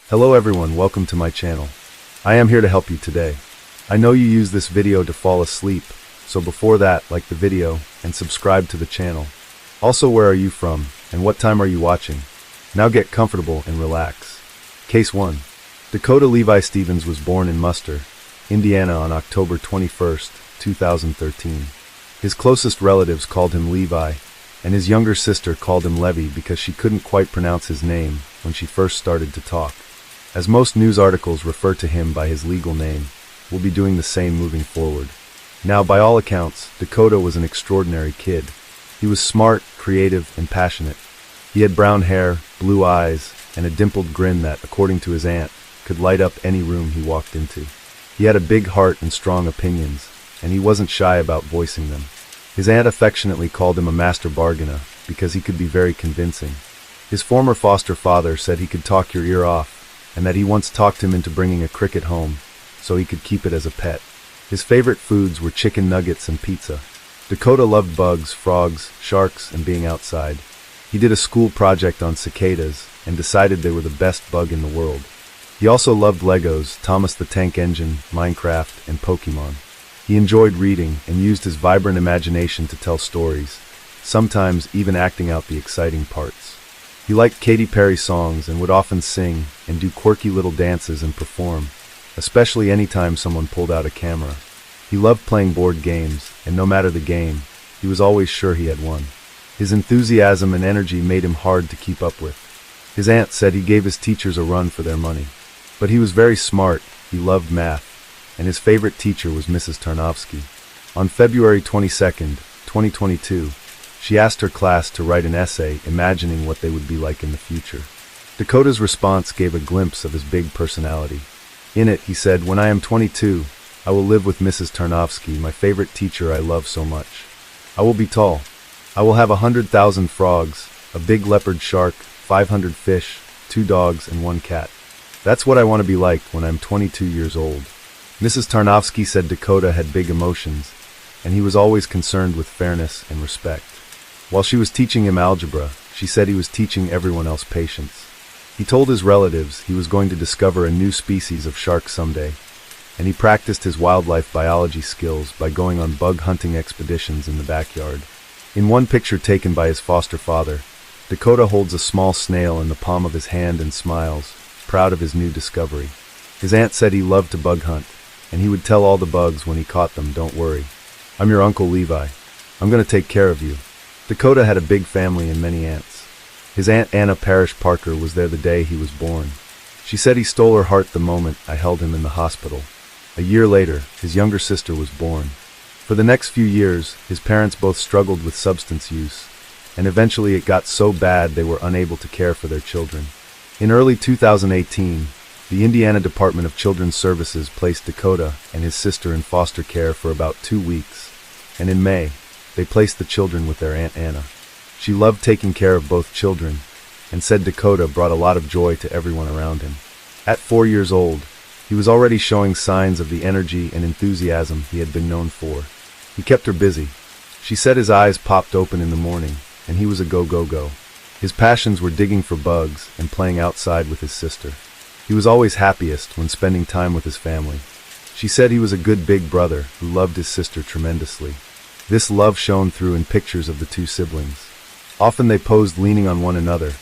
Hello everyone, welcome to my channel. I am here to help you today. I know you use this video to fall asleep, so before that, like the video and subscribe to the channel. Also, where are you from and what time are you watching? Now get comfortable and relax. Case 1. Dakota Levi Stevens was born in Munster, Indiana on October 21st, 2013. His closest relatives called him Levi, and his younger sister called him Levy because she couldn't quite pronounce his name when she first started to talk. As most news articles refer to him by his legal name, we'll be doing the same moving forward. Now, by all accounts, Dakota was an extraordinary kid. He was smart, creative, and passionate. He had brown hair, blue eyes, and a dimpled grin that, according to his aunt, could light up any room he walked into. He had a big heart and strong opinions, and he wasn't shy about voicing them. His aunt affectionately called him a master bargainer because he could be very convincing. His former foster father said he could talk your ear off, and that he once talked him into bringing a cricket home so he could keep it as a pet. His favorite foods were chicken nuggets and pizza. Dakota loved bugs, frogs, sharks, and being outside. He did a school project on cicadas and decided they were the best bug in the world. He also loved Legos, Thomas the Tank Engine, Minecraft, and Pokemon. He enjoyed reading and used his vibrant imagination to tell stories, sometimes even acting out the exciting parts. He liked Katy Perry songs and would often sing and do quirky little dances and perform, especially anytime someone pulled out a camera. He loved playing board games, and no matter the game, he was always sure he had won. His enthusiasm and energy made him hard to keep up with. His aunt said he gave his teachers a run for their money. But he was very smart, he loved math, and his favorite teacher was Mrs. Tarnowski. On February 22nd, 2022, she asked her class to write an essay imagining what they would be like in the future. Dakota's response gave a glimpse of his big personality. In it, he said, "When I am 22, I will live with Mrs. Tarnowski, my favorite teacher I love so much. I will be tall. I will have 100,000 frogs, a big leopard shark, 500 fish, 2 dogs, and 1 cat. That's what I want to be like when I'm 22 years old." Mrs. Tarnowski said Dakota had big emotions, and he was always concerned with fairness and respect. While she was teaching him algebra, she said he was teaching everyone else patience. He told his relatives he was going to discover a new species of shark someday, and he practiced his wildlife biology skills by going on bug hunting expeditions in the backyard. In one picture taken by his foster father, Dakota holds a small snail in the palm of his hand and smiles, proud of his new discovery. His aunt said he loved to bug hunt, and he would tell all the bugs when he caught them, "Don't worry. I'm your Uncle Levi. I'm going to take care of you." Dakota had a big family and many aunts. His Aunt Anna Parrish Parker was there the day he was born. She said he stole her heart the moment I held him in the hospital. A year later, his younger sister was born. For the next few years, his parents both struggled with substance use, and eventually it got so bad they were unable to care for their children. In early 2018, the Indiana Department of Children's Services placed Dakota and his sister in foster care for about 2 weeks, and in May, they placed the children with their Aunt Anna. She loved taking care of both children, and said Dakota brought a lot of joy to everyone around him. At 4 years old, he was already showing signs of the energy and enthusiasm he had been known for. He kept her busy. She said his eyes popped open in the morning, and he was a go-go-go. His passions were digging for bugs and playing outside with his sister. He was always happiest when spending time with his family. She said he was a good big brother who loved his sister tremendously. This love shone through in pictures of the two siblings. Often they posed leaning on one another,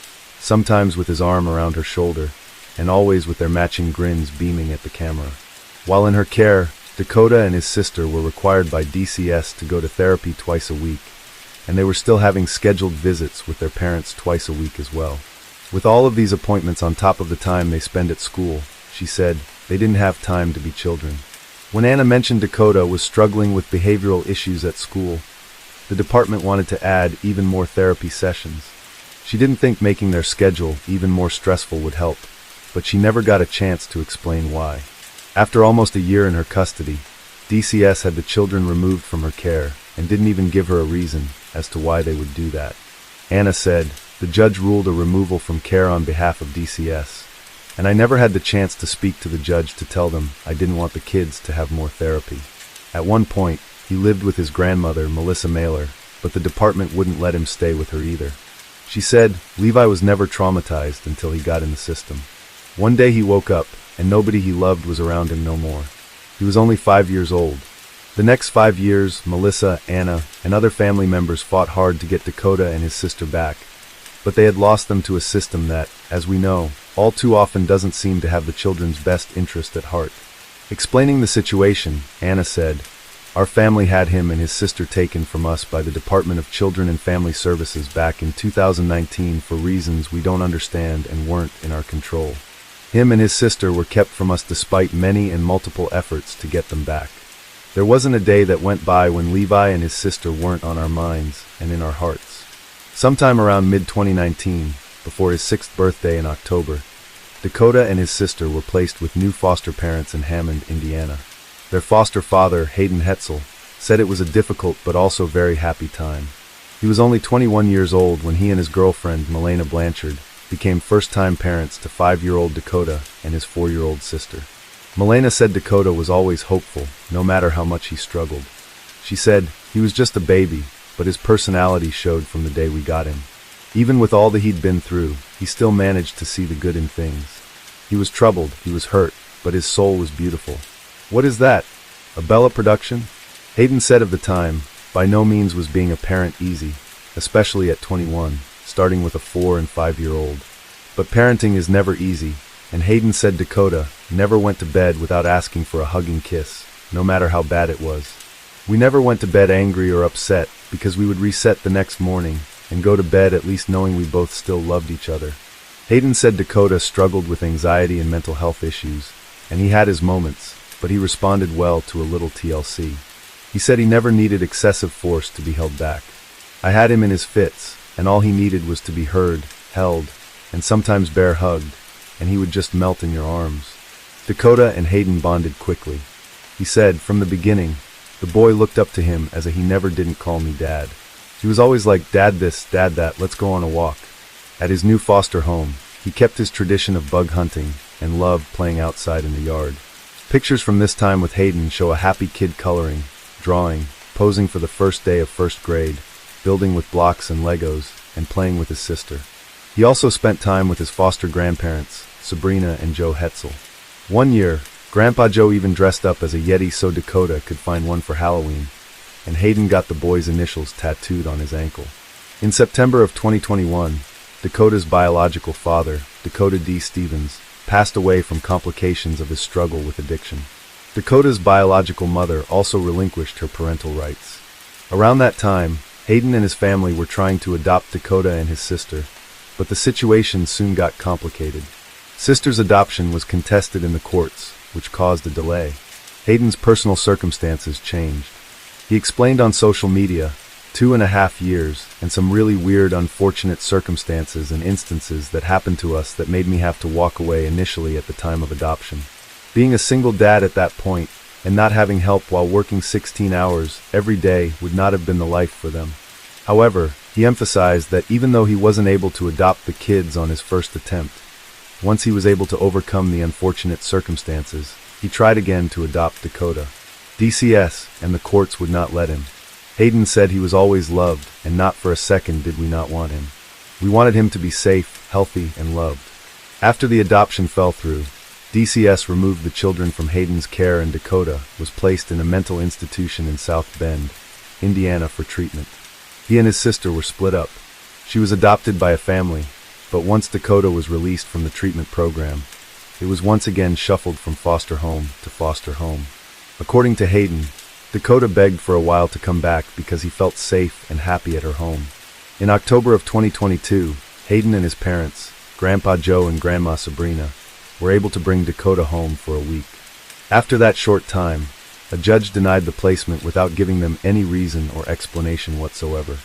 sometimes with his arm around her shoulder, and always with their matching grins beaming at the camera. While in her care, Dakota and his sister were required by DCS to go to therapy twice a week, and they were still having scheduled visits with their parents twice a week as well. With all of these appointments on top of the time they spend at school, she said, they didn't have time to be children. When Anna mentioned Dakota was struggling with behavioral issues at school, the department wanted to add even more therapy sessions. She didn't think making their schedule even more stressful would help, but she never got a chance to explain why. After almost a year in her custody, DCS had the children removed from her care and didn't even give her a reason as to why they would do that. Anna said, "The judge ruled a removal from care on behalf of DCS, and I never had the chance to speak to the judge to tell them I didn't want the kids to have more therapy." At one point, he lived with his grandmother, Melissa Mailer, but the department wouldn't let him stay with her either. She said Levi was never traumatized until he got in the system. One day he woke up, and nobody he loved was around him no more. He was only 5 years old. The next 5 years, Melissa, Anna, and other family members fought hard to get Dakota and his sister back, but they had lost them to a system that, as we know, all too often doesn't seem to have the children's best interest at heart. Explaining the situation, Anna said, "Our family had him and his sister taken from us by the Department of Children and Family Services back in 2019 for reasons we don't understand and weren't in our control. Him and his sister were kept from us despite many and multiple efforts to get them back. There wasn't a day that went by when Levi and his sister weren't on our minds and in our hearts." Sometime around mid-2019, before his 6th birthday in October, Dakota and his sister were placed with new foster parents in Hammond, Indiana. Their foster father, Hayden Hetzel, said it was a difficult but also very happy time. He was only 21 years old when he and his girlfriend, Milena Blanchard, became first-time parents to 5-year-old Dakota and his 4-year-old sister. Milena said Dakota was always hopeful, no matter how much he struggled. She said, "He was just a baby, but his personality showed from the day we got him. Even with all that he'd been through, he still managed to see the good in things. He was troubled, he was hurt, but his soul was beautiful." What is that? A Bella production? Hayden said of the time, by no means was being a parent easy, especially at 21, starting with a 4- and 5-year-old. But parenting is never easy, and Hayden said Dakota never went to bed without asking for a hugging kiss, no matter how bad it was. "We never went to bed angry or upset because we would reset the next morning and go to bed at least knowing we both still loved each other." Hayden said Dakota struggled with anxiety and mental health issues, and he had his moments, but he responded well to a little TLC. He said he never needed excessive force to be held back. "I had him in his fits, and all he needed was to be heard, held, and sometimes bear hugged, and he would just melt in your arms." Dakota and Hayden bonded quickly. He said, from the beginning, the boy looked up to him as a "he never didn't call me dad." He was always like, "Dad this, Dad that, let's go on a walk." At his new foster home, he kept his tradition of bug hunting and loved playing outside in the yard. Pictures from this time with Hayden show a happy kid coloring, drawing, posing for the first day of 1st grade, building with blocks and Legos, and playing with his sister. He also spent time with his foster grandparents, Sabrina and Joe Hetzel. One year, Grandpa Joe even dressed up as a Yeti so Dakota could find one for Halloween, and Hayden got the boy's initials tattooed on his ankle. In September of 2021, Dakota's biological father, Dakota D. Stevens, passed away from complications of his struggle with addiction. Dakota's biological mother also relinquished her parental rights. Around that time, Hayden and his family were trying to adopt Dakota and his sister, but the situation soon got complicated. Sister's adoption was contested in the courts, which caused a delay. Hayden's personal circumstances changed. He explained on social media, 2.5 years, and some really weird, unfortunate circumstances and instances that happened to us that made me have to walk away initially at the time of adoption. Being a single dad at that point, and not having help while working 16 hours every day would not have been the life for them. However, he emphasized that even though he wasn't able to adopt the kids on his first attempt, once he was able to overcome the unfortunate circumstances, he tried again to adopt Dakota. DCS, and the courts would not let him. Hayden said he was always loved, and not for a second did we not want him. We wanted him to be safe, healthy, and loved. After the adoption fell through, DCS removed the children from Hayden's care, and Dakota was placed in a mental institution in South Bend, Indiana for treatment. He and his sister were split up. She was adopted by a family, but once Dakota was released from the treatment program, it was once again shuffled from foster home to foster home. According to Hayden, Dakota begged for a while to come back because he felt safe and happy at her home. In October of 2022, Hayden and his parents, Grandpa Joe and Grandma Sabrina, were able to bring Dakota home for a week. After that short time, a judge denied the placement without giving them any reason or explanation whatsoever.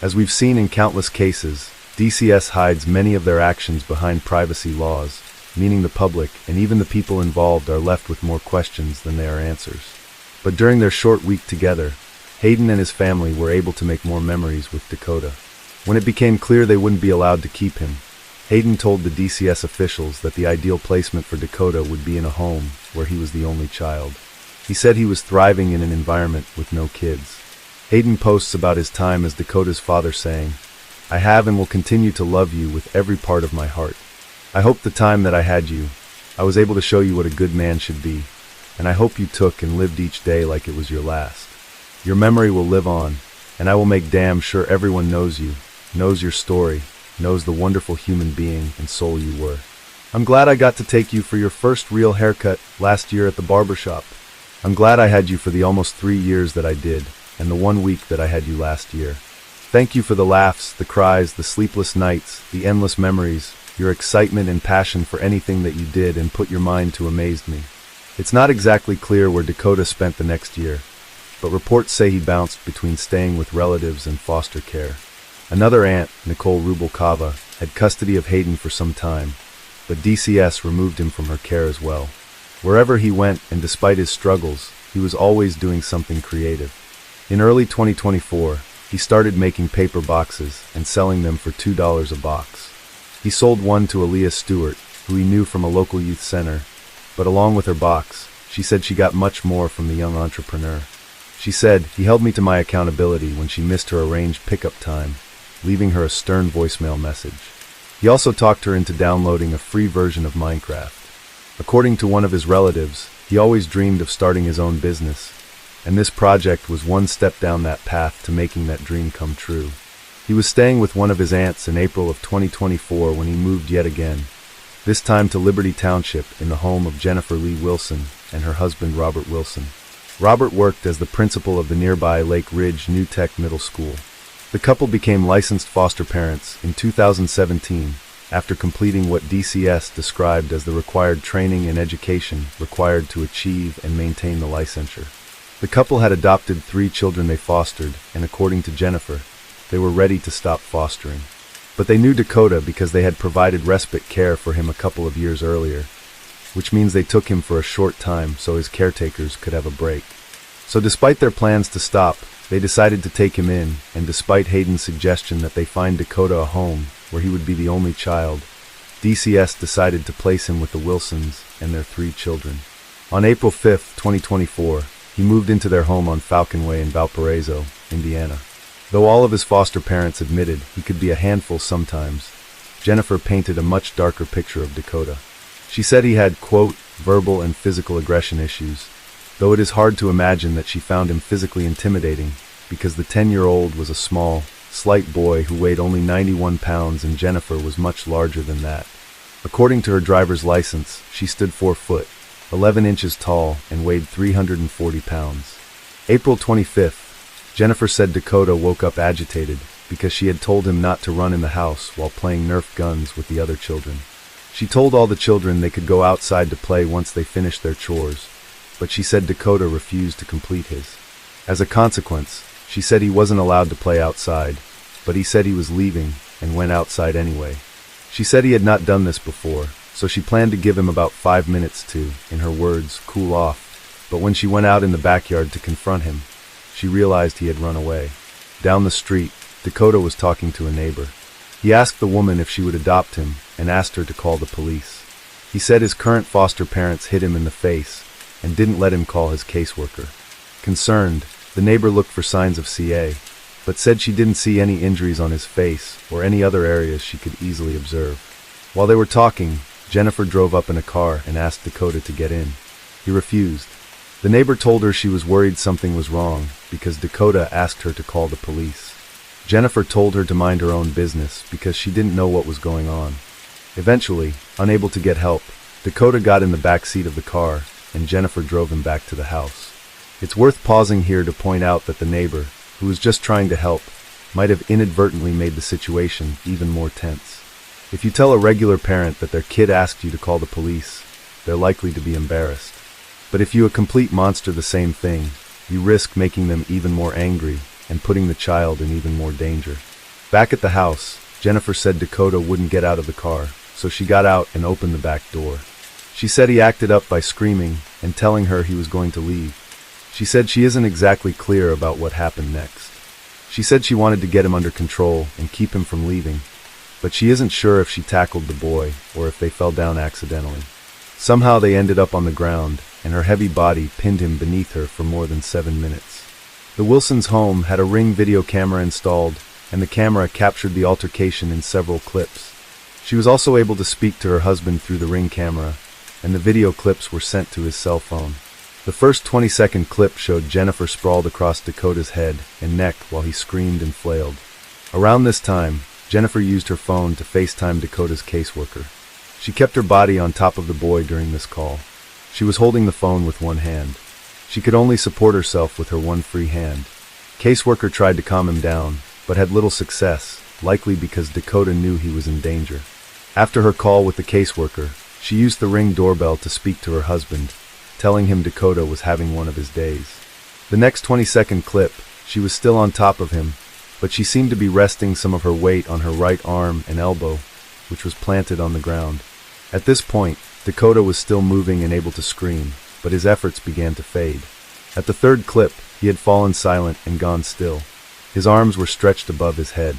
As we've seen in countless cases, DCS hides many of their actions behind privacy laws, meaning the public and even the people involved are left with more questions than they are answers. But during their short week together, Hayden and his family were able to make more memories with Dakota. When it became clear they wouldn't be allowed to keep him, Hayden told the DCS officials that the ideal placement for Dakota would be in a home where he was the only child. He said he was thriving in an environment with no kids. Hayden posts about his time as Dakota's father saying, "I have and will continue to love you with every part of my heart." I hope the time that I had you, I was able to show you what a good man should be, and I hope you took and lived each day like it was your last. Your memory will live on, and I will make damn sure everyone knows you, knows your story, knows the wonderful human being and soul you were. I'm glad I got to take you for your first real haircut last year at the barbershop. I'm glad I had you for the almost 3 years that I did, and the 1 week that I had you last year. Thank you for the laughs, the cries, the sleepless nights, the endless memories, your excitement and passion for anything that you did and put your mind to amazed me. It's not exactly clear where Dakota spent the next year, but reports say he bounced between staying with relatives and foster care. Another aunt, Nicole Rubalcava, had custody of Hayden for some time, but DCS removed him from her care as well. Wherever he went, and despite his struggles, he was always doing something creative. In early 2024, he started making paper boxes and selling them for $2 a box. He sold one to Aaliyah Stewart, who he knew from a local youth center, but along with her box, she said she got much more from the young entrepreneur. She said, "He held me to my accountability when she missed her arranged pickup time, leaving her a stern voicemail message. He also talked her into downloading a free version of Minecraft. According to one of his relatives, he always dreamed of starting his own business, and this project was one step down that path to making that dream come true. He was staying with one of his aunts in April of 2024 when he moved yet again, this time to Liberty Township in the home of Jennifer Lee Wilson and her husband Robert Wilson. Robert worked as the principal of the nearby Lake Ridge New Tech Middle School. The couple became licensed foster parents in 2017 after completing what DCS described as the required training and education required to achieve and maintain the licensure. The couple had adopted 3 children they fostered, and according to Jennifer, they were ready to stop fostering. But they knew Dakota because they had provided respite care for him a couple of years earlier, which means they took him for a short time so his caretakers could have a break. So despite their plans to stop, they decided to take him in, and despite Hayden's suggestion that they find Dakota a home where he would be the only child, DCS decided to place him with the Wilsons and their 3 children. On April 5, 2024, he moved into their home on Falcon Way in Valparaiso, Indiana. Though all of his foster parents admitted he could be a handful sometimes, Jennifer painted a much darker picture of Dakota. She said he had, quote, verbal and physical aggression issues, though it is hard to imagine that she found him physically intimidating because the 10-year-old was a small, slight boy who weighed only 91 pounds and Jennifer was much larger than that. According to her driver's license, she stood 4 foot, 11 inches tall, and weighed 340 pounds. April 25th, Jennifer said Dakota woke up agitated because she had told him not to run in the house while playing Nerf guns with the other children. She told all the children they could go outside to play once they finished their chores, but she said Dakota refused to complete his. As a consequence, she said he wasn't allowed to play outside, but he said he was leaving and went outside anyway. She said he had not done this before, so she planned to give him about 5 minutes to, in her words, cool off, but when she went out in the backyard to confront him, she realized he had run away. Down the street, Dakota was talking to a neighbor. He asked the woman if she would adopt him and asked her to call the police. He said his current foster parents hit him in the face and didn't let him call his caseworker. Concerned, the neighbor looked for signs of CA, but said she didn't see any injuries on his face or any other areas she could easily observe. While they were talking, Jennifer drove up in a car and asked Dakota to get in. He refused. The neighbor told her she was worried something was wrong because Dakota asked her to call the police. Jennifer told her to mind her own business because she didn't know what was going on. Eventually, unable to get help, Dakota got in the back seat of the car and Jennifer drove him back to the house. It's worth pausing here to point out that the neighbor, who was just trying to help, might have inadvertently made the situation even more tense. If you tell a regular parent that their kid asked you to call the police, they're likely to be embarrassed. But if you a complete monster the same thing, you risk making them even more angry and putting the child in even more danger. Back at the house, Jennifer said Dakota wouldn't get out of the car, so she got out and opened the back door. She said he acted up by screaming and telling her he was going to leave. She said she isn't exactly clear about what happened next. She said she wanted to get him under control and keep him from leaving, but she isn't sure if she tackled the boy or if they fell down accidentally. Somehow they ended up on the ground, and her heavy body pinned him beneath her for more than 7 minutes. The Wilsons' home had a Ring video camera installed, and the camera captured the altercation in several clips. She was also able to speak to her husband through the Ring camera, and the video clips were sent to his cell phone. The first 20-second clip showed Jennifer sprawled across Dakota's head and neck while he screamed and flailed. Around this time, Jennifer used her phone to FaceTime Dakota's caseworker. She kept her body on top of the boy during this call. She was holding the phone with one hand. She could only support herself with her one free hand. Caseworker tried to calm him down, but had little success, likely because Dakota knew he was in danger. After her call with the caseworker, she used the Ring doorbell to speak to her husband, telling him Dakota was having one of his days. The next 20-second clip, she was still on top of him, but she seemed to be resting some of her weight on her right arm and elbow, which was planted on the ground. At this point, Dakota was still moving and able to scream, but his efforts began to fade. At the third clip, he had fallen silent and gone still. His arms were stretched above his head.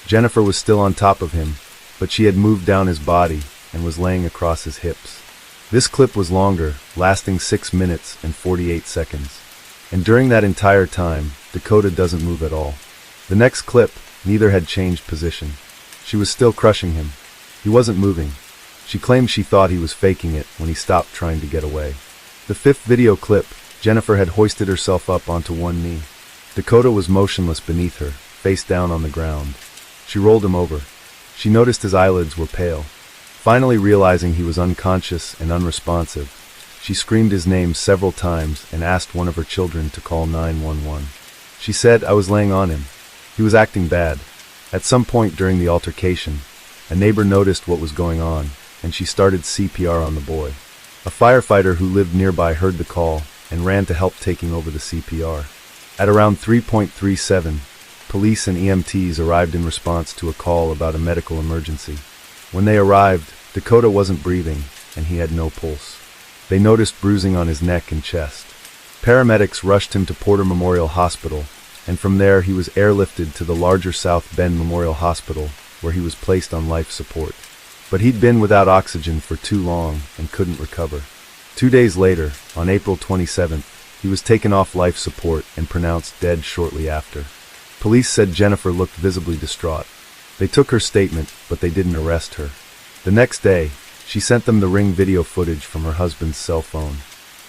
Jennifer was still on top of him, but she had moved down his body and was laying across his hips. This clip was longer, lasting 6 minutes and 48 seconds. And during that entire time, Dakota doesn't move at all. The next clip, neither had changed position. She was still crushing him. He wasn't moving. She claimed she thought he was faking it when he stopped trying to get away. The fifth video clip, Jennifer had hoisted herself up onto one knee. Dakota was motionless beneath her, face down on the ground. She rolled him over. She noticed his eyelids were pale. Finally realizing he was unconscious and unresponsive, she screamed his name several times and asked one of her children to call 911. She said, "I was laying on him. He was acting bad." At some point during the altercation, a neighbor noticed what was going on, and she started CPR on the boy. A firefighter who lived nearby heard the call and ran to help taking over the CPR. At around 3:37, police and EMTs arrived in response to a call about a medical emergency. When they arrived, Dakota wasn't breathing, and he had no pulse. They noticed bruising on his neck and chest. Paramedics rushed him to Porter Memorial Hospital, and from there he was airlifted to the larger South Bend Memorial Hospital, where he was placed on life support. But he'd been without oxygen for too long and couldn't recover. 2 days later, on April 27th, he was taken off life support and pronounced dead shortly after. Police said Jennifer looked visibly distraught. They took her statement, but they didn't arrest her. The next day, she sent them the Ring video footage from her husband's cell phone.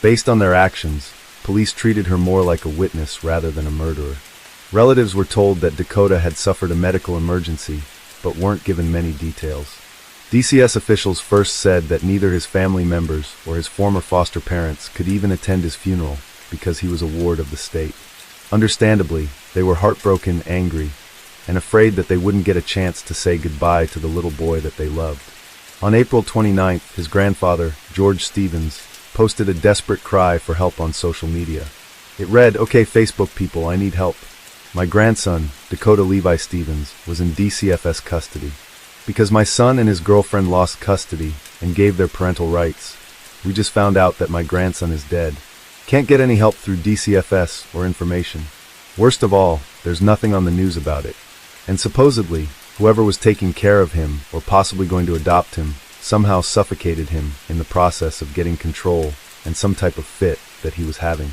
Based on their actions, police treated her more like a witness rather than a murderer. Relatives were told that Dakota had suffered a medical emergency, but weren't given many details. DCS officials first said that neither his family members or his former foster parents could even attend his funeral because he was a ward of the state. Understandably, they were heartbroken, angry, and afraid that they wouldn't get a chance to say goodbye to the little boy that they loved. On April 29th, his grandfather, George Stevens, posted a desperate cry for help on social media. It read, "Okay, Facebook people, I need help. My grandson, Dakota Levi Stevens, was in DCFS custody. Because my son and his girlfriend lost custody and gave their parental rights, we just found out that my grandson is dead. Can't get any help through DCFS or information. Worst of all, there's nothing on the news about it. And supposedly, whoever was taking care of him or possibly going to adopt him somehow suffocated him in the process of getting control and some type of fit that he was having.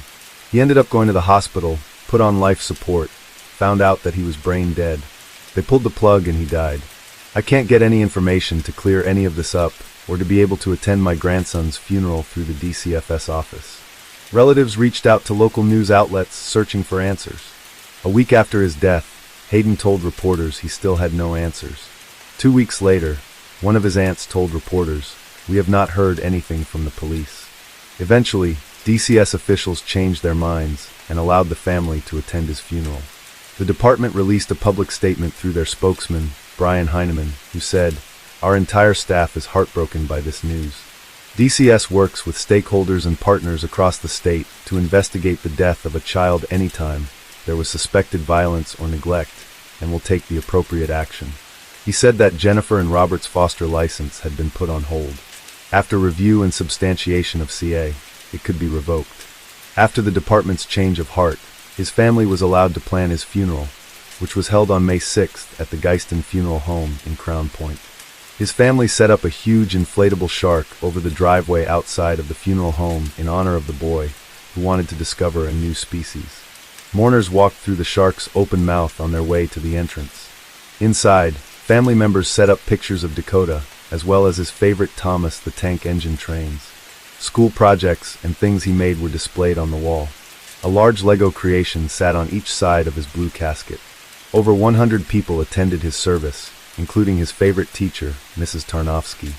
He ended up going to the hospital, put on life support, found out that he was brain dead. They pulled the plug and he died. I can't get any information to clear any of this up or to be able to attend my grandson's funeral through the DCFS office." Relatives reached out to local news outlets searching for answers. A week after his death, Hayden told reporters he still had no answers. 2 weeks later, one of his aunts told reporters, "We have not heard anything from the police." Eventually, DCS officials changed their minds and allowed the family to attend his funeral. The department released a public statement through their spokesman, Brian Heineman, who said, "Our entire staff is heartbroken by this news. DCS works with stakeholders and partners across the state to investigate the death of a child anytime there was suspected violence or neglect, and will take the appropriate action." He said that Jennifer and Robert's foster license had been put on hold. After review and substantiation of CA, it could be revoked. After the department's change of heart, his family was allowed to plan his funeral, which was held on May 6th at the Geiston Funeral Home in Crown Point. His family set up a huge inflatable shark over the driveway outside of the funeral home in honor of the boy, who wanted to discover a new species. Mourners walked through the shark's open mouth on their way to the entrance. Inside, Family members set up pictures of Dakota, as well as his favorite Thomas the Tank Engine trains. School projects and things he made were displayed on the wall. A large Lego creation sat on each side of his blue casket. Over 100 people attended his service, including his favorite teacher, Mrs. Tarnowski.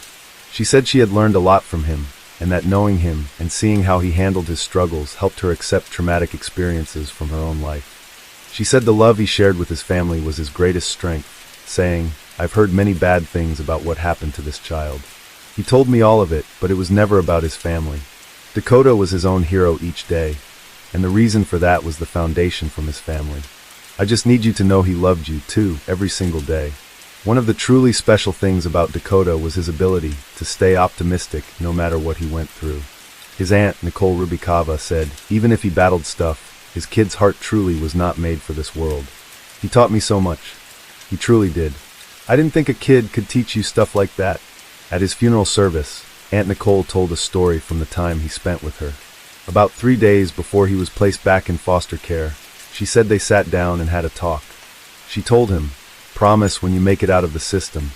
She said she had learned a lot from him, and that knowing him and seeing how he handled his struggles helped her accept traumatic experiences from her own life. She said the love he shared with his family was his greatest strength, saying, "I've heard many bad things about what happened to this child. He told me all of it, but it was never about his family." Dakota was his own hero each day, and the reason for that was the foundation from his family. "I just need you to know he loved you, too, every single day." One of the truly special things about Dakota was his ability to stay optimistic no matter what he went through. His aunt, Nicole Rubikava, said, even if he battled stuff, his kid's heart truly was not made for this world. "He taught me so much. He truly did. I didn't think a kid could teach you stuff like that." At his funeral service, Aunt Nicole told a story from the time he spent with her. About 3 days before he was placed back in foster care, she said they sat down and had a talk. She told him, "Promise when you make it out of the system,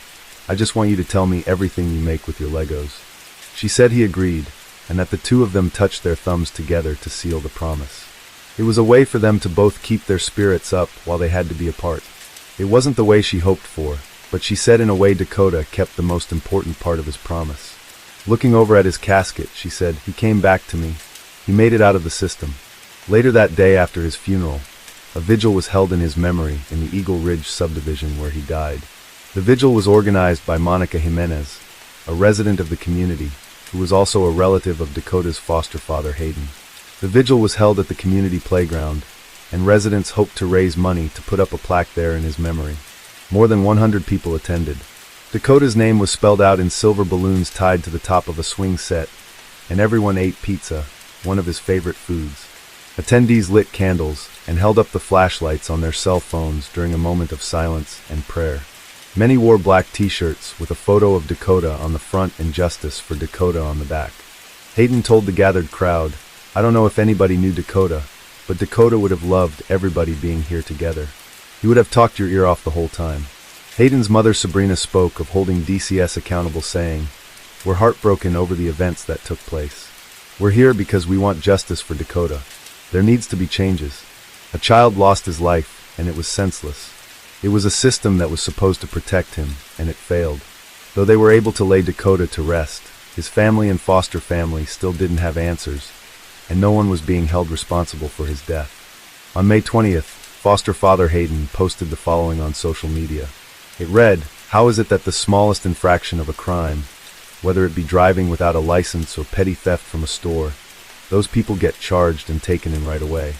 I just want you to tell me everything you make with your Legos." She said he agreed, and that the two of them touched their thumbs together to seal the promise. It was a way for them to both keep their spirits up while they had to be apart. It wasn't the way she hoped for, but she said in a way Dakota kept the most important part of his promise. Looking over at his casket, she said, "He came back to me. He made it out of the system." Later that day after his funeral, a vigil was held in his memory in the Eagle Ridge subdivision where he died. The vigil was organized by Monica Jimenez, a resident of the community, who was also a relative of Dakota's foster father, Hayden. The vigil was held at the community playground, and residents hoped to raise money to put up a plaque there in his memory. More than 100 people attended. Dakota's name was spelled out in silver balloons tied to the top of a swing set, and everyone ate pizza, one of his favorite foods. Attendees lit candles and held up the flashlights on their cell phones during a moment of silence and prayer. Many wore black t-shirts with a photo of Dakota on the front and Justice for Dakota on the back. Hayden told the gathered crowd, "I don't know if anybody knew Dakota, but Dakota would have loved everybody being here together. He would have talked your ear off the whole time." Hayden's mother Sabrina spoke of holding DCS accountable, saying, "We're heartbroken over the events that took place. We're here because we want justice for Dakota. There needs to be changes. A child lost his life, and it was senseless. It was a system that was supposed to protect him, and it failed." Though they were able to lay Dakota to rest, his family and foster family still didn't have answers, and no one was being held responsible for his death. On May 20th, foster father Hayden posted the following on social media. It read, "How is it that the smallest infraction of a crime, whether it be driving without a license or petty theft from a store, those people get charged and taken in right away.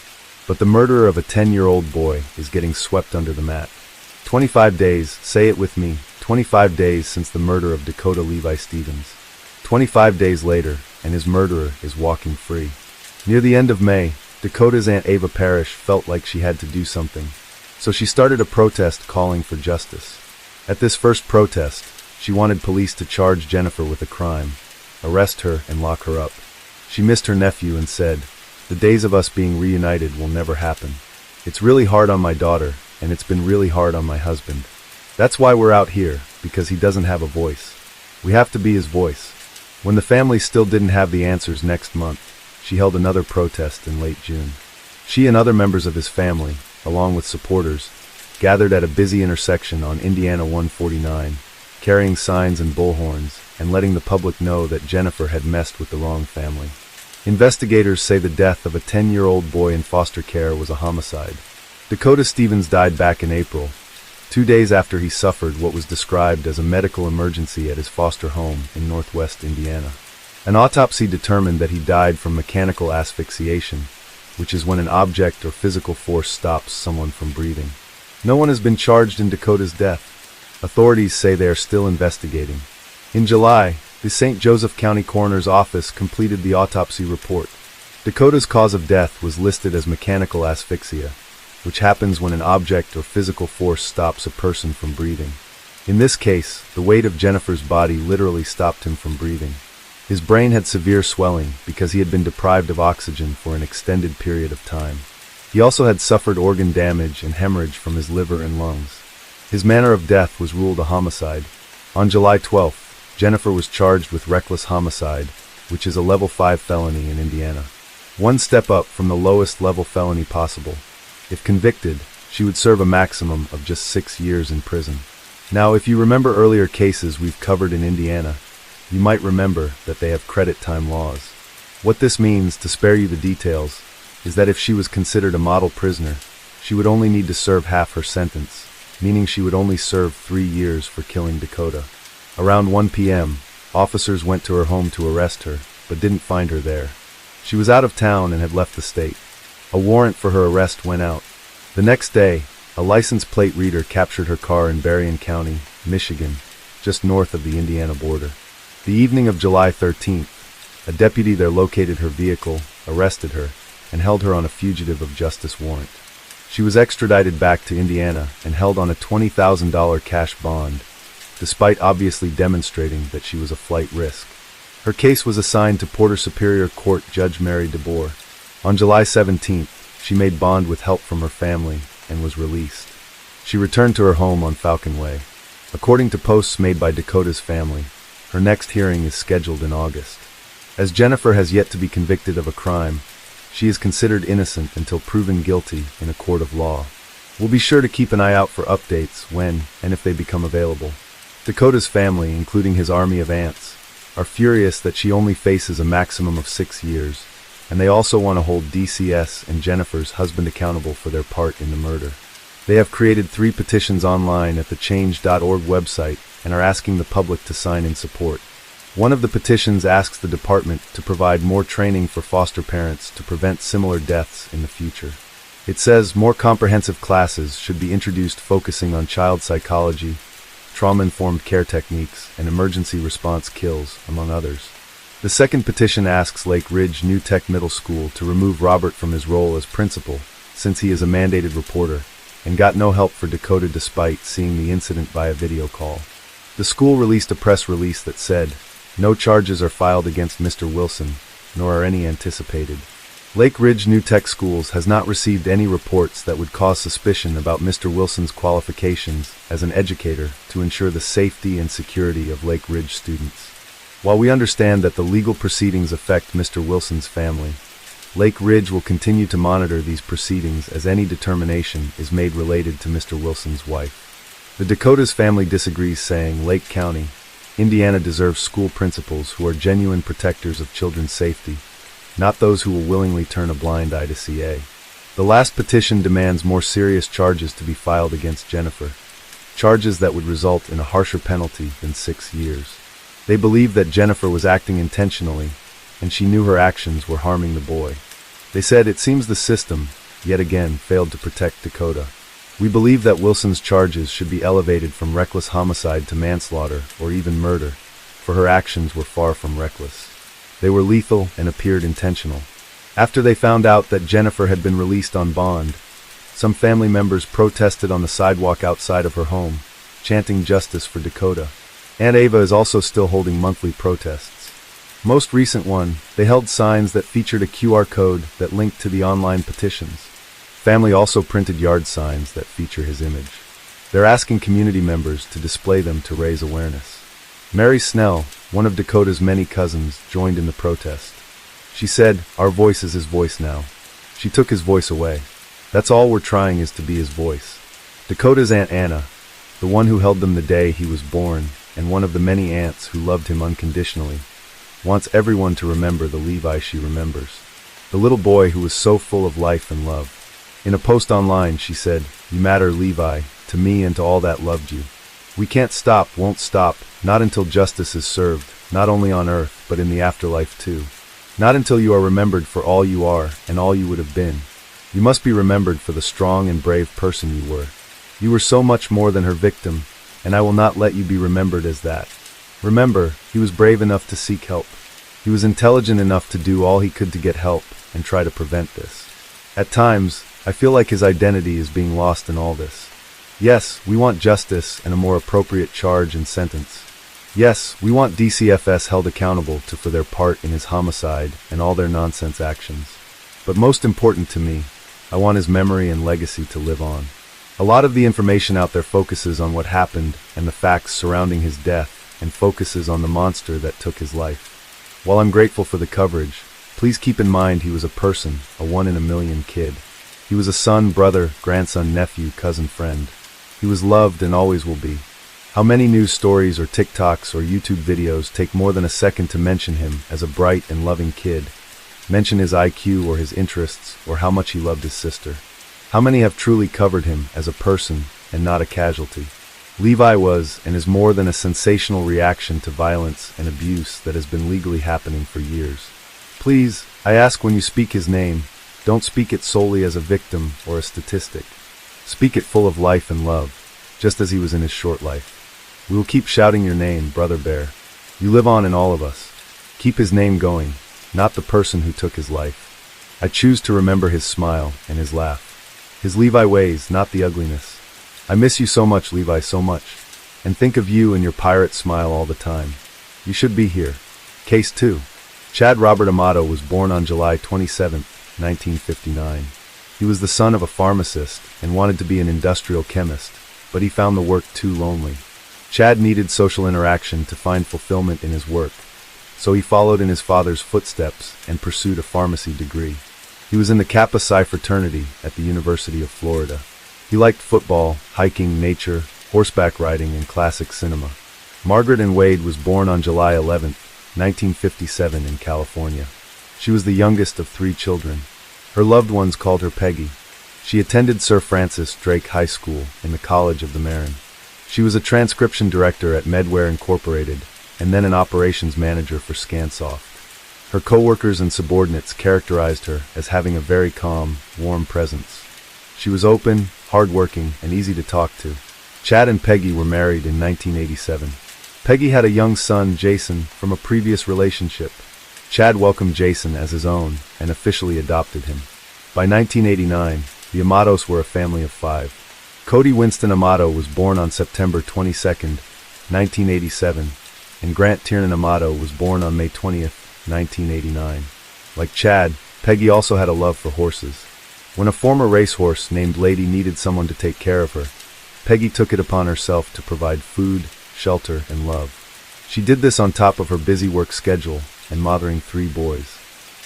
But the murderer of a 10-year-old boy is getting swept under the mat. 25 days, say it with me, 25 days since the murder of Dakota Levi Stevens. 25 days later, and his murderer is walking free." Near the end of May, Dakota's Aunt Ava Parrish felt like she had to do something, so she started a protest calling for justice. At this first protest, she wanted police to charge Jennifer with a crime, arrest her, and lock her up. She missed her nephew and said, "The days of us being reunited will never happen. It's really hard on my daughter, and it's been really hard on my husband. That's why we're out here, because he doesn't have a voice. We have to be his voice." When the family still didn't have the answers next month, she held another protest in late June. She and other members of his family, along with supporters, gathered at a busy intersection on Indiana 149, carrying signs and bullhorns, and letting the public know that Jennifer had messed with the wrong family. Investigators say the death of a 10-year-old boy in foster care was a homicide. Dakota Stevens died back in April, 2 days after he suffered what was described as a medical emergency at his foster home in northwest Indiana. An autopsy determined that he died from mechanical asphyxiation, which is when an object or physical force stops someone from breathing. No one has been charged in Dakota's death. Authorities say they are still investigating. In July, the St. Joseph County Coroner's Office completed the autopsy report. Dakota's cause of death was listed as mechanical asphyxia, which happens when an object or physical force stops a person from breathing. In this case, the weight of Jennifer's body literally stopped him from breathing. His brain had severe swelling because he had been deprived of oxygen for an extended period of time. He also had suffered organ damage and hemorrhage from his liver and lungs. His manner of death was ruled a homicide. On July 12th, Jennifer was charged with reckless homicide, which is a level 5 felony in Indiana. One step up from the lowest level felony possible. If convicted, she would serve a maximum of just 6 years in prison. Now, if you remember earlier cases we've covered in Indiana, you might remember that they have credit time laws. What this means, to spare you the details, is that if she was considered a model prisoner, she would only need to serve half her sentence, meaning she would only serve 3 years for killing Dakota. Around 1 p.m., officers went to her home to arrest her, but didn't find her there. She was out of town and had left the state. A warrant for her arrest went out. The next day, a license plate reader captured her car in Berrien County, Michigan, just north of the Indiana border. The evening of July 13th, a deputy there located her vehicle, arrested her, and held her on a fugitive of justice warrant. She was extradited back to Indiana and held on a $20,000 cash bond, despite obviously demonstrating that she was a flight risk. Her case was assigned to Porter Superior Court Judge Mary DeBoer. On July 17th, she made bond with help from her family and was released. She returned to her home on Falcon Way. According to posts made by Dakota's family, her next hearing is scheduled in August. As Jennifer has yet to be convicted of a crime, she is considered innocent until proven guilty in a court of law. We'll be sure to keep an eye out for updates when and if they become available. Dakota's family, including his army of aunts, are furious that she only faces a maximum of 6 years, and they also want to hold DCS and Jennifer's husband accountable for their part in the murder. They have created 3 petitions online at the change.org website and are asking the public to sign in support. One of the petitions asks the department to provide more training for foster parents to prevent similar deaths in the future. It says more comprehensive classes should be introduced focusing on child psychology, trauma-informed care techniques, and emergency response skills, among others. The second petition asks Lake Ridge New Tech Middle School to remove Robert from his role as principal, since he is a mandated reporter, and got no help for Dakota despite seeing the incident via video call. The school released a press release that said, "No charges are filed against Mr. Wilson, nor are any anticipated." Lake Ridge New Tech Schools has not received any reports that would cause suspicion about Mr. Wilson's qualifications as an educator to ensure the safety and security of Lake Ridge students. While we understand that the legal proceedings affect Mr. Wilson's family, Lake Ridge will continue to monitor these proceedings as any determination is made related to Mr. Wilson's wife. The Dakota's family disagrees, saying Lake County, Indiana deserves school principals who are genuine protectors of children's safety, not those who will willingly turn a blind eye to CA. The last petition demands more serious charges to be filed against Jennifer, charges that would result in a harsher penalty than 6 years. They believe that Jennifer was acting intentionally, and she knew her actions were harming the boy. They said it seems the system, yet again, failed to protect Dakota. We believe that Wilson's charges should be elevated from reckless homicide to manslaughter or even murder, for her actions were far from reckless. They were lethal and appeared intentional. After they found out that Jennifer had been released on bond, some family members protested on the sidewalk outside of her home, chanting justice for Dakota. Aunt Ava is also still holding monthly protests. Most recent one, they held signs that featured a QR code that linked to the online petitions. Family also printed yard signs that feature his image. They're asking community members to display them to raise awareness. Mary Snell, one of Dakota's many cousins, joined in the protest. She said, "Our voice is his voice now." She took his voice away. That's all we're trying, is to be his voice. Dakota's Aunt Anna, the one who held them the day he was born, and one of the many aunts who loved him unconditionally, wants everyone to remember the Levi she remembers. The little boy who was so full of life and love. In a post online, she said, "You matter, Levi, to me and to all that loved you. We can't stop, won't stop, not until justice is served, not only on earth, but in the afterlife too. Not until you are remembered for all you are and all you would have been. You must be remembered for the strong and brave person you were. You were so much more than her victim, and I will not let you be remembered as that. Remember, he was brave enough to seek help. He was intelligent enough to do all he could to get help and try to prevent this. At times, I feel like his identity is being lost in all this. Yes, we want justice and a more appropriate charge and sentence. Yes, we want DCFS held accountable for their part in his homicide and all their nonsense actions. But most important to me, I want his memory and legacy to live on. A lot of the information out there focuses on what happened and the facts surrounding his death, and focuses on the monster that took his life. While I'm grateful for the coverage, please keep in mind he was a person, a one-in-a-million kid. He was a son, brother, grandson, nephew, cousin, friend. He was loved and always will be. How many news stories or TikToks or YouTube videos take more than a second to mention him as a bright and loving kid, mention his IQ or his interests or how much he loved his sister? How many have truly covered him as a person and not a casualty? Levi was and is more than a sensational reaction to violence and abuse that has been legally happening for years. Please, I ask, when you speak his name, don't speak it solely as a victim or a statistic. Speak it full of life and love, just as he was in his short life. We will keep shouting your name, Brother Bear. You live on in all of us. Keep his name going, not the person who took his life. I choose to remember his smile and his laugh. His Levi ways, not the ugliness. I miss you so much, Levi, so much. And think of you and your pirate smile all the time. You should be here. Case 2. Chad Robert Amato was born on July 27, 1959. He was the son of a pharmacist and wanted to be an industrial chemist, but he found the work too lonely. Chad needed social interaction to find fulfillment in his work, so he followed in his father's footsteps and pursued a pharmacy degree. He was in the Kappa Psi fraternity at the University of Florida. He liked football, hiking, nature, horseback riding, and classic cinema. Margaret Ann Wade was born on July 11, 1957 in California. She was the youngest of 3 children. Her loved ones called her Peggy. She attended Sir Francis Drake High School in the College of the Marin. She was a transcription director at Medware Incorporated and then an operations manager for Scansoft. Her co-workers and subordinates characterized her as having a very calm, warm presence. She was open, hardworking, and easy to talk to. Chad and Peggy were married in 1987. Peggy had a young son, Jason, from a previous relationship. Chad welcomed Jason as his own and officially adopted him. By 1989, the Amatos were a family of 5. Cody Winston Amato was born on September 22, 1987, and Grant Tiernan Amato was born on May 20, 1989. Like Chad, Peggy also had a love for horses. When a former racehorse named Lady needed someone to take care of her, Peggy took it upon herself to provide food, shelter, and love. She did this on top of her busy work schedule and mothering 3 boys.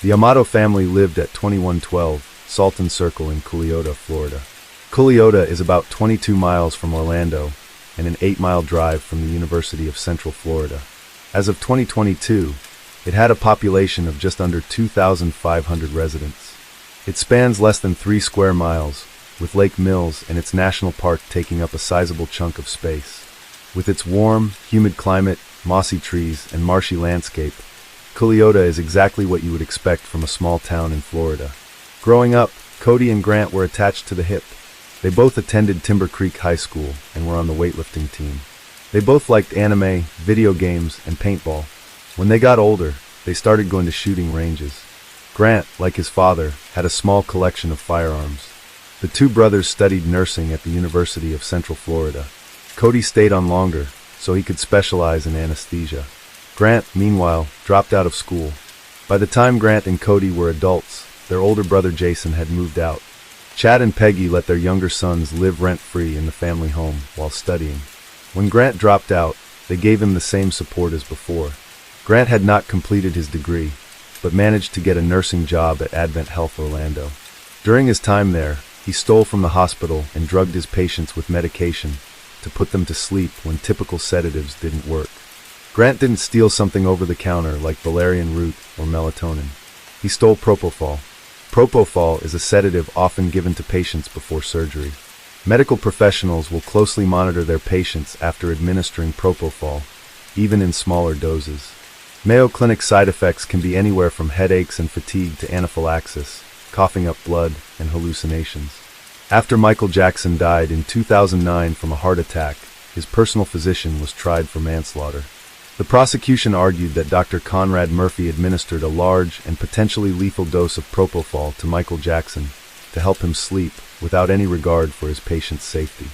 The Amato family lived at 2112 Salton Circle in Culeota, Florida. Culeota is about 22 miles from Orlando and an 8-mile drive from the University of Central Florida. As of 2022, it had a population of just under 2,500 residents. It spans less than 3 square miles, with Lake Mills and its national park taking up a sizable chunk of space. With its warm, humid climate, mossy trees, and marshy landscape, Culeota is exactly what you would expect from a small town in Florida. Growing up, Cody and Grant were attached to the hip. They both attended Timber Creek High School and were on the weightlifting team. They both liked anime, video games, and paintball. When they got older, they started going to shooting ranges. Grant, like his father, had a small collection of firearms. The 2 brothers studied nursing at the University of Central Florida. Cody stayed on longer, so he could specialize in anesthesia. Grant, meanwhile, dropped out of school. By the time Grant and Cody were adults, their older brother Jason had moved out. Chad and Peggy let their younger sons live rent-free in the family home while studying. When Grant dropped out, they gave him the same support as before. Grant had not completed his degree, but managed to get a nursing job at Advent Health Orlando. During his time there, he stole from the hospital and drugged his patients with medication to put them to sleep when typical sedatives didn't work. Grant didn't steal something over the counter like valerian root or melatonin. He stole propofol. Propofol is a sedative often given to patients before surgery. Medical professionals will closely monitor their patients after administering propofol, even in smaller doses. Mayo Clinic side effects can be anywhere from headaches and fatigue to anaphylaxis, coughing up blood, and hallucinations. After Michael Jackson died in 2009 from a heart attack, his personal physician was tried for manslaughter. The prosecution argued that Dr. Conrad Murphy administered a large and potentially lethal dose of propofol to Michael Jackson to help him sleep without any regard for his patient's safety.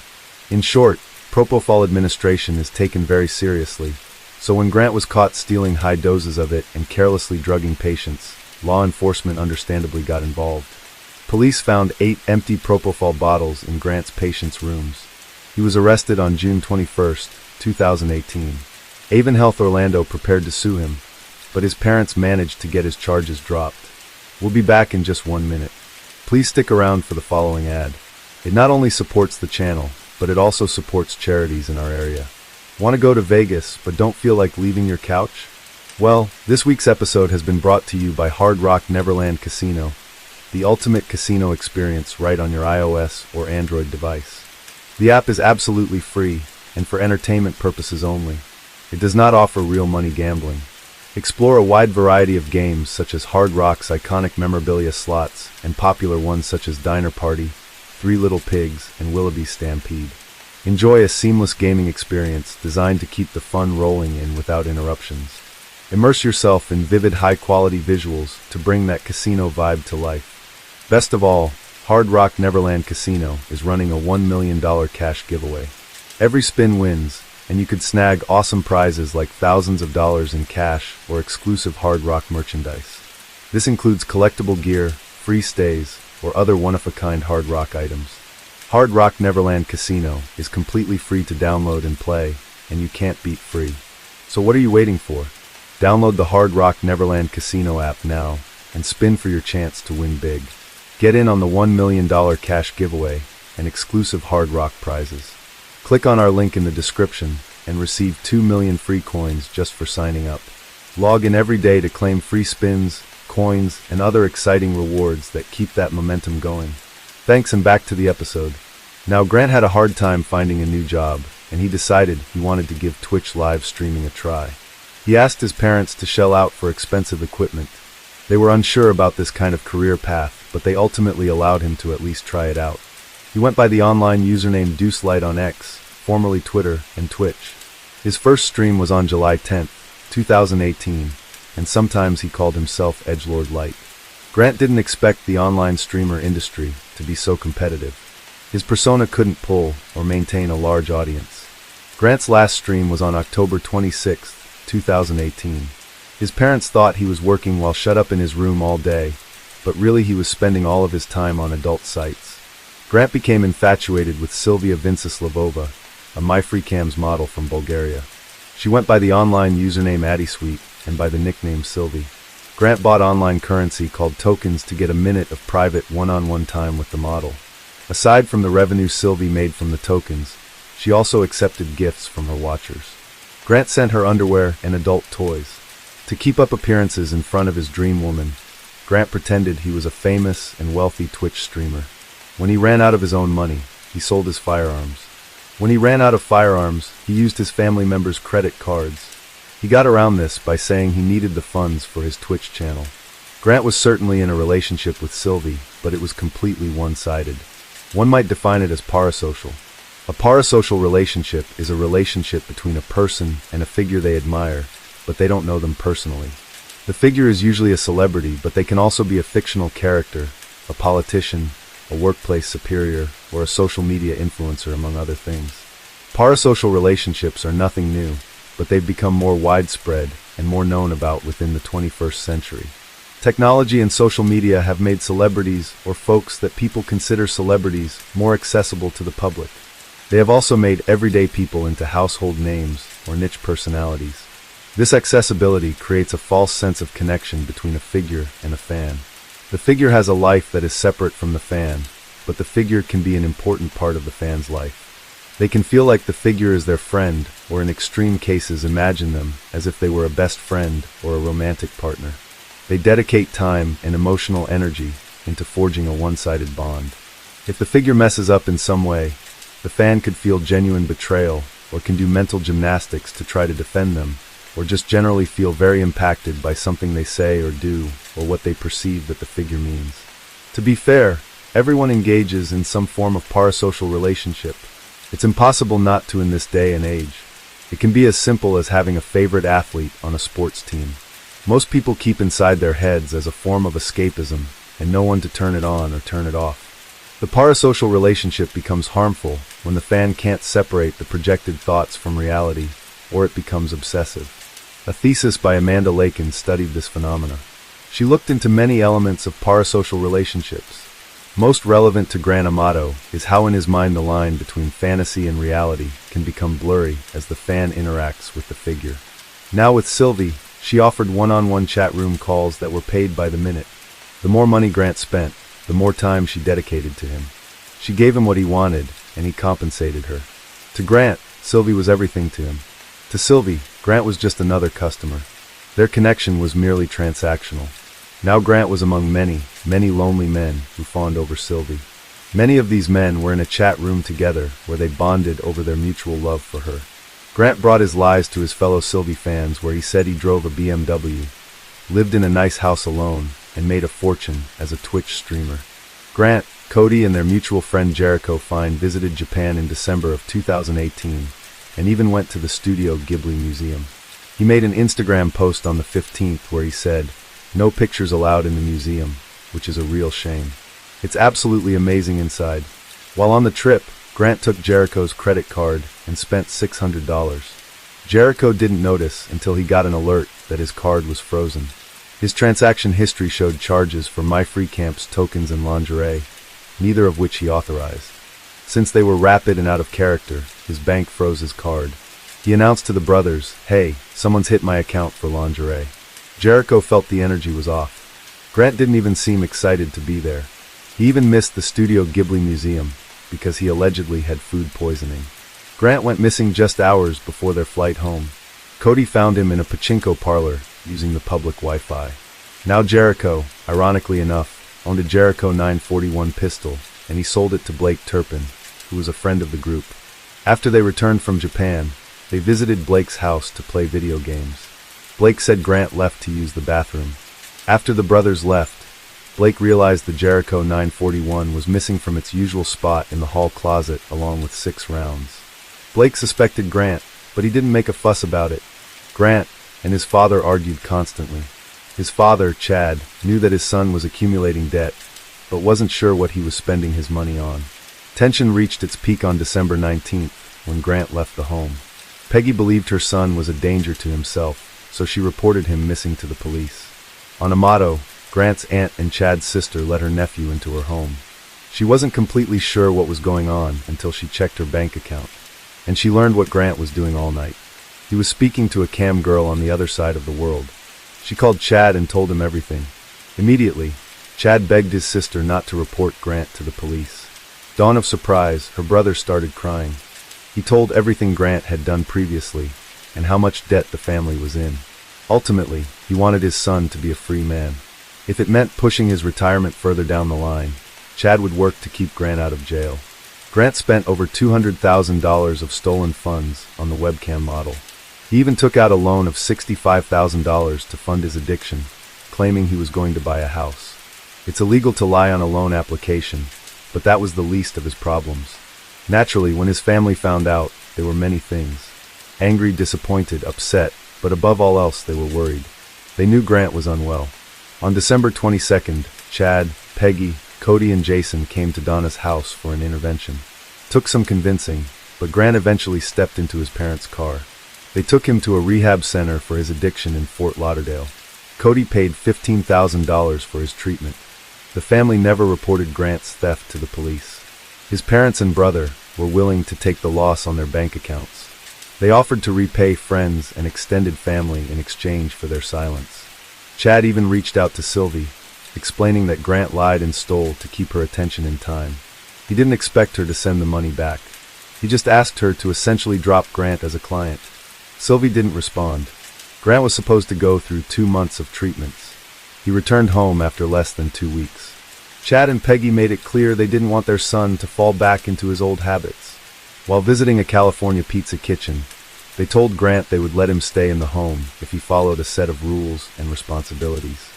In short, propofol administration is taken very seriously, so when Grant was caught stealing high doses of it and carelessly drugging patients, law enforcement understandably got involved. Police found 8 empty propofol bottles in Grant's patient's rooms. He was arrested on June 21, 2018. Avon Health Orlando prepared to sue him, but his parents managed to get his charges dropped. We'll be back in just 1 minute. Please stick around for the following ad. It not only supports the channel, but it also supports charities in our area. Want to go to Vegas, but don't feel like leaving your couch? Well, this week's episode has been brought to you by Hard Rock Neverland Casino, the ultimate casino experience right on your iOS or Android device. The app is absolutely free and for entertainment purposes only. It does not offer real money gambling. Explore a wide variety of games such as Hard Rock's iconic memorabilia slots and popular ones such as Diner Party, Three Little Pigs, and Willoughby Stampede. Enjoy a seamless gaming experience designed to keep the fun rolling in without interruptions. Immerse yourself in vivid, high-quality visuals to bring that casino vibe to life. Best of all, Hard Rock Neverland Casino is running a $1 million cash giveaway. Every spin wins, and you could snag awesome prizes like thousands of dollars in cash or exclusive Hard Rock merchandise. This includes collectible gear, free stays, or other one-of-a-kind Hard Rock items. Hard Rock Neverland Casino is completely free to download and play, and you can't beat free. So what are you waiting for? Download the Hard Rock Neverland Casino app now and spin for your chance to win big. Get in on the $1 million cash giveaway and exclusive Hard Rock prizes. Click on our link in the description and receive 2 million free coins just for signing up. Log in every day to claim free spins, coins, and other exciting rewards that keep that momentum going. Thanks, and back to the episode. Now, Grant had a hard time finding a new job, and he decided he wanted to give Twitch live streaming a try. He asked his parents to shell out for expensive equipment. They were unsure about this kind of career path, but they ultimately allowed him to at least try it out. He went by the online username DeuceLight on X, formerly Twitter, and Twitch. His first stream was on July 10, 2018, and sometimes he called himself Edgelord Light. Grant didn't expect the online streamer industry to be so competitive. His persona couldn't pull or maintain a large audience. Grant's last stream was on October 26, 2018. His parents thought he was working while shut up in his room all day, but really he was spending all of his time on adult sites. Grant became infatuated with Sylvia Vinceslavova, a MyFreeCams model from Bulgaria. She went by the online username AddieSweet and by the nickname Sylvie. Grant bought online currency called tokens to get a minute of private one-on-one time with the model. Aside from the revenue Sylvie made from the tokens, she also accepted gifts from her watchers. Grant sent her underwear and adult toys. To keep up appearances in front of his dream woman, Grant pretended he was a famous and wealthy Twitch streamer. When he ran out of his own money, he sold his firearms. When he ran out of firearms, he used his family members' credit cards. He got around this by saying he needed the funds for his Twitch channel. Grant was certainly in a relationship with Sylvie, but it was completely one-sided. One might define it as parasocial. A parasocial relationship is a relationship between a person and a figure they admire, but they don't know them personally. The figure is usually a celebrity, but they can also be a fictional character, a politician, a workplace superior, or a social media influencer, among other things. Parasocial relationships are nothing new, but they've become more widespread and more known about within the 21st century. Technology and social media have made celebrities, or folks that people consider celebrities, more accessible to the public. They have also made everyday people into household names or niche personalities. This accessibility creates a false sense of connection between a figure and a fan. The figure has a life that is separate from the fan, but the figure can be an important part of the fan's life. They can feel like the figure is their friend, or in extreme cases imagine them as if they were a best friend or a romantic partner. They dedicate time and emotional energy into forging a one-sided bond. If the figure messes up in some way, the fan could feel genuine betrayal, or can do mental gymnastics to try to defend them, or just generally feel very impacted by something they say or do, or what they perceive that the figure means. To be fair, everyone engages in some form of parasocial relationship. It's impossible not to in this day and age. It can be as simple as having a favorite athlete on a sports team. Most people keep inside their heads as a form of escapism, and no one to turn it on or turn it off. The parasocial relationship becomes harmful when the fan can't separate the projected thoughts from reality, or it becomes obsessive. A thesis by Amanda Lakin studied this phenomena. She looked into many elements of parasocial relationships. Most relevant to Grant Amato is how in his mind the line between fantasy and reality can become blurry as the fan interacts with the figure. Now with Sylvie, she offered one-on-one chat room calls that were paid by the minute. The more money Grant spent, the more time she dedicated to him. She gave him what he wanted, and he compensated her. To Grant, Sylvie was everything to him. To Sylvie, Grant was just another customer. Their connection was merely transactional. Now Grant was among many, many lonely men who fawned over Sylvie. Many of these men were in a chat room together where they bonded over their mutual love for her. Grant brought his lies to his fellow Sylvie fans where he said he drove a BMW, lived in a nice house alone, and made a fortune as a Twitch streamer. Grant, Cody, and their mutual friend Jericho Fine visited Japan in December of 2018 and even went to the Studio Ghibli Museum. He made an Instagram post on the 15th where he said, "No pictures allowed in the museum," which is a real shame. It's absolutely amazing inside. While on the trip, Grant took Jericho's credit card and spent $600. Jericho didn't notice until he got an alert that his card was frozen. His transaction history showed charges for MyFreeCamp's tokens and lingerie, neither of which he authorized. Since they were rapid and out of character, his bank froze his card. He announced to the brothers, "Hey, someone's hit my account for lingerie." Jericho felt the energy was off. Grant didn't even seem excited to be there. He even missed the Studio Ghibli Museum because he allegedly had food poisoning. Grant went missing just hours before their flight home. Cody found him in a pachinko parlor using the public Wi-Fi. Now Jericho, ironically enough, owned a Jericho 941 pistol, and he sold it to Blake Turpin, who was a friend of the group. After they returned from Japan, they visited Blake's house to play video games. Blake said Grant left to use the bathroom. After the brothers left, Blake realized the Jericho 941 was missing from its usual spot in the hall closet along with 6 rounds. Blake suspected Grant, but he didn't make a fuss about it. Grant and his father argued constantly. His father, Chad, knew that his son was accumulating debt, but wasn't sure what he was spending his money on. Tension reached its peak on December 19th, when Grant left the home. Peggy believed her son was a danger to himself, so she reported him missing to the police. On Amato, Grant's aunt and Chad's sister let her nephew into her home. She wasn't completely sure what was going on until she checked her bank account, and she learned what Grant was doing all night. He was speaking to a cam girl on the other side of the world. She called Chad and told him everything. Immediately, Chad begged his sister not to report Grant to the police. Dawn of surprise, her brother started crying. He told everything Grant had done previously, and how much debt the family was in. Ultimately, he wanted his son to be a free man. If it meant pushing his retirement further down the line, Chad would work to keep Grant out of jail. Grant spent over $200,000 of stolen funds on the webcam model. He even took out a loan of $65,000 to fund his addiction, claiming he was going to buy a house. It's illegal to lie on a loan application, but that was the least of his problems. Naturally, when his family found out, there were many things. Angry, disappointed, upset, but above all else they were worried. They knew Grant was unwell. On December 22nd, Chad, Peggy, Cody, and Jason came to Donna's house for an intervention. Took some convincing, but Grant eventually stepped into his parents' car. They took him to a rehab center for his addiction in Fort Lauderdale. Cody paid $15,000 for his treatment. The family never reported Grant's theft to the police. His parents and brother were willing to take the loss on their bank accounts. They offered to repay friends and extended family in exchange for their silence. Chad even reached out to Sylvie, explaining that Grant lied and stole to keep her attention in time. He didn't expect her to send the money back. He just asked her to essentially drop Grant as a client. Sylvie didn't respond. Grant was supposed to go through 2 months of treatments. He returned home after less than 2 weeks. Chad and Peggy made it clear they didn't want their son to fall back into his old habits. While visiting a California pizza kitchen, they told Grant they would let him stay in the home if he followed a set of rules and responsibilities.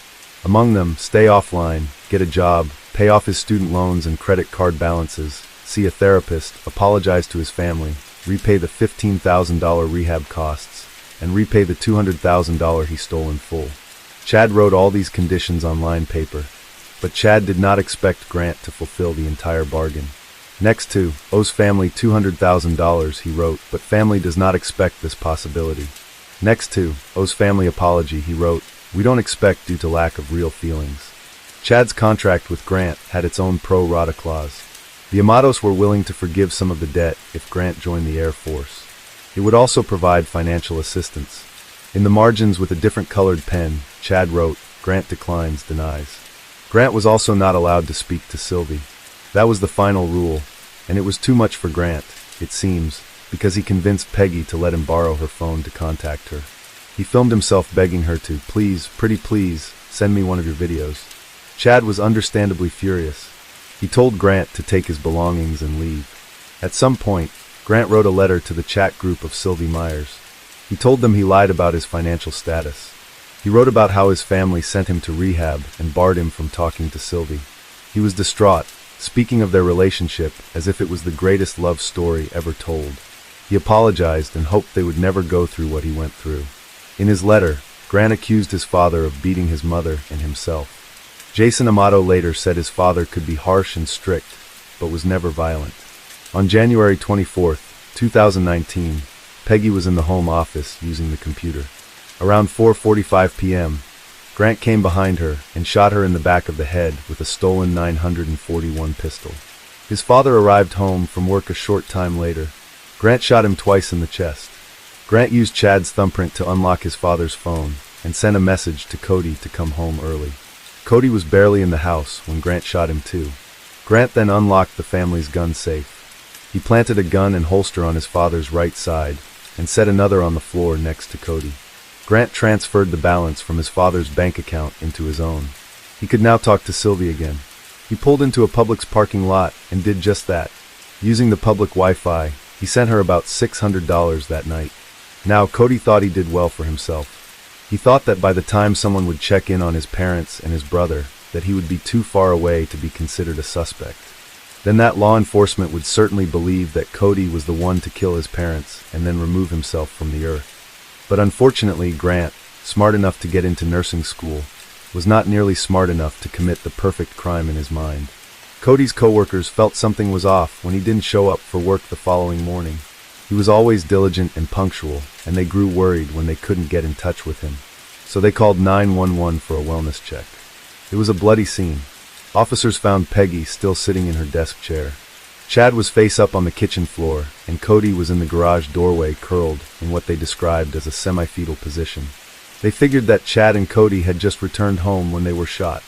Among them, stay offline, get a job, pay off his student loans and credit card balances, see a therapist, apologize to his family, repay the $15,000 rehab costs, and repay the $200,000 he stole in full. Chad wrote all these conditions on line paper, but Chad did not expect Grant to fulfill the entire bargain. Next to, owes family $200,000, he wrote, but family does not expect this possibility. Next to, owes family apology, he wrote, we don't expect due to lack of real feelings. Chad's contract with Grant had its own pro rata clause. The Amatos were willing to forgive some of the debt if Grant joined the Air Force. It would also provide financial assistance. In the margins with a different colored pen, Chad wrote, "Grant declines, denies." Grant was also not allowed to speak to Sylvie. That was the final rule, and it was too much for Grant, it seems, because he convinced Peggy to let him borrow her phone to contact her. He filmed himself begging her to, "Please, pretty please, send me one of your videos." Chad was understandably furious. He told Grant to take his belongings and leave. At some point, Grant wrote a letter to the chat group of Sylvie Myers. He told them he lied about his financial status. He wrote about how his family sent him to rehab and barred him from talking to Sylvie. He was distraught, speaking of their relationship as if it was the greatest love story ever told. He apologized and hoped they would never go through what he went through. In his letter, Grant accused his father of beating his mother and himself. Jason Amato later said his father could be harsh and strict, but was never violent. On January 24, 2019, Peggy was in the home office using the computer. Around 4:45 p.m., Grant came behind her and shot her in the back of the head with a stolen 941 pistol. His father arrived home from work a short time later. Grant shot him twice in the chest. Grant used Chad's thumbprint to unlock his father's phone and sent a message to Cody to come home early. Cody was barely in the house when Grant shot him too. Grant then unlocked the family's gun safe. He planted a gun and holster on his father's right side and set another on the floor next to Cody. Grant transferred the balance from his father's bank account into his own. He could now talk to Sylvie again. He pulled into a Publix parking lot and did just that. Using the public Wi-Fi, he sent her about $600 that night. Now, Cody thought he did well for himself. He thought that by the time someone would check in on his parents and his brother, that he would be too far away to be considered a suspect. Then that law enforcement would certainly believe that Cody was the one to kill his parents and then remove himself from the earth. But unfortunately, Grant, smart enough to get into nursing school, was not nearly smart enough to commit the perfect crime in his mind. Cody's coworkers felt something was off when he didn't show up for work the following morning. He was always diligent and punctual, and they grew worried when they couldn't get in touch with him. So they called 911 for a wellness check. It was a bloody scene. Officers found Peggy still sitting in her desk chair. Chad was face up on the kitchen floor, and Cody was in the garage doorway curled in what they described as a semi-fetal position. They figured that Chad and Cody had just returned home when they were shot.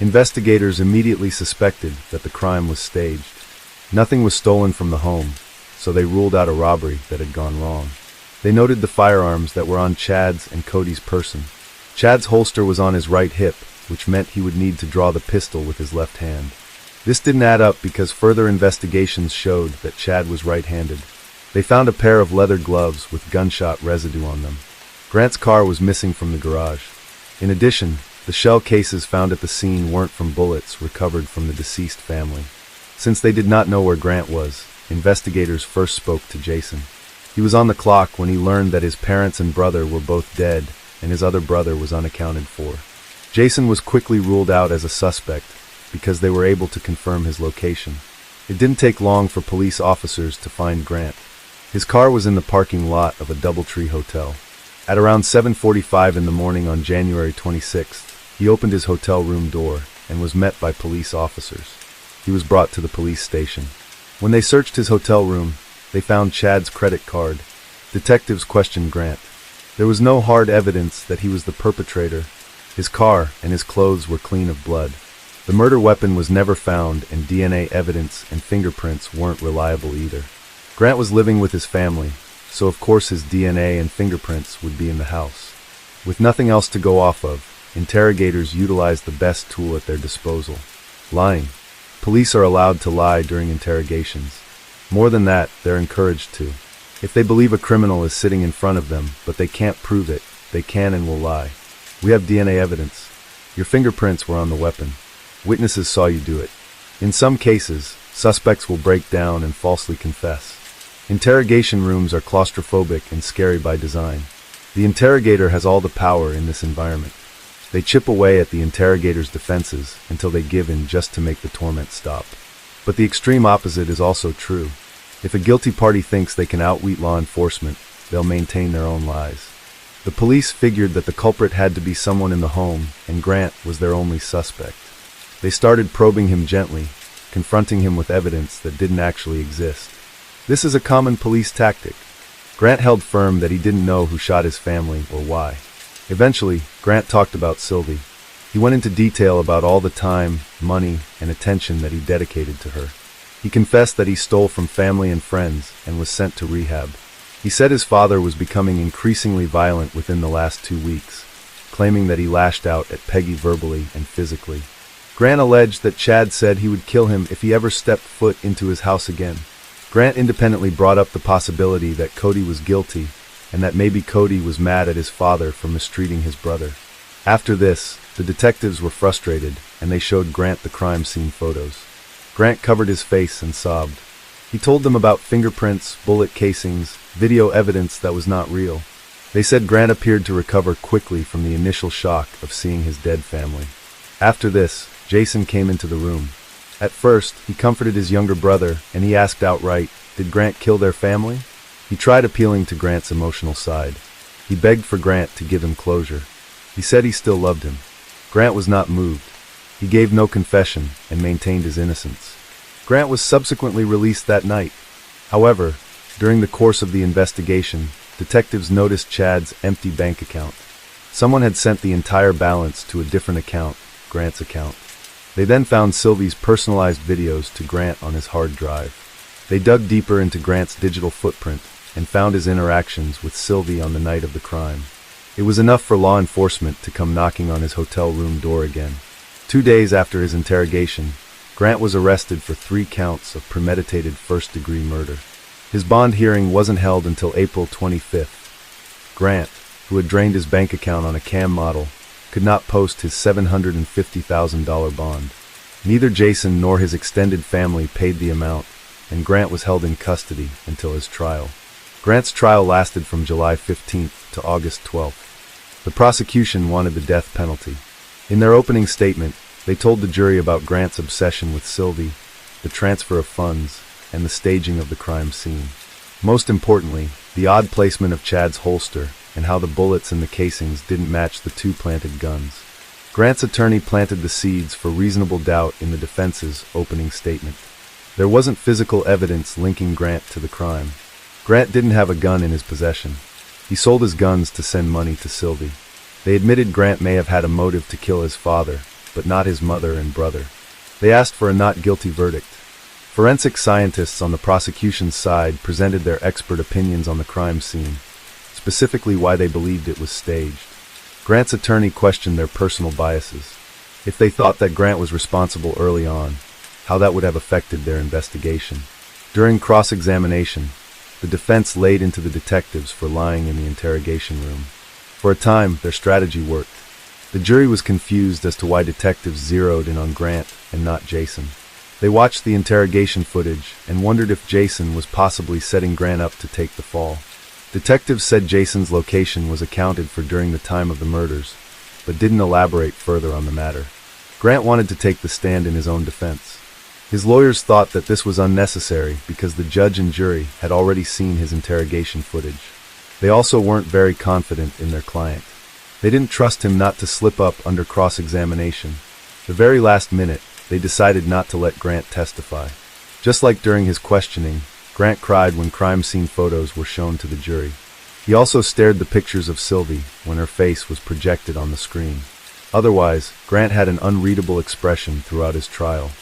Investigators immediately suspected that the crime was staged. Nothing was stolen from the home, so they ruled out a robbery that had gone wrong. They noted the firearms that were on Chad's and Cody's person. Chad's holster was on his right hip, which meant he would need to draw the pistol with his left hand. This didn't add up because further investigations showed that Chad was right-handed. They found a pair of leather gloves with gunshot residue on them. Grant's car was missing from the garage. In addition, the shell cases found at the scene weren't from bullets recovered from the deceased family. Since they did not know where Grant was, investigators first spoke to Jason. He was on the clock when he learned that his parents and brother were both dead and his other brother was unaccounted for. Jason was quickly ruled out as a suspect because they were able to confirm his location. It didn't take long for police officers to find Grant. His car was in the parking lot of a DoubleTree hotel. At around 7:45 in the morning on January 26th, he opened his hotel room door and was met by police officers. He was brought to the police station. When they searched his hotel room, they found Chad's credit card. Detectives questioned Grant. There was no hard evidence that he was the perpetrator. His car and his clothes were clean of blood. The murder weapon was never found, and DNA evidence and fingerprints weren't reliable either. Grant was living with his family, so of course his DNA and fingerprints would be in the house. With nothing else to go off of, interrogators utilized the best tool at their disposal: lying. Police are allowed to lie during interrogations. More than that, they're encouraged to. If they believe a criminal is sitting in front of them, but they can't prove it, they can and will lie. We have DNA evidence. Your fingerprints were on the weapon. Witnesses saw you do it. In some cases, suspects will break down and falsely confess. Interrogation rooms are claustrophobic and scary by design. The interrogator has all the power in this environment. They chip away at the interrogator's defenses until they give in just to make the torment stop. But the extreme opposite is also true. If a guilty party thinks they can outwit law enforcement, they'll maintain their own lies. The police figured that the culprit had to be someone in the home, and Grant was their only suspect. They started probing him gently, confronting him with evidence that didn't actually exist. This is a common police tactic. Grant held firm that he didn't know who shot his family or why. Eventually, Grant talked about Sylvie. He went into detail about all the time, money, and attention that he dedicated to her. He confessed that he stole from family and friends and was sent to rehab. He said his father was becoming increasingly violent within the last 2 weeks, claiming that he lashed out at Peggy verbally and physically. Grant alleged that Chad said he would kill him if he ever stepped foot into his house again. Grant independently brought up the possibility that Cody was guilty and that maybe Cody was mad at his father for mistreating his brother. After this, the detectives were frustrated and they showed Grant the crime scene photos. Grant covered his face and sobbed. He told them about fingerprints, bullet casings, video evidence that was not real. They said Grant appeared to recover quickly from the initial shock of seeing his dead family. After this, Jason came into the room. At first, he comforted his younger brother, and he asked outright, did Grant kill their family? He tried appealing to Grant's emotional side. He begged for Grant to give him closure. He said he still loved him. Grant was not moved. He gave no confession and maintained his innocence. Grant was subsequently released that night. However, during the course of the investigation, detectives noticed Chad's empty bank account. Someone had sent the entire balance to a different account, Grant's account. They then found Sylvie's personalized videos to Grant on his hard drive. They dug deeper into Grant's digital footprint and found his interactions with Sylvie on the night of the crime. It was enough for law enforcement to come knocking on his hotel room door again. 2 days after his interrogation, Grant was arrested for 3 counts of premeditated first-degree murder. His bond hearing wasn't held until April 25th. Grant, who had drained his bank account on a cam model, could not post his $750,000 bond. Neither Jason nor his extended family paid the amount, and Grant was held in custody until his trial. Grant's trial lasted from July 15th to August 12th. The prosecution wanted the death penalty. In their opening statement, they told the jury about Grant's obsession with Sylvie, the transfer of funds, and the staging of the crime scene. Most importantly, the odd placement of Chad's holster and how the bullets in the casings didn't match the 2 planted guns. Grant's attorney planted the seeds for reasonable doubt in the defense's opening statement. There wasn't physical evidence linking Grant to the crime. Grant didn't have a gun in his possession. He sold his guns to send money to Sylvie. They admitted Grant may have had a motive to kill his father, but not his mother and brother. They asked for a not guilty verdict. Forensic scientists on the prosecution's side presented their expert opinions on the crime scene, specifically why they believed it was staged. Grant's attorney questioned their personal biases. If they thought that Grant was responsible early on, how that would have affected their investigation. During cross-examination, the defense laid into the detectives for lying in the interrogation room. For a time, their strategy worked. The jury was confused as to why detectives zeroed in on Grant and not Jason. They watched the interrogation footage and wondered if Jason was possibly setting Grant up to take the fall. Detectives said Jason's location was accounted for during the time of the murders, but didn't elaborate further on the matter. Grant wanted to take the stand in his own defense. His lawyers thought that this was unnecessary because the judge and jury had already seen his interrogation footage. They also weren't very confident in their client. They didn't trust him not to slip up under cross-examination. The very last minute, they decided not to let Grant testify. Just like during his questioning, Grant cried when crime scene photos were shown to the jury. He also stared the pictures of Sylvie when her face was projected on the screen. Otherwise, Grant had an unreadable expression throughout his trial.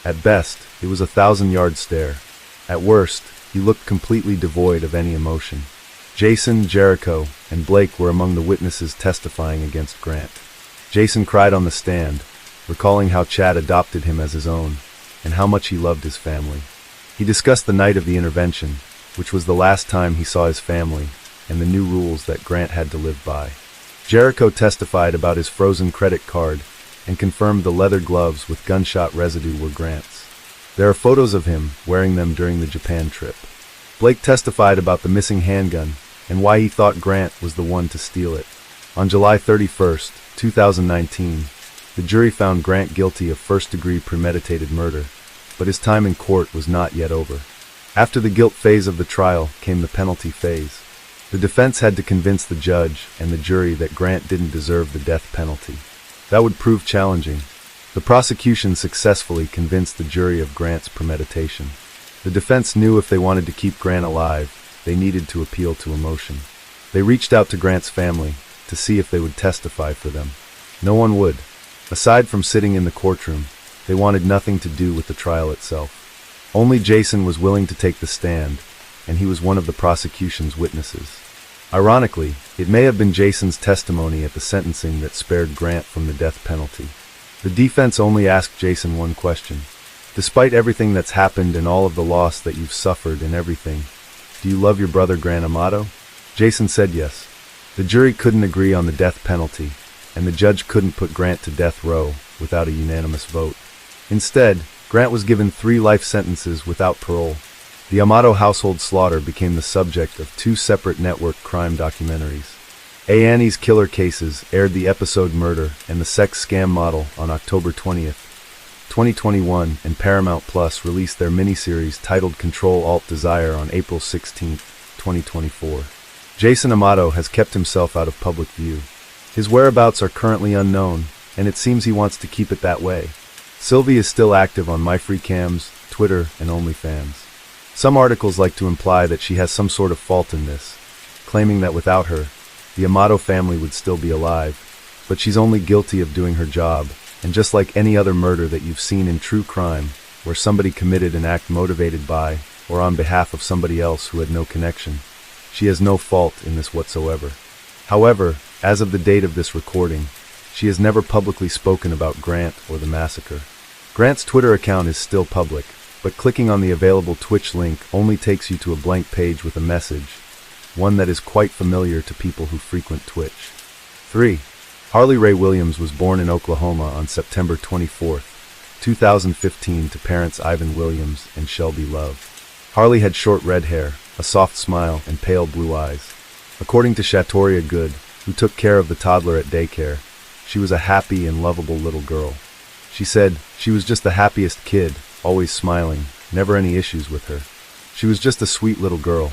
At best, it was a 1,000-yard stare. At worst, he looked completely devoid of any emotion. Jason, Jericho, and Blake were among the witnesses testifying against Grant. Jason cried on the stand, recalling how Chad adopted him as his own, and how much he loved his family. He discussed the night of the intervention, which was the last time he saw his family, and the new rules that Grant had to live by. Jericho testified about his frozen credit card and confirmed the leather gloves with gunshot residue were Grant's. There are photos of him wearing them during the Japan trip. Blake testified about the missing handgun and why he thought Grant was the one to steal it. On July 31st, 2019, the jury found Grant guilty of first-degree premeditated murder, but his time in court was not yet over. After the guilt phase of the trial came the penalty phase. The defense had to convince the judge and the jury that Grant didn't deserve the death penalty. That would prove challenging. The prosecution successfully convinced the jury of Grant's premeditation. The defense knew if they wanted to keep Grant alive, they needed to appeal to emotion. They reached out to Grant's family to see if they would testify for them. No one would. Aside from sitting in the courtroom, they wanted nothing to do with the trial itself. Only Jason was willing to take the stand, and he was one of the prosecution's witnesses. Ironically, it may have been Jason's testimony at the sentencing that spared Grant from the death penalty. The defense only asked Jason one question. Despite everything that's happened and all of the loss that you've suffered and everything, do you love your brother Grant Amato? Jason said yes. The jury couldn't agree on the death penalty, and the judge couldn't put Grant to death row without a unanimous vote. Instead, Grant was given 3 life sentences without parole. The Amato household slaughter became the subject of 2 separate network crime documentaries. A&E's Killer Cases aired the episode Murder and the Sex Scam Model on October 20th, 2021, and Paramount Plus released their miniseries titled Control-Alt-Desire on April 16, 2024. Jason Amato has kept himself out of public view. His whereabouts are currently unknown, and it seems he wants to keep it that way. Sylvie is still active on MyFreeCams, Twitter, and OnlyFans. Some articles like to imply that she has some sort of fault in this, claiming that without her, the Amato family would still be alive, but she's only guilty of doing her job. And just like any other murder that you've seen in true crime, where somebody committed an act motivated by or on behalf of somebody else who had no connection, she has no fault in this whatsoever. However, as of the date of this recording, she has never publicly spoken about Grant or the massacre. Grant's Twitter account is still public, but clicking on the available Twitch link only takes you to a blank page with a message, one that is quite familiar to people who frequent Twitch. 3. Harley Rae Williams was born in Oklahoma on September 24, 2015 to parents Ivan Williams and Shelby Love. Harley had short red hair, a soft smile, and pale blue eyes. According to Shatoria Good, who took care of the toddler at daycare, she was a happy and lovable little girl. She said she was just the happiest kid, always smiling, never any issues with her. She was just a sweet little girl.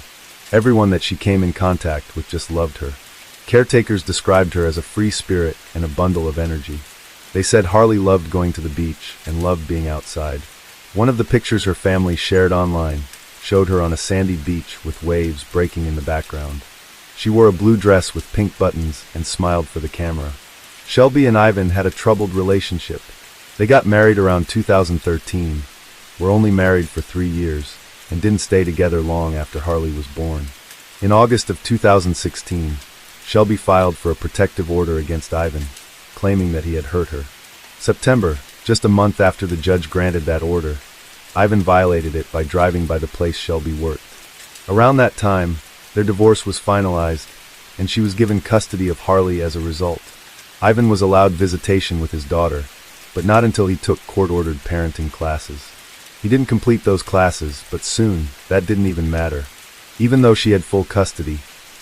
Everyone that she came in contact with just loved her. Caretakers described her as a free spirit and a bundle of energy. They said Harley loved going to the beach and loved being outside. One of the pictures her family shared online showed her on a sandy beach with waves breaking in the background. She wore a blue dress with pink buttons and smiled for the camera. Shelby and Ivan had a troubled relationship. They got married around 2013, were only married for 3 years, and didn't stay together long after Harley was born. In August of 2016, Shelby filed for a protective order against Ivan, claiming that he had hurt her. September, just a month after the judge granted that order, Ivan violated it by driving by the place Shelby worked. Around that time, their divorce was finalized, and she was given custody of Harley as a result. Ivan was allowed visitation with his daughter, but not until he took court-ordered parenting classes. He didn't complete those classes, but soon, that didn't even matter. Even though she had full custody,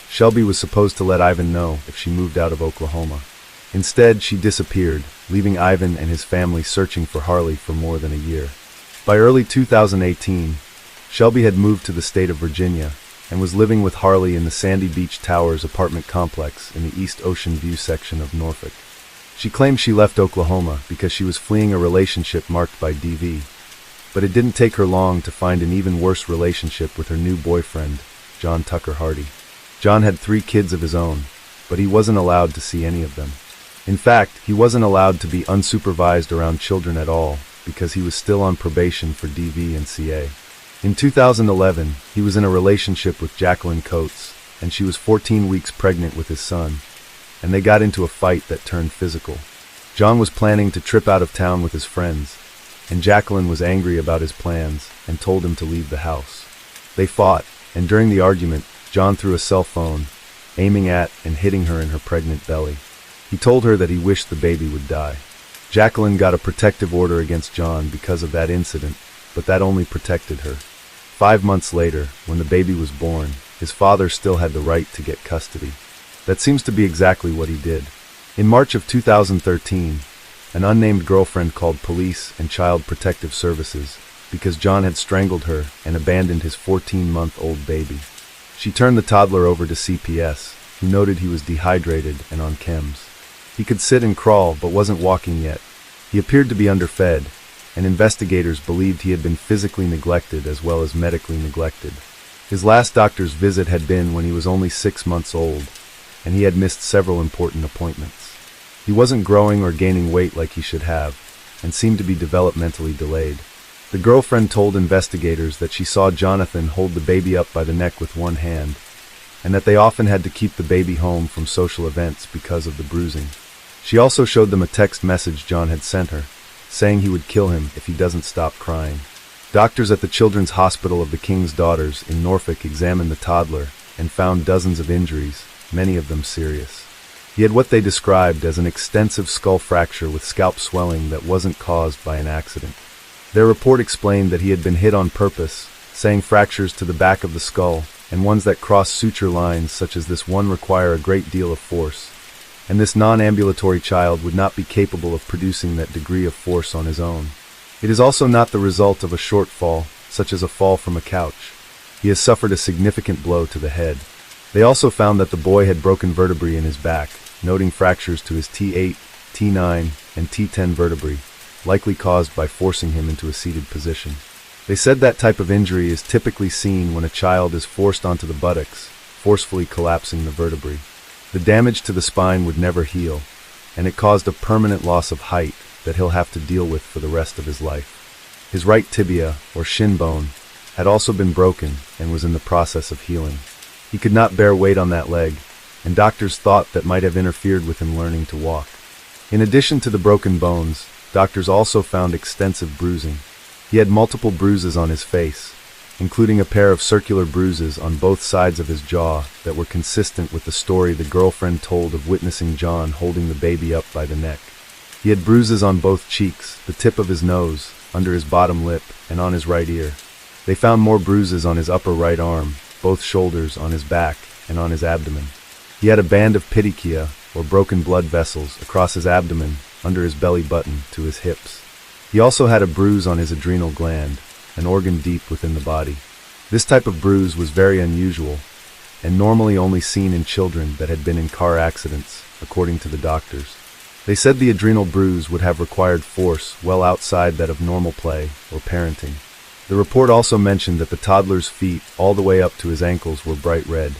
Shelby was supposed to let Ivan know if she moved out of Oklahoma. Instead, she disappeared, leaving Ivan and his family searching for Harley for more than a year. By early 2018, Shelby had moved to the state of Virginia and was living with Harley in the Sandy Beach Towers apartment complex in the East Ocean View section of Norfolk. She claimed she left Oklahoma because she was fleeing a relationship marked by DV, but it didn't take her long to find an even worse relationship with her new boyfriend, John Tucker Hardy. John had 3 kids of his own, but he wasn't allowed to see any of them. In fact, he wasn't allowed to be unsupervised around children at all because he was still on probation for DV and CA. In 2011, he was in a relationship with Jacqueline Coates, and she was 14 weeks pregnant with his son, and they got into a fight that turned physical. John was planning to trip out of town with his friends, and Jacqueline was angry about his plans and told him to leave the house. They fought, and during the argument, John threw a cell phone, aiming at and hitting her in her pregnant belly. He told her that he wished the baby would die. Jacqueline got a protective order against John because of that incident, but that only protected her. 5 months later, when the baby was born, his father still had the right to get custody. That seems to be exactly what he did. In March of 2013, an unnamed girlfriend called police and Child Protective Services because John had strangled her and abandoned his 14-month-old baby. She turned the toddler over to CPS, who noted he was dehydrated and on chems. He could sit and crawl but wasn't walking yet, He appeared to be underfed, and investigators believed he had been physically neglected as well as medically neglected. His last doctor's visit had been when he was only 6 months old, and he had missed several important appointments. He wasn't growing or gaining weight like he should have, and seemed to be developmentally delayed. The girlfriend told investigators that she saw Jonathan hold the baby up by the neck with one hand, and that they often had to keep the baby home from social events because of the bruising. She also showed them a text message John had sent her, saying he would kill him if he doesn't stop crying. Doctors at the Children's Hospital of the King's Daughters in Norfolk examined the toddler and found dozens of injuries, many of them serious. He had what they described as an extensive skull fracture with scalp swelling that wasn't caused by an accident. Their report explained that he had been hit on purpose, saying fractures to the back of the skull and ones that cross suture lines such as this one require a great deal of force, and this non-ambulatory child would not be capable of producing that degree of force on his own. It is also not the result of a short fall, such as a fall from a couch. He has suffered a significant blow to the head. They also found that the boy had broken vertebrae in his back, noting fractures to his T8, T9, and T10 vertebrae, likely caused by forcing him into a seated position. They said that type of injury is typically seen when a child is forced onto the buttocks, forcefully collapsing the vertebrae. The damage to the spine would never heal, and it caused a permanent loss of height that he'll have to deal with for the rest of his life. His right tibia, or shin bone, had also been broken and was in the process of healing. He could not bear weight on that leg, and doctors thought that might have interfered with him learning to walk. In addition to the broken bones, doctors also found extensive bruising. He had multiple bruises on his face, including a pair of circular bruises on both sides of his jaw that were consistent with the story the girlfriend told of witnessing John holding the baby up by the neck. He had bruises on both cheeks, the tip of his nose, under his bottom lip, and on his right ear. They found more bruises on his upper right arm, both shoulders, on his back, and on his abdomen. He had a band of petechia, or broken blood vessels, across his abdomen, under his belly button, to his hips. He also had a bruise on his adrenal gland, an organ deep within the body. This type of bruise was very unusual, and normally only seen in children that had been in car accidents, according to the doctors. They said the adrenal bruise would have required force well outside that of normal play or parenting. The report also mentioned that the toddler's feet, all the way up to his ankles, were bright red,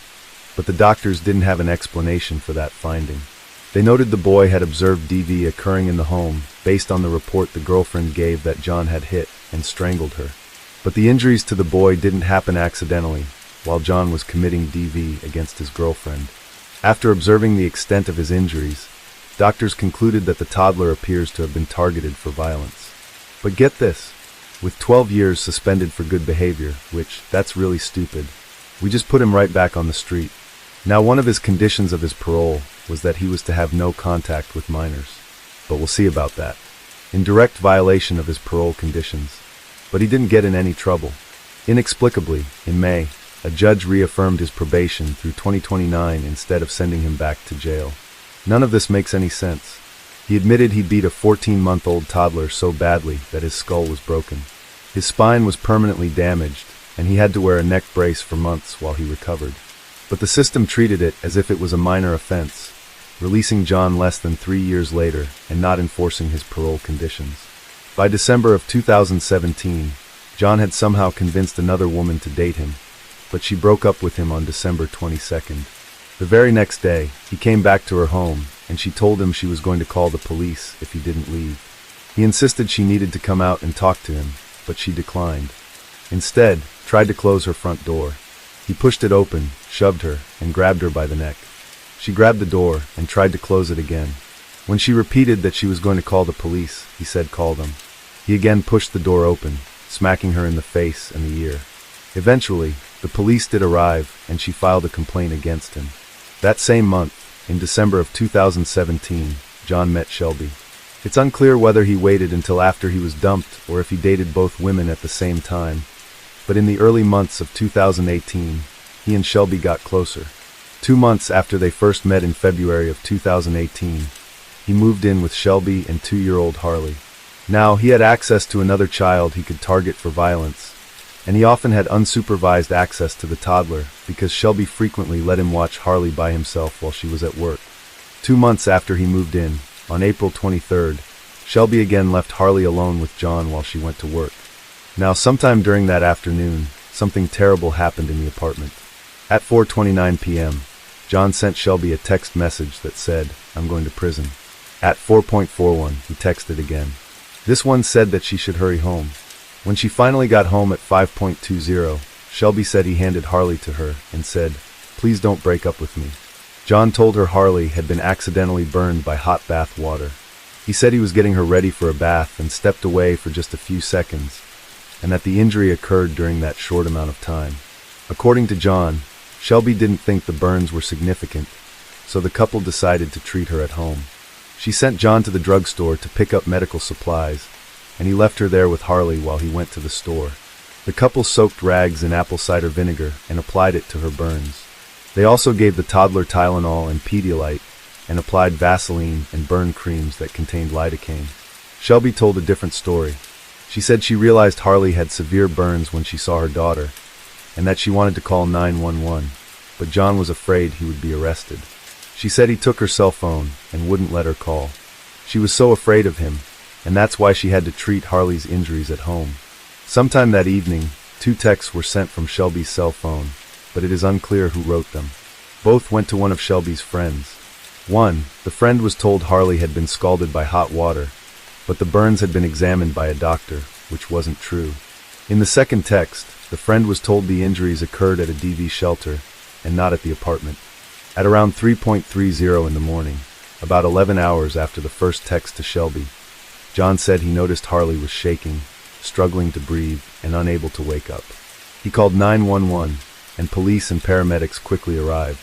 but the doctors didn't have an explanation for that finding. They noted the boy had observed DV occurring in the home based on the report the girlfriend gave that John had hit and strangled her. But the injuries to the boy didn't happen accidentally while John was committing DV against his girlfriend. After observing the extent of his injuries, doctors concluded that the toddler appears to have been targeted for violence. But get this, with 12 years suspended for good behavior, which, that's really stupid, we just put him right back on the street. Now, one of his conditions of his parole was that he was to have no contact with minors. But we'll see about that. In direct violation of his parole conditions. But he didn't get in any trouble. Inexplicably, in May, a judge reaffirmed his probation through 2029 instead of sending him back to jail. None of this makes any sense. He admitted he beat a 14-month-old toddler so badly that his skull was broken. His spine was permanently damaged, and he had to wear a neck brace for months while he recovered. But the system treated it as if it was a minor offense, releasing John less than 3 years later and not enforcing his parole conditions. By December of 2017, John had somehow convinced another woman to date him, but she broke up with him on December 22nd. The very next day, he came back to her home, and she told him she was going to call the police if he didn't leave. He insisted she needed to come out and talk to him, but she declined. Instead, tried to close her front door. He pushed it open, shoved her, and grabbed her by the neck. She grabbed the door and tried to close it again. When she repeated that she was going to call the police, he said call them. He again pushed the door open, smacking her in the face and the ear. Eventually, the police did arrive, and she filed a complaint against him. That same month, in December of 2017, John met Shelby. It's unclear whether he waited until after he was dumped or if he dated both women at the same time, but in the early months of 2018, he and Shelby got closer. 2 months after they first met in February of 2018, he moved in with Shelby and 2-year-old Harley. Now, he had access to another child he could target for violence, and he often had unsupervised access to the toddler because Shelby frequently let him watch Harley by himself while she was at work. 2 months after he moved in, on April 23rd, Shelby again left Harley alone with John while she went to work. Now, sometime during that afternoon, something terrible happened in the apartment. At 4:29 p.m., John sent Shelby a text message that said, "I'm going to prison." At 4:41, he texted again. This one said that she should hurry home. When she finally got home at 5:20, Shelby said he handed Harley to her and said, "Please don't break up with me." John told her Harley had been accidentally burned by hot bath water. He said he was getting her ready for a bath and stepped away for just a few seconds, and that the injury occurred during that short amount of time. According to John, Shelby didn't think the burns were significant, so the couple decided to treat her at home. She sent John to the drugstore to pick up medical supplies, and he left her there with Harley while he went to the store. The couple soaked rags in apple cider vinegar and applied it to her burns. They also gave the toddler Tylenol and Pedialyte and applied Vaseline and burn creams that contained lidocaine. Shelby told a different story. She said she realized Harley had severe burns when she saw her daughter, and that she wanted to call 911, but John was afraid he would be arrested. She said he took her cell phone and wouldn't let her call. She was so afraid of him, and that's why she had to treat Harley's injuries at home. Sometime that evening, 2 texts were sent from Shelby's cell phone, but it is unclear who wrote them. Both went to one of Shelby's friends. One, the friend was told Harley had been scalded by hot water, but the burns had been examined by a doctor, which wasn't true. In the second text, the friend was told the injuries occurred at a DV shelter and not at the apartment. At around 3:30 in the morning, about 11 hours after the first text to Shelby, John said he noticed Harley was shaking, struggling to breathe, and unable to wake up. He called 911, and police and paramedics quickly arrived.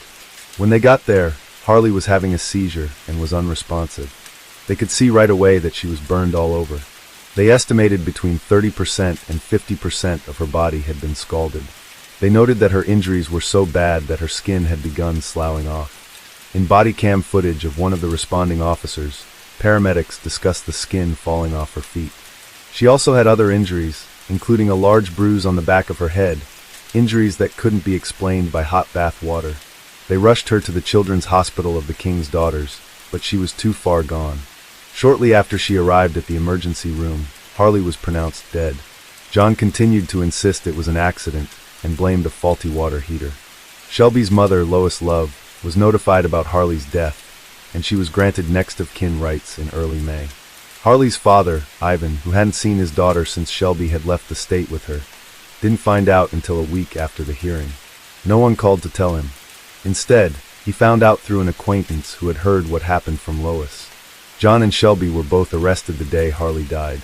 When they got there, Harley was having a seizure and was unresponsive. They could see right away that she was burned all over. They estimated between 30% and 50% of her body had been scalded. They noted that her injuries were so bad that her skin had begun sloughing off. In body cam footage of one of the responding officers, paramedics discussed the skin falling off her feet. She also had other injuries, including a large bruise on the back of her head, injuries that couldn't be explained by hot bath water. They rushed her to the Children's Hospital of the King's Daughters, but she was too far gone. Shortly after she arrived at the emergency room, Harley was pronounced dead. John continued to insist it was an accident and blamed a faulty water heater. Shelby's mother, Lois Love, was notified about Harley's death, and she was granted next of kin rights in early May. Harley's father, Ivan, who hadn't seen his daughter since Shelby had left the state with her, didn't find out until a week after the hearing. No one called to tell him. Instead, he found out through an acquaintance who had heard what happened from Lois. John and Shelby were both arrested the day Harley died.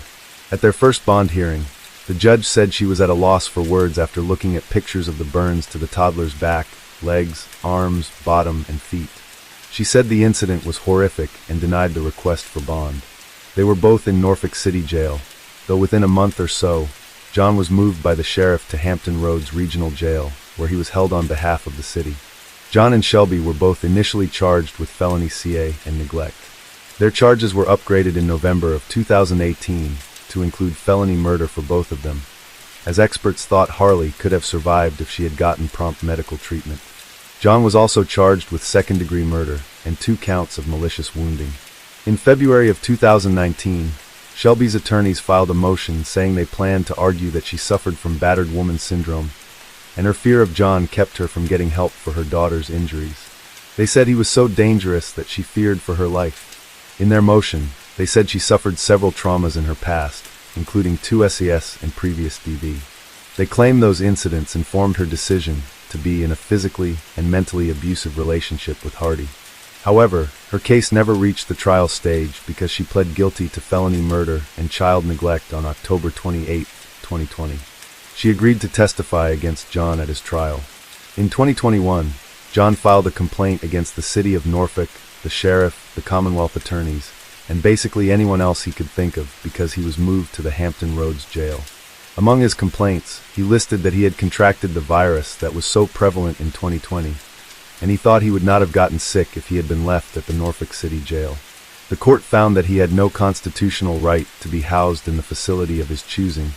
At their first bond hearing, the judge said she was at a loss for words after looking at pictures of the burns to the toddler's back, legs, arms, bottom, and feet. She said the incident was horrific and denied the request for bond. They were both in Norfolk City Jail, though within a month or so, John was moved by the sheriff to Hampton Roads Regional Jail, where he was held on behalf of the city. John and Shelby were both initially charged with felony CA and neglect. Their charges were upgraded in November of 2018 to include felony murder for both of them, as experts thought Harley could have survived if she had gotten prompt medical treatment. John was also charged with second-degree murder and 2 counts of malicious wounding. In February of 2019, Shelby's attorneys filed a motion saying they planned to argue that she suffered from battered woman syndrome, and her fear of John kept her from getting help for her daughter's injuries. They said he was so dangerous that she feared for her life. In their motion, they said she suffered several traumas in her past, including 2 SES and previous DV. They claimed those incidents informed her decision to be in a physically and mentally abusive relationship with Hardy. However, her case never reached the trial stage because she pled guilty to felony murder and child neglect on October 28, 2020. She agreed to testify against John at his trial. In 2021, John filed a complaint against the city of Norfolk, the sheriff, the Commonwealth attorneys, and basically anyone else he could think of because he was moved to the Hampton Roads jail. Among his complaints, he listed that he had contracted the virus that was so prevalent in 2020, and he thought he would not have gotten sick if he had been left at the Norfolk City jail. The court found that he had no constitutional right to be housed in the facility of his choosing,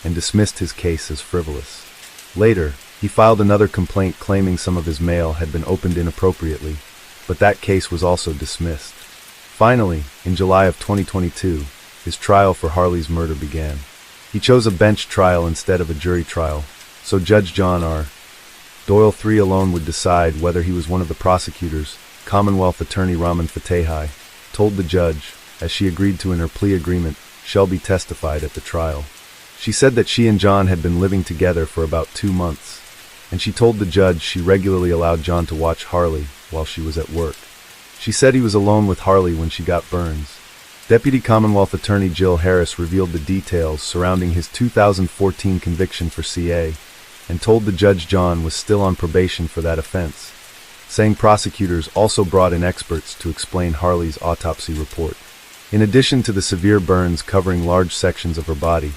and dismissed his case as frivolous. Later, he filed another complaint claiming some of his mail had been opened inappropriately, but that case was also dismissed. Finally, in July of 2022, his trial for Harley's murder began. He chose a bench trial instead of a jury trial, so Judge John R. Doyle III alone would decide whether he was one of the prosecutors. Commonwealth Attorney Raman Fatehai told the judge, as she agreed to in her plea agreement, Shelby testified at the trial. She said that she and John had been living together for about 2 months, and she told the judge she regularly allowed John to watch Harley while she was at work. She said he was alone with Harley when she got burns. Deputy Commonwealth Attorney Jill Harris revealed the details surrounding his 2014 conviction for CA and told the judge John was still on probation for that offense, saying prosecutors also brought in experts to explain Harley's autopsy report. In addition to the severe burns covering large sections of her body,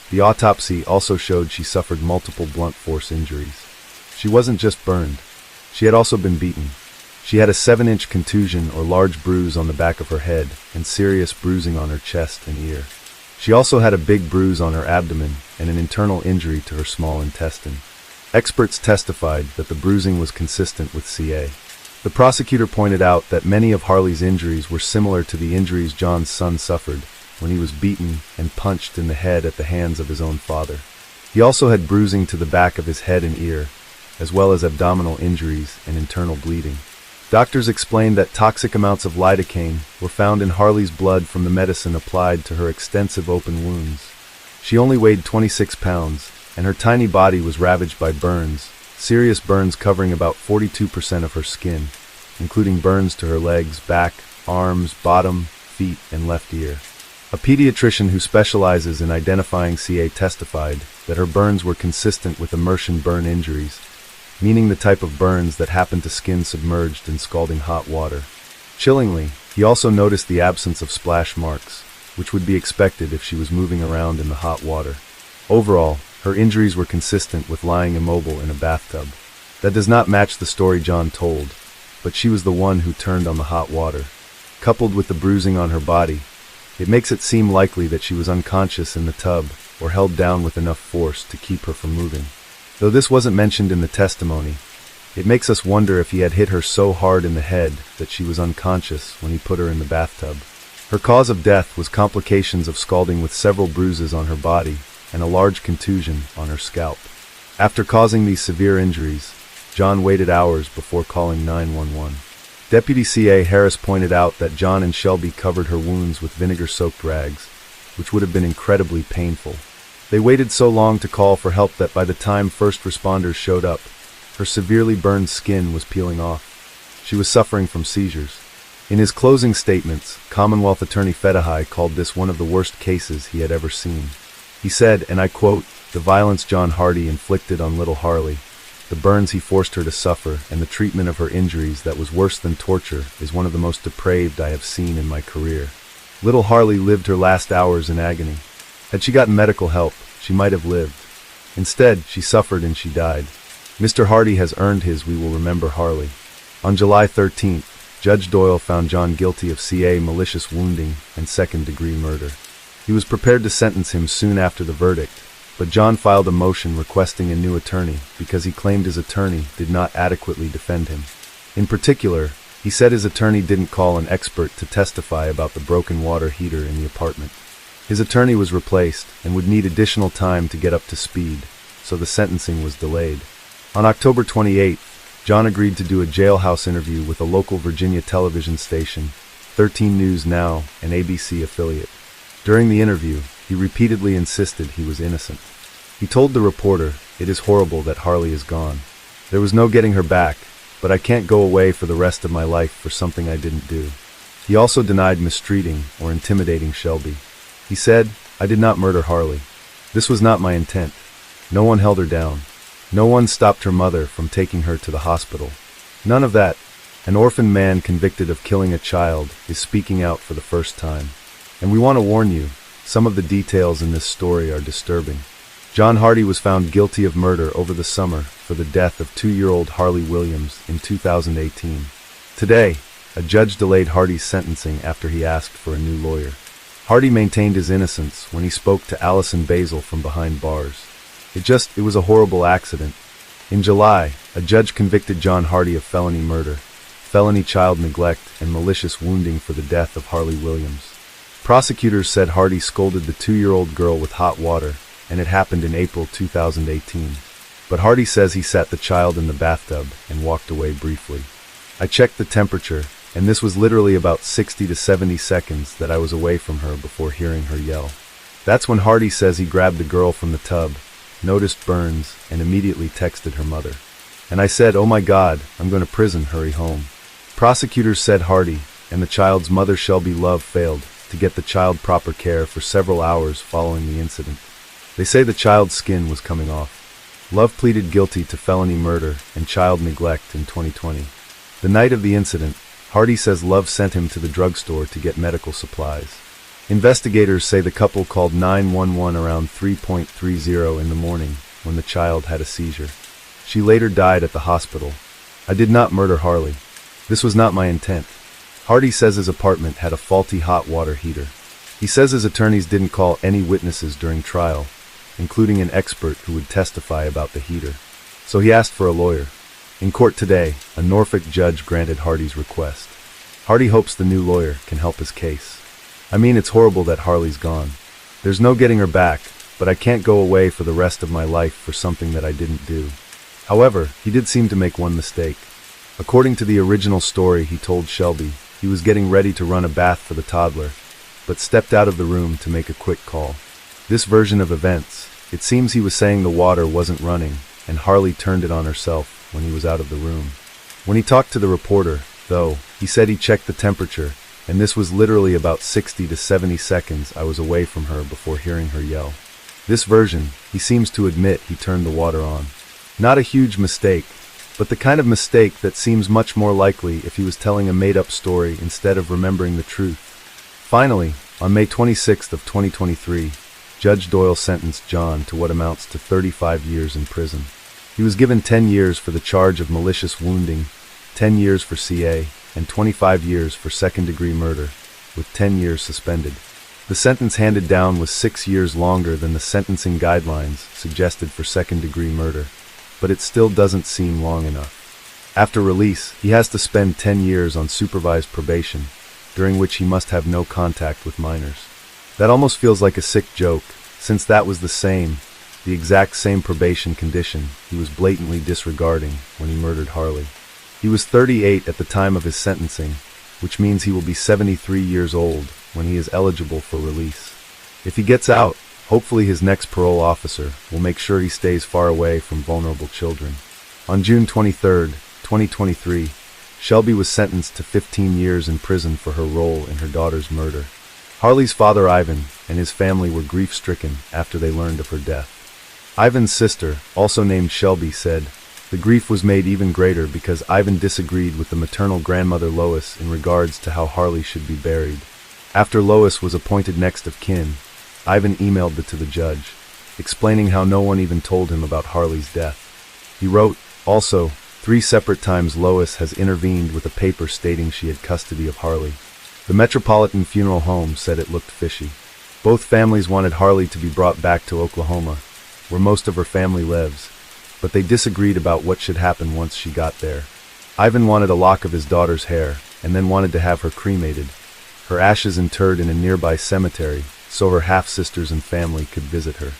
the autopsy also showed she suffered multiple blunt force injuries. She wasn't just burned, she had also been beaten. She had a 7-inch contusion or large bruise on the back of her head and serious bruising on her chest and ear. She also had a big bruise on her abdomen and an internal injury to her small intestine. Experts testified that the bruising was consistent with CA. The prosecutor pointed out that many of Harley's injuries were similar to the injuries John's son suffered when he was beaten and punched in the head at the hands of his own father. He also had bruising to the back of his head and ear, as well as abdominal injuries and internal bleeding. Doctors explained that toxic amounts of lidocaine were found in Harley's blood from the medicine applied to her extensive open wounds. She only weighed 26 pounds, and her tiny body was ravaged by burns, serious burns covering about 42% of her skin, including burns to her legs, back, arms, bottom, feet, and left ear. A pediatrician who specializes in identifying CA testified that her burns were consistent with immersion burn injuries, meaning the type of burns that happen to skin submerged in scalding hot water. Chillingly, he also noticed the absence of splash marks, which would be expected if she was moving around in the hot water. Overall, her injuries were consistent with lying immobile in a bathtub. That does not match the story John told, but she was the one who turned on the hot water. Coupled with the bruising on her body, it makes it seem likely that she was unconscious in the tub or held down with enough force to keep her from moving. Though this wasn't mentioned in the testimony, it makes us wonder if he had hit her so hard in the head that she was unconscious when he put her in the bathtub. Her cause of death was complications of scalding with several bruises on her body and a large contusion on her scalp. After causing these severe injuries, John waited hours before calling 911. Deputy CA Harris pointed out that John and Shelby covered her wounds with vinegar-soaked rags, which would have been incredibly painful. They waited so long to call for help that by the time first responders showed up, her severely burned skin was peeling off. She was suffering from seizures. In his closing statements, Commonwealth Attorney Fatehai called this one of the worst cases he had ever seen. He said, and I quote, "The violence John Hardy inflicted on little Harley, the burns he forced her to suffer, and the treatment of her injuries that was worse than torture is one of the most depraved I have seen in my career." Little Harley lived her last hours in agony. Had she gotten medical help, she might have lived. Instead, she suffered and she died. Mr. Hardy has earned his "We will remember Harley." On July 13th, Judge Doyle found John guilty of CA malicious wounding and second-degree murder. He was prepared to sentence him soon after the verdict, but John filed a motion requesting a new attorney because he claimed his attorney did not adequately defend him. In particular, he said his attorney didn't call an expert to testify about the broken water heater in the apartment. His attorney was replaced and would need additional time to get up to speed, so the sentencing was delayed. On October 28th, John agreed to do a jailhouse interview with a local Virginia television station, 13 News Now, an ABC affiliate. During the interview, he repeatedly insisted he was innocent. He told the reporter, "It is horrible that Harley is gone. There was no getting her back, but I can't go away for the rest of my life for something I didn't do." He also denied mistreating or intimidating Shelby. He said, "I did not murder Harley. This was not my intent. No one held her down. No one stopped her mother from taking her to the hospital. None of that. An orphaned man convicted of killing a child is speaking out for the first time. And we want to warn you, some of the details in this story are disturbing." John Hardy was found guilty of murder over the summer for the death of 2-year-old Harley Williams in 2018. Today, a judge delayed Hardy's sentencing after he asked for a new lawyer. Hardy maintained his innocence when he spoke to Allison Basil from behind bars. It was a horrible accident. In July, a judge convicted John Hardy of felony murder, felony child neglect, and malicious wounding for the death of Harley Williams. Prosecutors said Hardy scolded the 2-year-old girl with hot water, and it happened in April 2018. But Hardy says he sat the child in the bathtub and walked away briefly. I checked the temperature, and this was literally about 60 to 70 seconds that I was away from her before hearing her yell. That's when Hardy says he grabbed the girl from the tub, noticed burns, and immediately texted her mother. And I said, "Oh my God, I'm going to prison, hurry home." Prosecutors said Hardy and the child's mother Shelby Love failed to get the child proper care for several hours following the incident. They say the child's skin was coming off. Love pleaded guilty to felony murder and child neglect in 2020. The night of the incident, Hardy says Love sent him to the drugstore to get medical supplies. Investigators say the couple called 911 around 3:30 in the morning when the child had a seizure. She later died at the hospital. "I did not murder Harley. This was not my intent." Hardy says his apartment had a faulty hot water heater. He says his attorneys didn't call any witnesses during trial, including an expert who would testify about the heater. So he asked for a lawyer. In court today, a Norfolk judge granted Hardy's request. Hardy hopes the new lawyer can help his case. "I mean, it's horrible that Harley's gone. There's no getting her back, but I can't go away for the rest of my life for something that I didn't do." However, he did seem to make one mistake. According to the original story he told Shelby, he was getting ready to run a bath for the toddler, but stepped out of the room to make a quick call. This version of events, it seems he was saying the water wasn't running, and Harley turned it on herself when he was out of the room. When he talked to the reporter, though, he said he checked the temperature, and this was literally about 60 to 70 seconds I was away from her before hearing her yell. This version, he seems to admit he turned the water on. Not a huge mistake, but the kind of mistake that seems much more likely if he was telling a made-up story instead of remembering the truth. Finally, on May 26th of 2023, Judge Doyle sentenced John to what amounts to 35 years in prison. He was given 10 years for the charge of malicious wounding, 10 years for CA, and 25 years for second-degree murder, with 10 years suspended. The sentence handed down was 6 years longer than the sentencing guidelines suggested for second-degree murder, but it still doesn't seem long enough. After release, he has to spend 10 years on supervised probation, during which he must have no contact with minors. That almost feels like a sick joke, since that was the exact same probation condition he was blatantly disregarding when he murdered Harley. He was 38 at the time of his sentencing, which means he will be 73 years old when he is eligible for release. If he gets out, hopefully his next parole officer will make sure he stays far away from vulnerable children. On June 23, 2023, Shelby was sentenced to 15 years in prison for her role in her daughter's murder. Harley's father Ivan and his family were grief-stricken after they learned of her death. Ivan's sister, also named Shelby, said, "The grief was made even greater because Ivan disagreed with the maternal grandmother Lois in regards to how Harley should be buried. After Lois was appointed next of kin, Ivan emailed it to the judge, explaining how no one even told him about Harley's death. He wrote, also, 3 separate times Lois has intervened with a paper stating she had custody of Harley. The Metropolitan Funeral Home said it looked fishy. Both families wanted Harley to be brought back to Oklahoma, where most of her family lives, but they disagreed about what should happen once she got there. Ivan wanted a lock of his daughter's hair, and then wanted to have her cremated, her ashes interred in a nearby cemetery, so her half-sisters and family could visit her.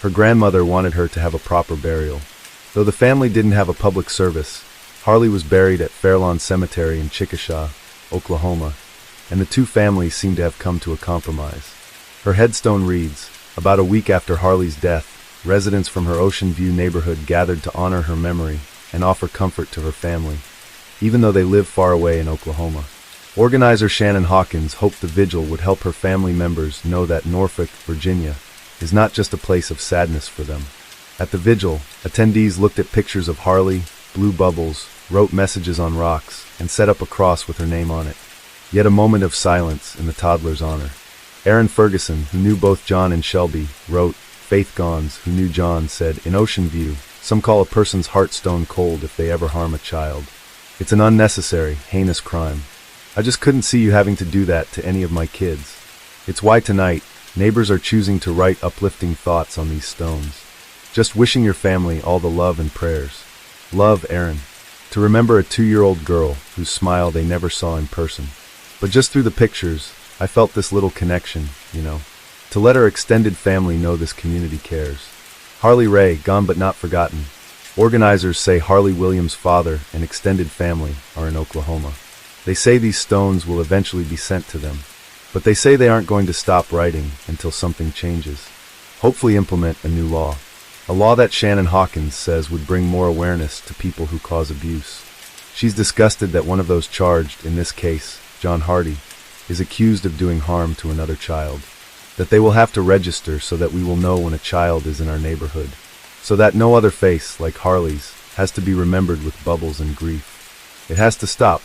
Her grandmother wanted her to have a proper burial. Though the family didn't have a public service, Harley was buried at Fairlawn Cemetery in Chickasha, Oklahoma, and the two families seem to have come to a compromise. Her headstone reads, "About a week after Harley's death, residents from her Ocean View neighborhood gathered to honor her memory and offer comfort to her family, even though they live far away in Oklahoma." Organizer Shannon Hawkins hoped the vigil would help her family members know that Norfolk, Virginia, is not just a place of sadness for them. At the vigil, attendees looked at pictures of Harley, blew bubbles, wrote messages on rocks, and set up a cross with her name on it. Yet a moment of silence in the toddler's honor. Aaron Ferguson, who knew both John and Shelby, wrote, Faith Gons, who knew John, said, "In Ocean View, some call a person's heart stone cold if they ever harm a child. It's an unnecessary, heinous crime. I just couldn't see you having to do that to any of my kids. It's why tonight, neighbors are choosing to write uplifting thoughts on these stones. Just wishing your family all the love and prayers. Love, Aaron." To remember a 2-year-old girl whose smile they never saw in person, but just through the pictures, I felt this little connection, to let our extended family know this community cares. Harley Ray, gone but not forgotten. Organizers say Harley Williams' father and extended family are in Oklahoma. They say these stones will eventually be sent to them, but they say they aren't going to stop writing until something changes. Hopefully implement a new law. A law that Shannon Hawkins says would bring more awareness to people who cause abuse. She's disgusted that one of those charged, in this case, John Hardy, is accused of doing harm to another child. That they will have to register so that we will know when a child is in our neighborhood. So that no other face, like Harley's, has to be remembered with bubbles and grief. It has to stop.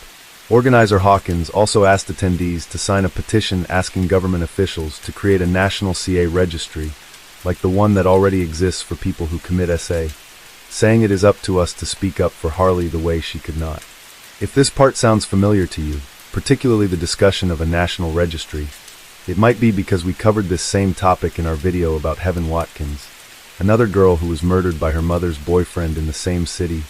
Organizer Hawkins also asked attendees to sign a petition asking government officials to create a national CA registry, like the one that already exists for people who commit SA, saying it is up to us to speak up for Harley the way she could not. If this part sounds familiar to you, particularly the discussion of a national registry, it might be because we covered this same topic in our video about Heaven Watkins, another girl who was murdered by her mother's boyfriend in the same city,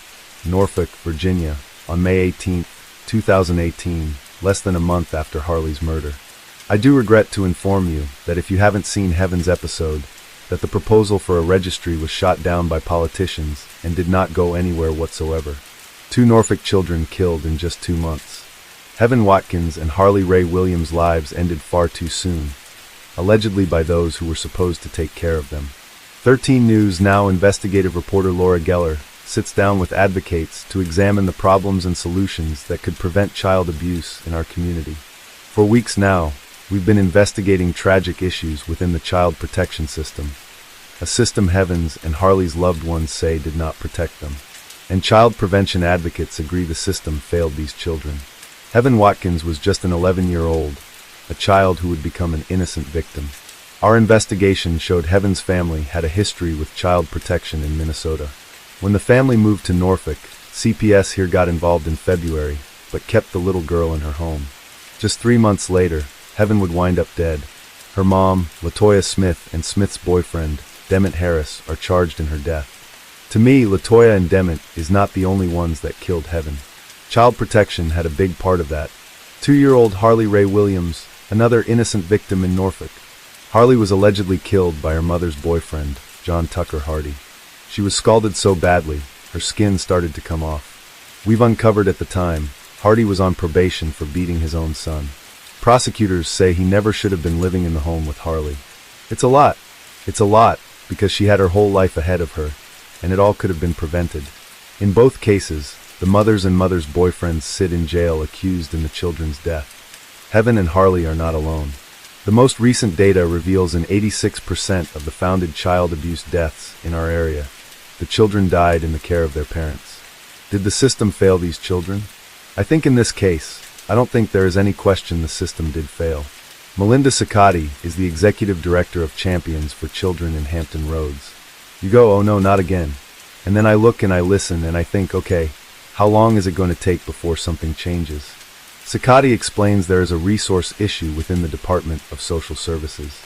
Norfolk, Virginia, on May 18, 2018, less than a month after Harley's murder. I do regret to inform you that if you haven't seen Heaven's episode, that the proposal for a registry was shot down by politicians and did not go anywhere whatsoever. 2 Norfolk children killed in just 2 months. Heaven Watkins and Harley Ray Williams' lives ended far too soon, allegedly by those who were supposed to take care of them. 13 News Now investigative reporter Laura Geller sits down with advocates to examine the problems and solutions that could prevent child abuse in our community. For weeks now, we've been investigating tragic issues within the child protection system, a system Heaven's and Harley's loved ones say did not protect them. And child prevention advocates agree the system failed these children. Heaven Watkins was just an 11-year-old, a child who would become an innocent victim. Our investigation showed Heaven's family had a history with child protection in Minnesota. When the family moved to Norfolk, CPS here got involved in February, but kept the little girl in her home. Just 3 months later, Heaven would wind up dead. Her mom, LaToya Smith, and Smith's boyfriend, Dement Harris, are charged in her death. To me, LaToya and Dement is not the only ones that killed Heaven. Child protection had a big part of that. 2-year-old Harley Ray Williams, another innocent victim in Norfolk. Harley was allegedly killed by her mother's boyfriend, John Tucker Hardy. She was scalded so badly, her skin started to come off. We've uncovered at the time, Hardy was on probation for beating his own son. Prosecutors say he never should have been living in the home with Harley. It's a lot. It's a lot, because she had her whole life ahead of her, and it all could have been prevented. In both cases, the mothers and mothers' boyfriends sit in jail accused in the children's death. Heaven and Harley are not alone. The most recent data reveals in 86% of the founded child abuse deaths in our area, the children died in the care of their parents. Did the system fail these children? I think in this case, I don't think there is any question the system did fail. Melinda Ciccati is the executive director of Champions for Children in Hampton Roads. You go, oh no, not again. And then I look and I listen and I think, okay, how long is it going to take before something changes? Ciccati explains there is a resource issue within the Department of Social Services.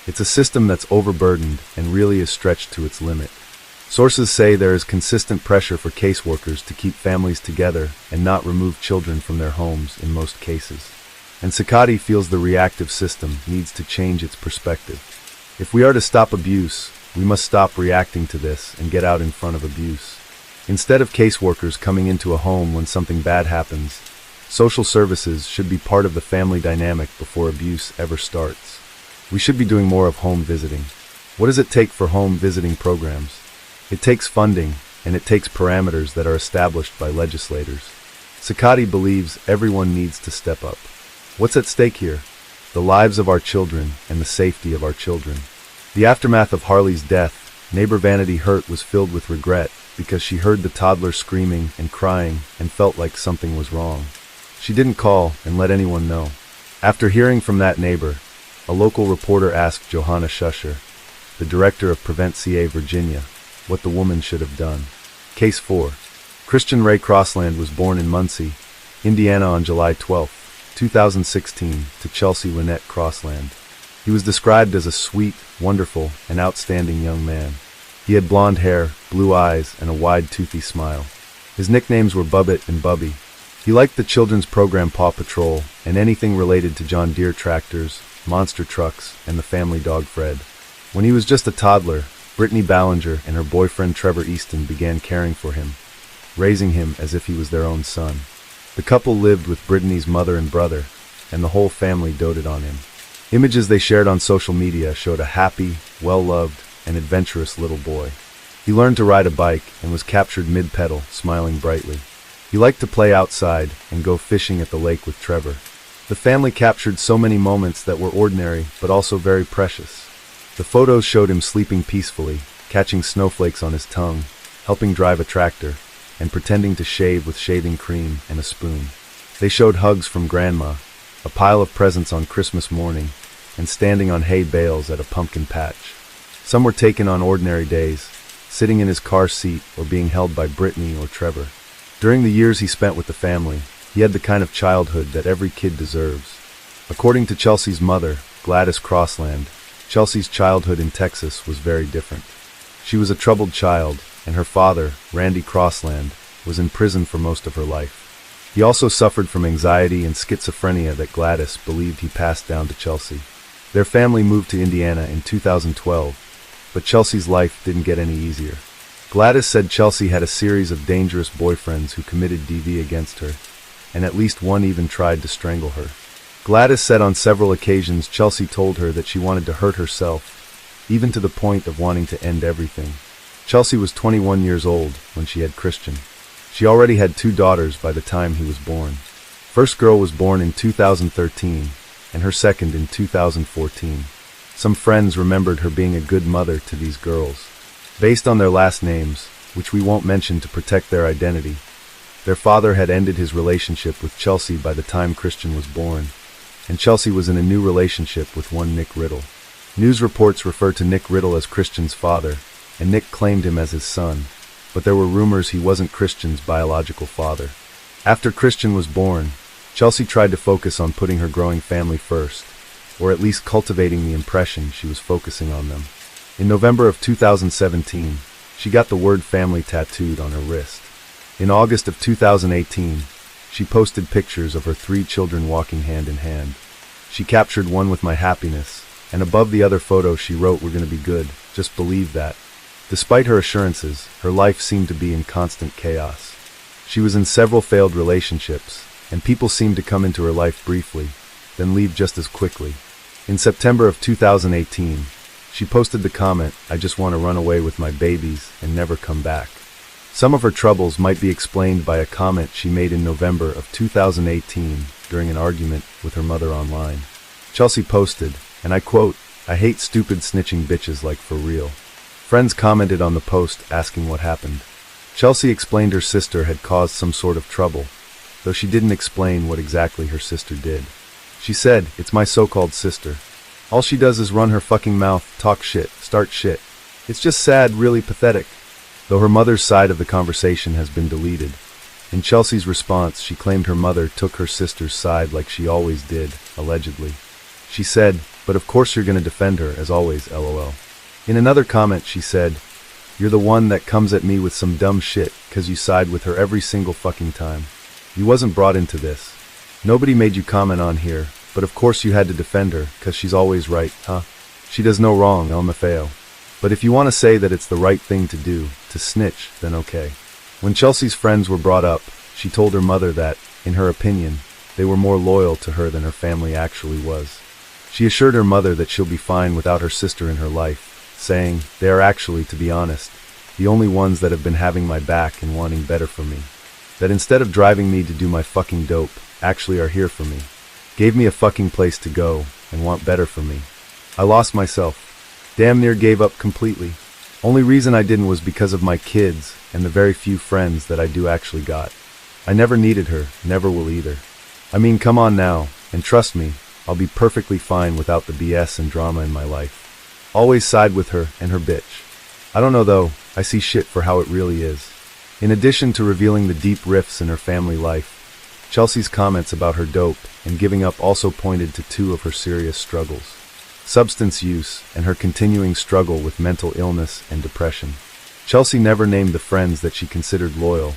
It's a system that's overburdened and really is stretched to its limit. Sources say there is consistent pressure for caseworkers to keep families together and not remove children from their homes in most cases. And Ciccati feels the reactive system needs to change its perspective. If we are to stop abuse, we must stop reacting to this and get out in front of abuse. Instead of caseworkers coming into a home when something bad happens, social services should be part of the family dynamic before abuse ever starts. We should be doing more of home visiting. What does it take for home visiting programs? It takes funding, and it takes parameters that are established by legislators. Ciccati believes everyone needs to step up. What's at stake here? The lives of our children and the safety of our children. The aftermath of Harley's death, neighbor Vanity Hurt was filled with regret because she heard the toddler screaming and crying and felt like something was wrong. She didn't call and let anyone know. After hearing from that neighbor, a local reporter asked Johanna Shusher, the director of Prevent CA Virginia, what the woman should have done. Case 4. Christian Ray Crossland was born in Muncie, Indiana on July 12, 2016, to Chelsea Lynette Crossland. He was described as a sweet, wonderful, and outstanding young man. He had blonde hair, blue eyes, and a wide, toothy smile. His nicknames were Bubbit and Bubby. He liked the children's program Paw Patrol and anything related to John Deere tractors, monster trucks, and the family dog Fred. When he was just a toddler, Brittany Ballinger and her boyfriend Trevor Easton began caring for him, raising him as if he was their own son. The couple lived with Brittany's mother and brother, and the whole family doted on him. Images they shared on social media showed a happy, well-loved, and adventurous little boy. He learned to ride a bike and was captured mid-pedal, smiling brightly. He liked to play outside and go fishing at the lake with Trevor. The family captured so many moments that were ordinary but also very precious. The photos showed him sleeping peacefully, catching snowflakes on his tongue, helping drive a tractor, and pretending to shave with shaving cream and a spoon. They showed hugs from Grandma, a pile of presents on Christmas morning, and standing on hay bales at a pumpkin patch. Some were taken on ordinary days, sitting in his car seat or being held by Brittany or Trevor. During the years he spent with the family, he had the kind of childhood that every kid deserves. According to Chelsea's mother, Gladys Crossland, Chelsea's childhood in Texas was very different. She was a troubled child, and her father, Randy Crossland, was in prison for most of her life. He also suffered from anxiety and schizophrenia that Gladys believed he passed down to Chelsea. Their family moved to Indiana in 2012, but Chelsea's life didn't get any easier. Gladys said Chelsea had a series of dangerous boyfriends who committed DV against her, and at least one even tried to strangle her. Gladys said on several occasions Chelsea told her that she wanted to hurt herself, even to the point of wanting to end everything. Chelsea was 21 years old when she had Christian. She already had 2 daughters by the time he was born. First girl was born in 2013, and her second in 2014. Some friends remembered her being a good mother to these girls. Based on their last names, which we won't mention to protect their identity, their father had ended his relationship with Chelsea by the time Christian was born, and Chelsea was in a new relationship with one Nick Riddle. News reports refer to Nick Riddle as Christian's father, and Nick claimed him as his son, but there were rumors he wasn't Christian's biological father. After Christian was born, Chelsea tried to focus on putting her growing family first, or at least cultivating the impression she was focusing on them. In November of 2017, she got the word family tattooed on her wrist. In August of 2018, she posted pictures of her 3 children walking hand in hand. She captured one with my happiness, and above the other photo she wrote, "We're gonna be good, just believe that." Despite her assurances, her life seemed to be in constant chaos. She was in several failed relationships, and people seemed to come into her life briefly, then leave just as quickly. In September of 2018, she posted the comment, "I just want to run away with my babies and never come back." Some of her troubles might be explained by a comment she made in November of 2018 during an argument with her mother online. Chelsea posted, and I quote, "I hate stupid snitching bitches like for real." Friends commented on the post asking what happened. Chelsea explained her sister had caused some sort of trouble, though she didn't explain what exactly her sister did. She said, "It's my so-called sister. All she does is run her fucking mouth, talk shit, start shit. It's just sad, really pathetic." Though her mother's side of the conversation has been deleted, in Chelsea's response she claimed her mother took her sister's side like she always did, allegedly. She said, "But of course you're gonna defend her, as always, lol." In another comment she said, "You're the one that comes at me with some dumb shit, 'cause you side with her every single fucking time. You wasn't brought into this. Nobody made you comment on here, but of course you had to defend her, 'cause she's always right, huh? She does no wrong, LMFAO. But if you want to say that it's the right thing to do, to snitch, then okay." When Chelsea's friends were brought up, she told her mother that, in her opinion, they were more loyal to her than her family actually was. She assured her mother that she'll be fine without her sister in her life, saying, "They are actually, to be honest, the only ones that have been having my back and wanting better for me. That instead of driving me to do my fucking dope, actually are here for me. Gave me a fucking place to go, and want better for me. I lost myself. Damn near gave up completely. Only reason I didn't was because of my kids and the very few friends that I do actually got. I never needed her, never will either. I mean, come on now, and trust me, I'll be perfectly fine without the BS and drama in my life. Always side with her and her bitch. I don't know though, I see shit for how it really is." In addition to revealing the deep rifts in her family life, Chelsea's comments about her dope and giving up also pointed to 2 of her serious struggles: substance use and her continuing struggle with mental illness and depression. Chelsea never named the friends that she considered loyal,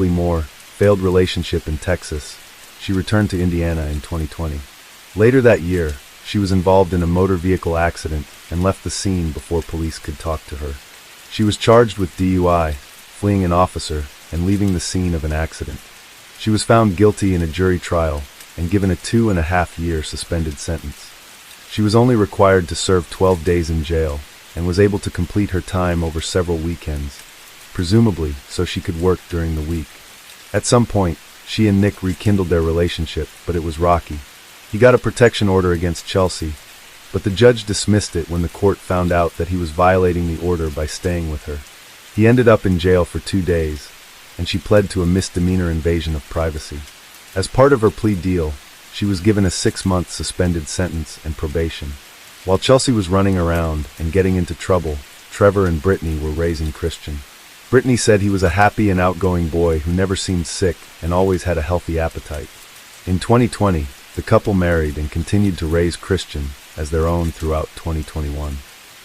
possibly more, failed relationship in Texas, she returned to Indiana in 2020. Later that year, she was involved in a motor vehicle accident and left the scene before police could talk to her. She was charged with DUI, fleeing an officer, and leaving the scene of an accident. She was found guilty in a jury trial and given a 2.5-year suspended sentence. She was only required to serve 12 days in jail and was able to complete her time over several weekends, presumably so she could work during the week. At some point, she and Nick rekindled their relationship, but it was rocky. He got a protection order against Chelsea, but the judge dismissed it when the court found out that he was violating the order by staying with her. He ended up in jail for 2 days, and she pled to a misdemeanor invasion of privacy. As part of her plea deal, she was given a 6-month suspended sentence and probation. While Chelsea was running around and getting into trouble, Trevor and Brittany were raising Christian. Brittany said he was a happy and outgoing boy who never seemed sick and always had a healthy appetite. In 2020, the couple married and continued to raise Christian as their own throughout 2021.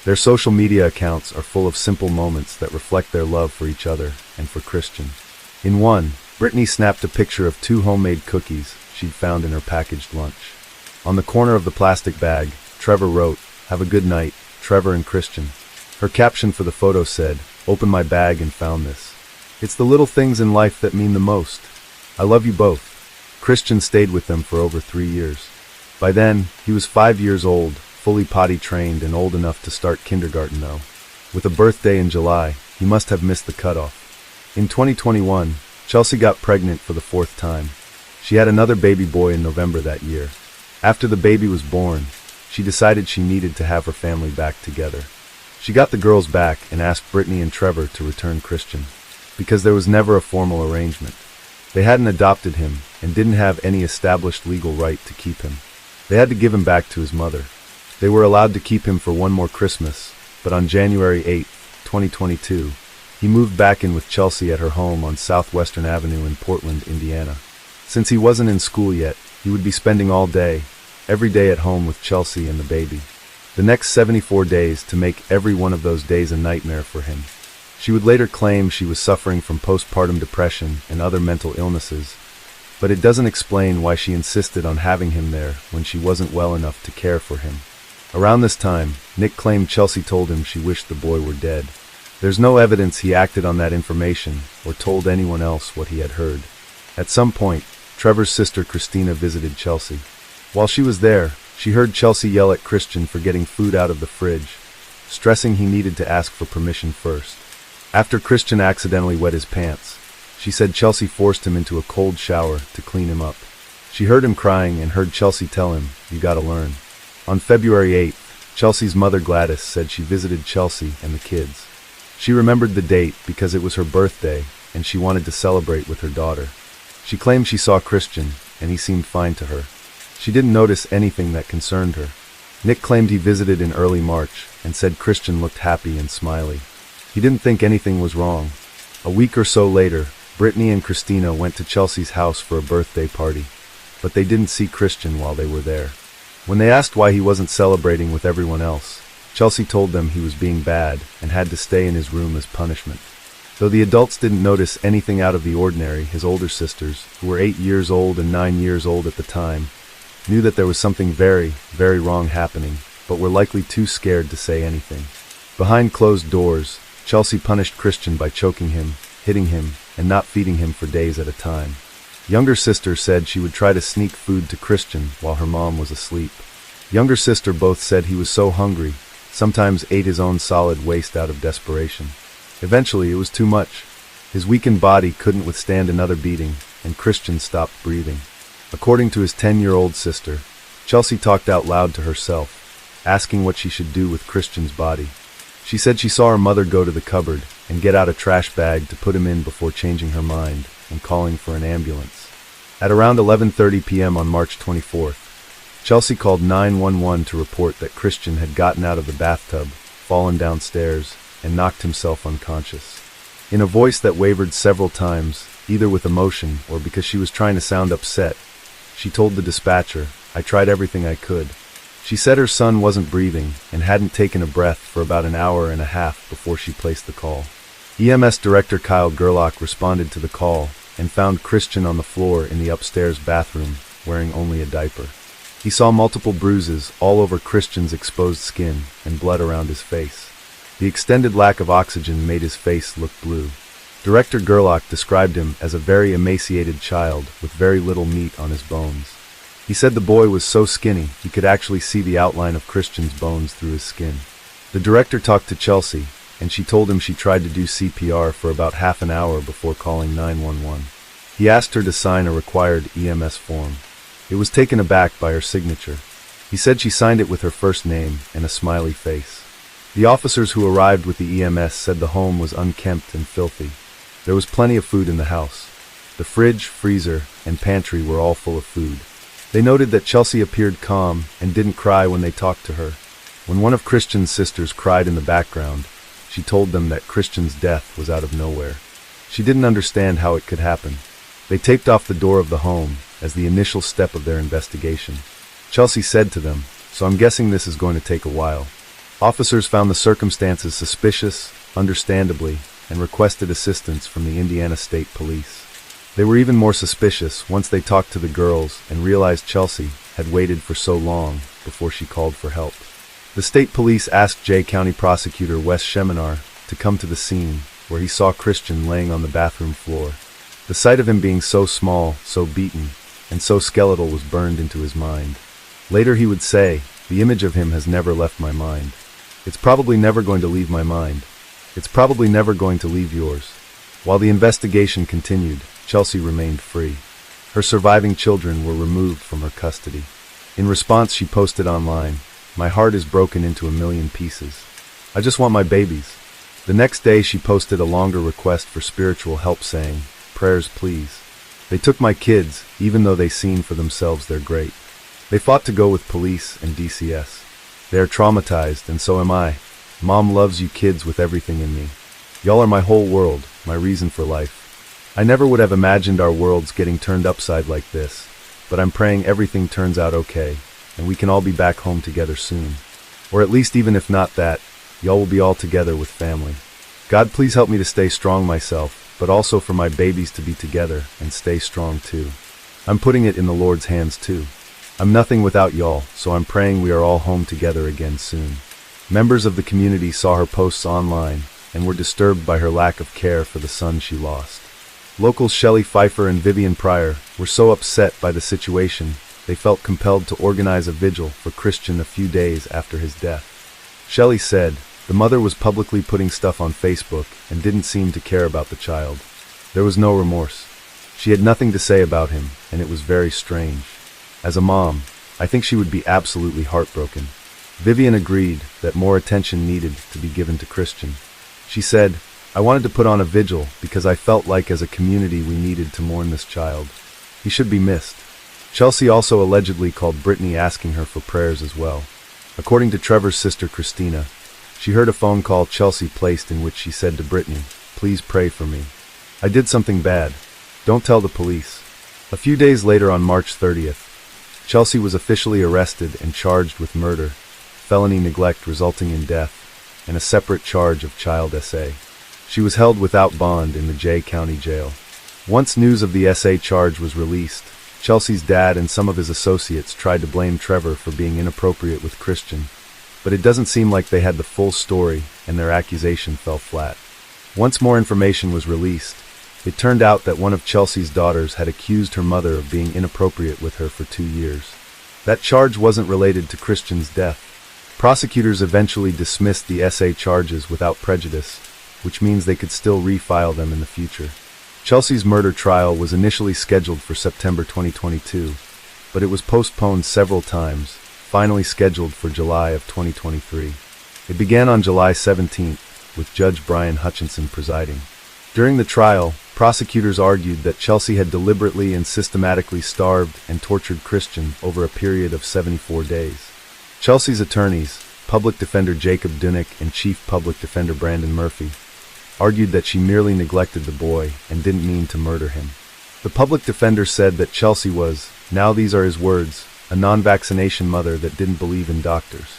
Their social media accounts are full of simple moments that reflect their love for each other and for Christian. In one, Brittany snapped a picture of 2 homemade cookies she'd found in her packaged lunch. On the corner of the plastic bag, Trevor wrote, "Have a good night, Trevor and Christian." Her caption for the photo said, "Open my bag and found this. It's the little things in life that mean the most. I love you both." Christian stayed with them for over 3 years. By then, he was 5 years old, fully potty trained and old enough to start kindergarten though. With a birthday in July, he must have missed the cutoff. In 2021, Chelsea got pregnant for the 4th time. She had another baby boy in November that year. After the baby was born, she decided she needed to have her family back together. She got the girls back and asked Brittany and Trevor to return Christian, because there was never a formal arrangement. They hadn't adopted him and didn't have any established legal right to keep him. They had to give him back to his mother. They were allowed to keep him for one more Christmas, but on January 8, 2022, he moved back in with Chelsea at her home on Southwestern Avenue in Portland, Indiana. Since he wasn't in school yet, he would be spending all day, every day at home with Chelsea and the baby. The next 74 days to make every one of those days a nightmare for him. She would later claim she was suffering from postpartum depression and other mental illnesses, but it doesn't explain why she insisted on having him there when she wasn't well enough to care for him. Around this time, Nick claimed Chelsea told him she wished the boy were dead. There's no evidence he acted on that information or told anyone else what he had heard. At some point, Trevor's sister Christina visited Chelsea. While she was there, She heard Chelsea yell at Christian for getting food out of the fridge, stressing he needed to ask for permission first. After Christian accidentally wet his pants, she said Chelsea forced him into a cold shower to clean him up. She heard him crying and heard Chelsea tell him, "You gotta learn." On February 8th, Chelsea's mother Gladys said she visited Chelsea and the kids. She remembered the date because it was her birthday and she wanted to celebrate with her daughter. She claimed she saw Christian and he seemed fine to her. She didn't notice anything that concerned her. Nick claimed he visited in early March and said Christian looked happy and smiley. He didn't think anything was wrong. A week or so later, Brittany and Christina went to Chelsea's house for a birthday party, but they didn't see Christian while they were there. When they asked why he wasn't celebrating with everyone else, Chelsea told them he was being bad and had to stay in his room as punishment. Though the adults didn't notice anything out of the ordinary, his older sisters, who were 8 years old and 9 years old at the time, knew that there was something very, very wrong happening, but were likely too scared to say anything. Behind closed doors, Chelsea punished Christian by choking him, hitting him, and not feeding him for days at a time. Younger sister said she would try to sneak food to Christian while her mom was asleep. Younger sister both said he was so hungry, sometimes ate his own solid waste out of desperation. Eventually, it was too much. His weakened body couldn't withstand another beating, and Christian stopped breathing. According to his 10-year-old sister, Chelsea talked out loud to herself, asking what she should do with Christian's body. She said she saw her mother go to the cupboard and get out a trash bag to put him in before changing her mind and calling for an ambulance. At around 11:30 p.m. on March 24th, Chelsea called 911 to report that Christian had gotten out of the bathtub, fallen downstairs, and knocked himself unconscious. In a voice that wavered several times, either with emotion or because she was trying to sound upset, she told the dispatcher, "I tried everything I could." She said her son wasn't breathing and hadn't taken a breath for about an hour and a half before she placed the call. EMS Director Kyle Gerlach responded to the call and found Christian on the floor in the upstairs bathroom, wearing only a diaper. He saw multiple bruises all over Christian's exposed skin and blood around his face. The extended lack of oxygen made his face look blue. Director Gerlach described him as a very emaciated child with very little meat on his bones. He said the boy was so skinny he could actually see the outline of Christian's bones through his skin. The director talked to Chelsea, and she told him she tried to do CPR for about half an hour before calling 911. He asked her to sign a required EMS form. It was taken aback by her signature. He said she signed it with her first name and a smiley face. The officers who arrived with the EMS said the home was unkempt and filthy. There was plenty of food in the house. The fridge, freezer, and pantry were all full of food. They noted that Chelsea appeared calm and didn't cry when they talked to her. When one of Christian's sisters cried in the background, she told them that Christian's death was out of nowhere. She didn't understand how it could happen. They taped off the door of the home as the initial step of their investigation. Chelsea said to them, "So I'm guessing this is going to take a while." Officers found the circumstances suspicious, understandably, and requested assistance from the Indiana State Police. They were even more suspicious once they talked to the girls and realized Chelsea had waited for so long before she called for help. The state police asked Jay County Prosecutor Wes Sheminar to come to the scene, where he saw Christian laying on the bathroom floor. The sight of him being so small, so beaten, and so skeletal was burned into his mind. Later he would say, "The image of him has never left my mind. It's probably never going to leave my mind. It's probably never going to leave yours." While the investigation continued, Chelsea remained free. Her surviving children were removed from her custody. In response, she posted online, "My heart is broken into a million pieces. I just want my babies." The next day she posted a longer request for spiritual help saying, "Prayers please. They took my kids, even though they seen for themselves they're great. They fought to go with police and DCS. They are traumatized, and so am I. Mom loves you kids with everything in me. Y'all are my whole world, my reason for life. I never would have imagined our worlds getting turned upside like this, but I'm praying everything turns out okay, and we can all be back home together soon. Or at least even if not that, y'all will be all together with family. God, please help me to stay strong myself, but also for my babies to be together and stay strong too. I'm putting it in the Lord's hands too. I'm nothing without y'all, so I'm praying we are all home together again soon." Members of the community saw her posts online and were disturbed by her lack of care for the son she lost. Locals Shelley Pfeiffer and Vivian Pryor were so upset by the situation they felt compelled to organize a vigil for Christian a few days after his death. Shelley said, "The mother was publicly putting stuff on Facebook and didn't seem to care about the child. There was no remorse. She had nothing to say about him, and it was very strange. As a mom, I think she would be absolutely heartbroken." Vivian agreed that more attention needed to be given to Christian. She said, "I wanted to put on a vigil because I felt like as a community we needed to mourn this child. He should be missed." Chelsea also allegedly called Brittany asking her for prayers as well. According to Trevor's sister Christina, she heard a phone call Chelsea placed in which she said to Brittany, "Please pray for me. I did something bad. Don't tell the police." A few days later on March 30th, Chelsea was officially arrested and charged with murder, felony neglect resulting in death, and a separate charge of child SA. She was held without bond in the Jay County Jail. Once news of the SA charge was released, Chelsea's dad and some of his associates tried to blame Trevor for being inappropriate with Christian, but it doesn't seem like they had the full story and their accusation fell flat. Once more information was released, it turned out that one of Chelsea's daughters had accused her mother of being inappropriate with her for 2 years. That charge wasn't related to Christian's death. Prosecutors eventually dismissed the SA charges without prejudice, which means they could still refile them in the future. Chelsea's murder trial was initially scheduled for September 2022, but it was postponed several times, finally scheduled for July of 2023. It began on July 17th, with Judge Brian Hutchinson presiding. During the trial, prosecutors argued that Chelsea had deliberately and systematically starved and tortured Christian over a period of 74 days. Chelsea's attorneys, Public Defender Jacob Dunick and Chief Public Defender Brandon Murphy, argued that she merely neglected the boy and didn't mean to murder him. The public defender said that Chelsea was, now these are his words, a non-vaccination mother that didn't believe in doctors.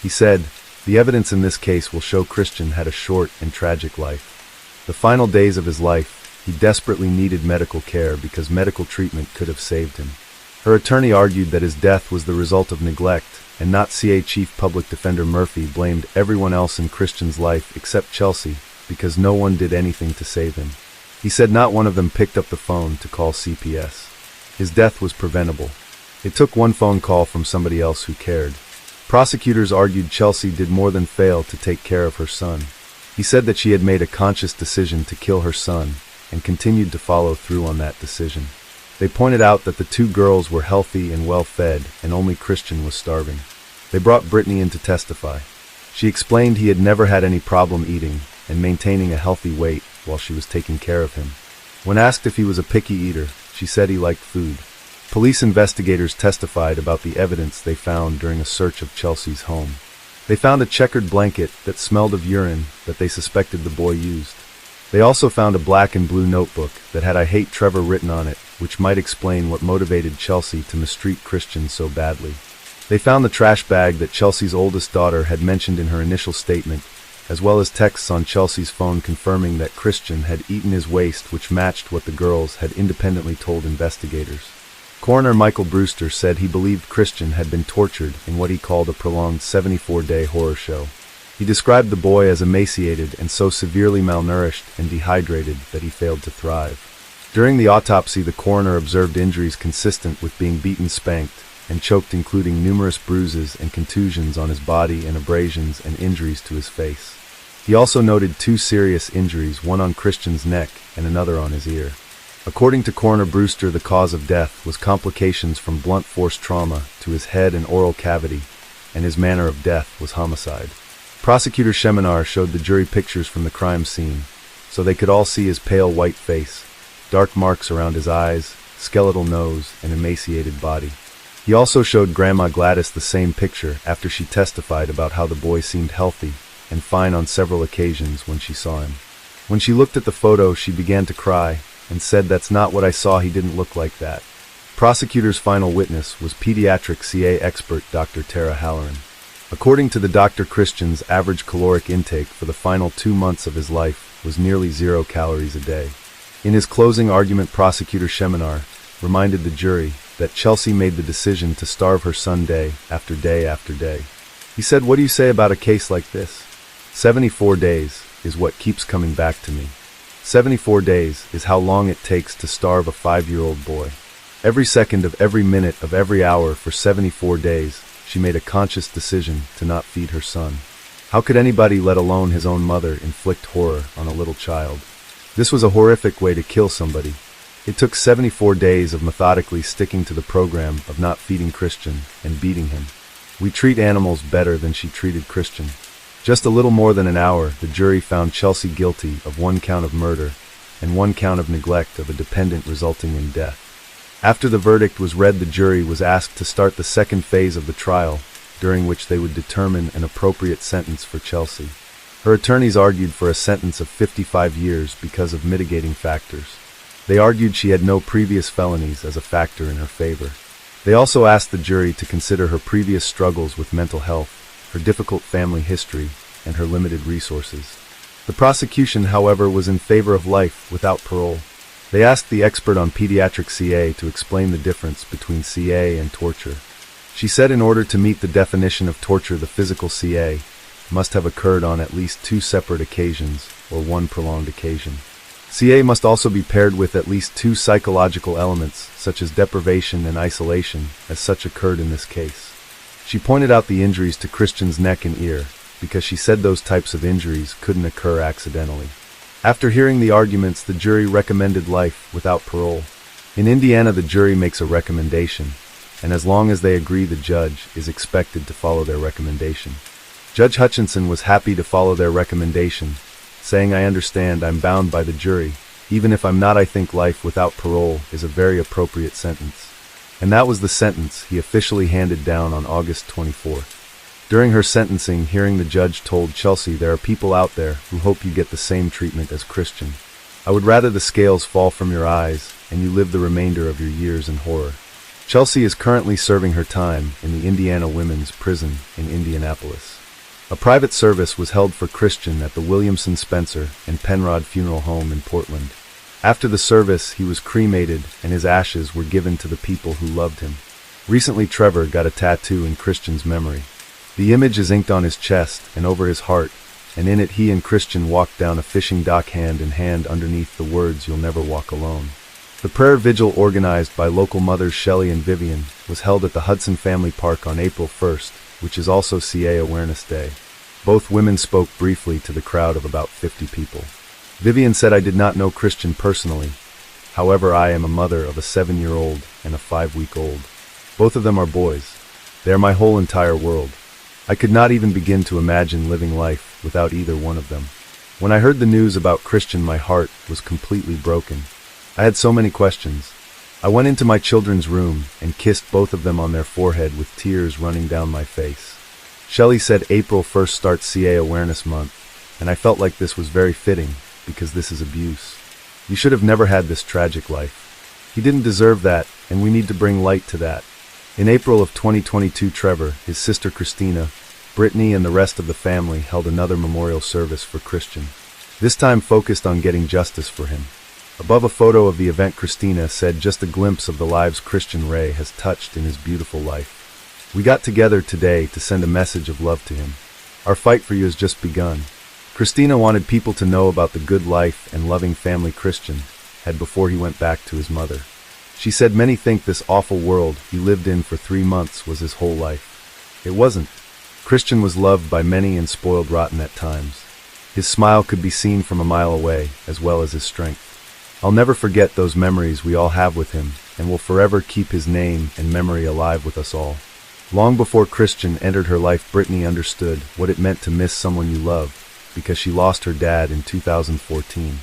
He said, "The evidence in this case will show Christian had a short and tragic life. The final days of his life, he desperately needed medical care because medical treatment could have saved him." Her attorney argued that his death was the result of neglect, and not CA Chief Public Defender Murphy blamed everyone else in Christian's life except Chelsea, because no one did anything to save him. He said not one of them picked up the phone to call CPS. His death was preventable. It took one phone call from somebody else who cared. Prosecutors argued Chelsea did more than fail to take care of her son. He said that she had made a conscious decision to kill her son, and continued to follow through on that decision. They pointed out that the two girls were healthy and well-fed, and only Christian was starving. They brought Brittany in to testify. She explained he had never had any problem eating and maintaining a healthy weight while she was taking care of him. When asked if he was a picky eater, she said he liked food. Police investigators testified about the evidence they found during a search of Chelsea's home. They found a checkered blanket that smelled of urine that they suspected the boy used. They also found a black and blue notebook that had "I hate Trevor" written on it, which might explain what motivated Chelsea to mistreat Christian so badly. They found the trash bag that Chelsea's oldest daughter had mentioned in her initial statement, as well as texts on Chelsea's phone confirming that Christian had eaten his waste, which matched what the girls had independently told investigators. Coroner Michael Brewster said he believed Christian had been tortured in what he called a prolonged 74-day horror show. He described the boy as emaciated and so severely malnourished and dehydrated that he failed to thrive. During the autopsy, the coroner observed injuries consistent with being beaten, spanked, and choked, including numerous bruises and contusions on his body and abrasions and injuries to his face. He also noted 2 serious injuries, one on Christian's neck and another on his ear. According to Coroner Brewster, the cause of death was complications from blunt force trauma to his head and oral cavity, and his manner of death was homicide. Prosecutor Sheminar showed the jury pictures from the crime scene, so they could all see his pale white face, dark marks around his eyes, skeletal nose, and emaciated body. He also showed Grandma Gladys the same picture after she testified about how the boy seemed healthy and fine on several occasions when she saw him. When she looked at the photo, she began to cry and said, "That's not what I saw, he didn't look like that." Prosecutor's final witness was pediatric CA expert Dr. Tara Halloran. According to the doctor, Christian's average caloric intake for the final 2 months of his life was nearly 0 calories a day. In his closing argument, Prosecutor Sheminar reminded the jury that Chelsea made the decision to starve her son day after day after day. He said, "What do you say about a case like this? 74 days is what keeps coming back to me. 74 days is how long it takes to starve a 5-year-old boy. Every second of every minute of every hour for 74 days, she made a conscious decision to not feed her son. How could anybody, let alone his own mother, inflict horror on a little child? This was a horrific way to kill somebody. It took 74 days of methodically sticking to the program of not feeding Christian and beating him. We treat animals better than she treated Christian. Just a little more than an hour, the jury found Chelsea guilty of 1 count of murder and 1 count of neglect of a dependent, resulting in death. After the verdict was read, the jury was asked to start the second phase of the trial, during which they would determine an appropriate sentence for Chelsea. Her attorneys argued for a sentence of 55 years because of mitigating factors. They argued she had no previous felonies as a factor in her favor. They also asked the jury to consider her previous struggles with mental health, her difficult family history, and her limited resources. The prosecution, however, was in favor of life without parole. They asked the expert on pediatric CA to explain the difference between CA and torture. She said in order to meet the definition of torture, the physical CA must have occurred on at least 2 separate occasions or 1 prolonged occasion. CA must also be paired with at least 2 psychological elements, such as deprivation and isolation, as such occurred in this case. She pointed out the injuries to Christian's neck and ear, because she said those types of injuries couldn't occur accidentally. After hearing the arguments, the jury recommended life without parole. In Indiana, the jury makes a recommendation, and as long as they agree, the judge is expected to follow their recommendation. Judge Hutchinson was happy to follow their recommendation, saying, "I understand I'm bound by the jury. Even if I'm not, I think life without parole is a very appropriate sentence." And that was the sentence he officially handed down on August 24th. During her sentencing hearing, the judge told Chelsea, "There are people out there who hope you get the same treatment as Christian. I would rather the scales fall from your eyes and you live the remainder of your years in horror." Chelsea is currently serving her time in the Indiana Women's Prison in Indianapolis. A private service was held for Christian at the Williamson Spencer and Penrod Funeral Home in Portland. After the service, he was cremated and his ashes were given to the people who loved him. Recently, Trevor got a tattoo in Christian's memory. The image is inked on his chest and over his heart, and in it he and Christian walked down a fishing dock hand in hand underneath the words, "You'll never walk alone." The prayer vigil, organized by local mothers Shelley and Vivian, was held at the Hudson Family Park on April 1st, which is also CA Awareness Day. Both women spoke briefly to the crowd of about 50 people. Vivian said, "I did not know Christian personally. However, I am a mother of a 7-year-old and a 5-week-old. Both of them are boys. They are my whole entire world. I could not even begin to imagine living life without either one of them. When I heard the news about Christian, my heart was completely broken. I had so many questions. I went into my children's room and kissed both of them on their forehead with tears running down my face." Shelley said, "April 1st starts CA Awareness Month, and I felt like this was very fitting because this is abuse. You should have never had this tragic life. He didn't deserve that, and we need to bring light to that." In April of 2022, Trevor, his sister Christina, Brittany, and the rest of the family held another memorial service for Christian. This time focused on getting justice for him. Above a photo of the event, Christina said, "Just a glimpse of the lives Christian Ray has touched in his beautiful life. We got together today to send a message of love to him. Our fight for you has just begun." Christina wanted people to know about the good life and loving family Christian had before he went back to his mother. She said, "Many think this awful world he lived in for 3 months was his whole life. It wasn't. Christian was loved by many and spoiled rotten at times. His smile could be seen from a mile away, as well as his strength. I'll never forget those memories we all have with him, and will forever keep his name and memory alive with us all." Long before Christian entered her life, Brittany understood what it meant to miss someone you love, because she lost her dad in 2014.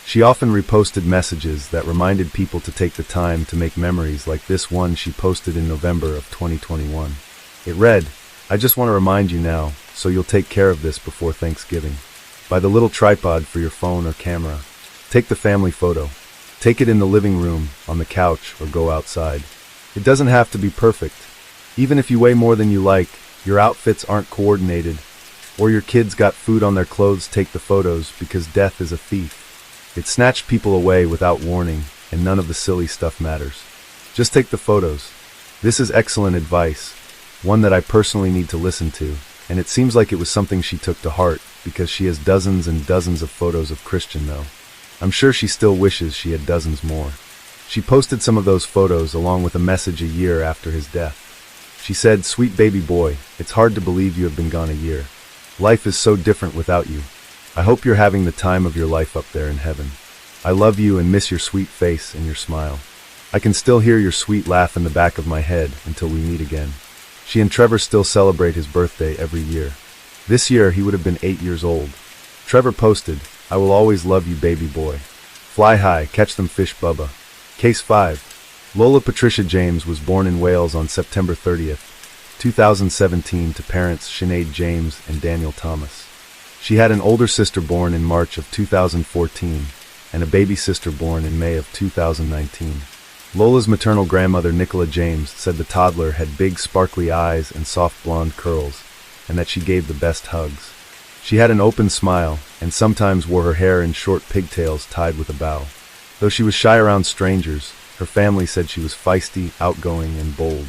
She often reposted messages that reminded people to take the time to make memories, like this one she posted in November of 2021. It read, "I just want to remind you now, so you'll take care of this before Thanksgiving. Buy the little tripod for your phone or camera. Take the family photo. Take it in the living room, on the couch, or go outside. It doesn't have to be perfect. Even if you weigh more than you like, your outfits aren't coordinated, or your kids got food on their clothes, take the photos, because death is a thief. It snatched people away without warning, and none of the silly stuff matters. Just take the photos." This is excellent advice, one that I personally need to listen to, and it seems like it was something she took to heart, because she has dozens and dozens of photos of Christian though. I'm sure she still wishes she had dozens more. She posted some of those photos along with a message a year after his death. She said, "Sweet baby boy, it's hard to believe you have been gone a year. Life is so different without you. I hope you're having the time of your life up there in heaven. I love you and miss your sweet face and your smile. I can still hear your sweet laugh in the back of my head until we meet again." She and Trevor still celebrate his birthday every year. This year, he would have been 8 years old. Trevor posted, "I will always love you, baby boy. Fly high, catch them fish, Bubba." Case 5. Lola Patricia James was born in Wales on September 30th, 2017 to parents Sinead James and Daniel Thomas. She had an older sister born in March of 2014 and a baby sister born in May of 2019. Lola's maternal grandmother Nicola James said the toddler had big sparkly eyes and soft blonde curls, and that she gave the best hugs. She had an open smile, and sometimes wore her hair in short pigtails tied with a bow. Though she was shy around strangers, her family said she was feisty, outgoing, and bold.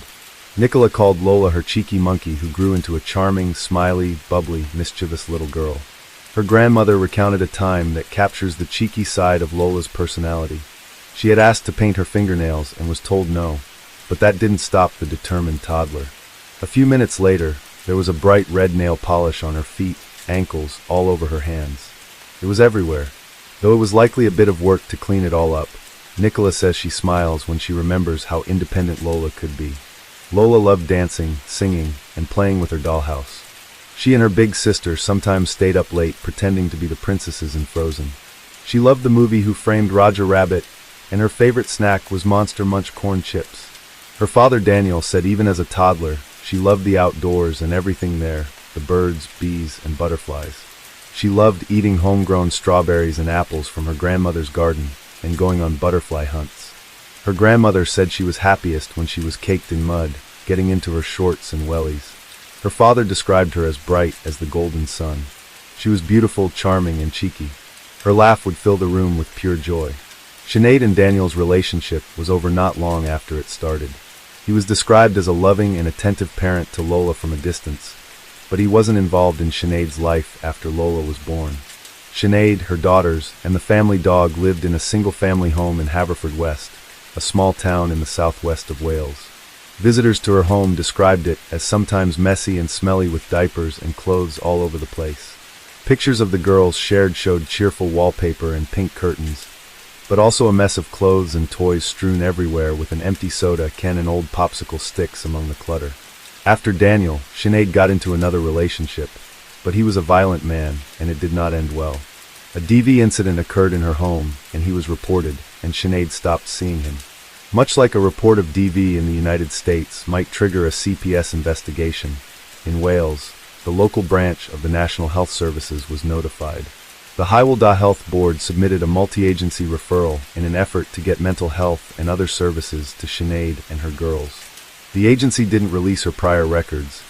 Nicola called Lola her cheeky monkey who grew into a charming, smiley, bubbly, mischievous little girl. Her grandmother recounted a time that captures the cheeky side of Lola's personality. She had asked to paint her fingernails and was told no, but that didn't stop the determined toddler. A few minutes later, there was a bright red nail polish on her feet, ankles, all over her hands. It was everywhere. Though it was likely a bit of work to clean it all up, Nicola says she smiles when she remembers how independent Lola could be. Lola loved dancing, singing, and playing with her dollhouse. She and her big sister sometimes stayed up late pretending to be the princesses in Frozen. She loved the movie Who Framed Roger Rabbit, and her favorite snack was Monster Munch corn chips. Her father Daniel said even as a toddler, she loved the outdoors and everything there, the birds, bees, and butterflies. She loved eating homegrown strawberries and apples from her grandmother's garden and going on butterfly hunts. Her grandmother said she was happiest when she was caked in mud, getting into her shorts and wellies. Her father described her as bright as the golden sun. She was beautiful, charming, and cheeky. Her laugh would fill the room with pure joy. Sinead and Daniel's relationship was over not long after it started. He was described as a loving and attentive parent to Lola from a distance, but he wasn't involved in Sinead's life after Lola was born. Sinead, her daughters, and the family dog lived in a single-family home in Haverfordwest, a small town in the southwest of Wales. Visitors to her home described it as sometimes messy and smelly with diapers and clothes all over the place. Pictures of the girls shared showed cheerful wallpaper and pink curtains, but also a mess of clothes and toys strewn everywhere with an empty soda can and old popsicle sticks among the clutter. After Daniel, Sinead got into another relationship, but he was a violent man, and it did not end well. A DV incident occurred in her home, and he was reported, and Sinead stopped seeing him. Much like a report of DV in the United States might trigger a CPS investigation, in Wales, the local branch of the National Health Services was notified. The Hywel Health Board submitted a multi-agency referral in an effort to get mental health and other services to Sinead and her girls. The agency didn't release her prior records,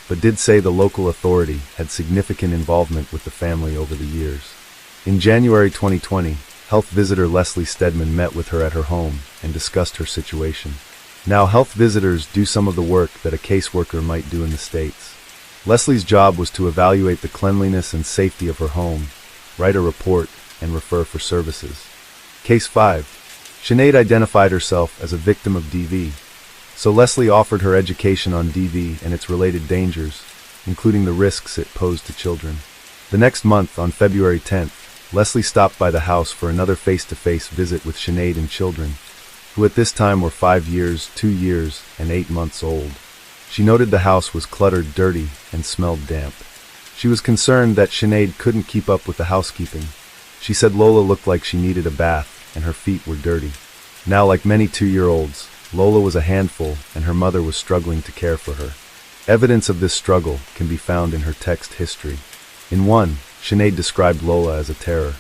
but did say the local authority had significant involvement with the family over the years. In January 2020, health visitor Leslie Stedman met with her at her home and discussed her situation. Now, health visitors do some of the work that a caseworker might do in the States. Leslie's job was to evaluate the cleanliness and safety of her home, write a report, and refer for services. Case 5. Sinead identified herself as a victim of DV, so Leslie offered her education on DV and its related dangers, including the risks it posed to children. The next month, on February 10th, Leslie stopped by the house for another face-to-face visit with Sinead and children, who at this time were 5 years, 2 years, and 8 months old. She noted the house was cluttered, dirty, and smelled damp. She was concerned that Sinead couldn't keep up with the housekeeping. She said Lola looked like she needed a bath, and her feet were dirty. Now, like many 2-year-olds, Lola was a handful, and her mother was struggling to care for her. Evidence of this struggle can be found in her text history. In one, Sinead described Lola as a terror.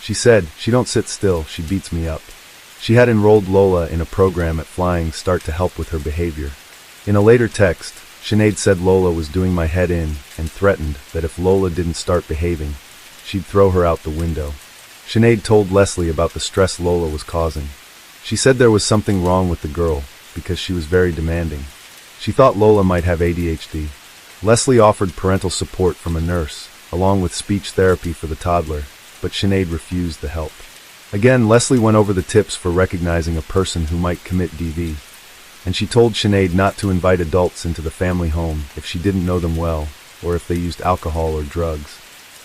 She said, "She don't sit still, she beats me up." She had enrolled Lola in a program at Flying Start to help with her behavior. In a later text, Sinead said Lola was doing my head in and threatened that if Lola didn't start behaving, she'd throw her out the window. Sinead told Leslie about the stress Lola was causing. She said there was something wrong with the girl because she was very demanding. She thought Lola might have ADHD. Leslie offered parental support from a nurse, along with speech therapy for the toddler, but Sinead refused the help. Again, Leslie went over the tips for recognizing a person who might commit DV, and she told Sinead not to invite adults into the family home if she didn't know them well or if they used alcohol or drugs.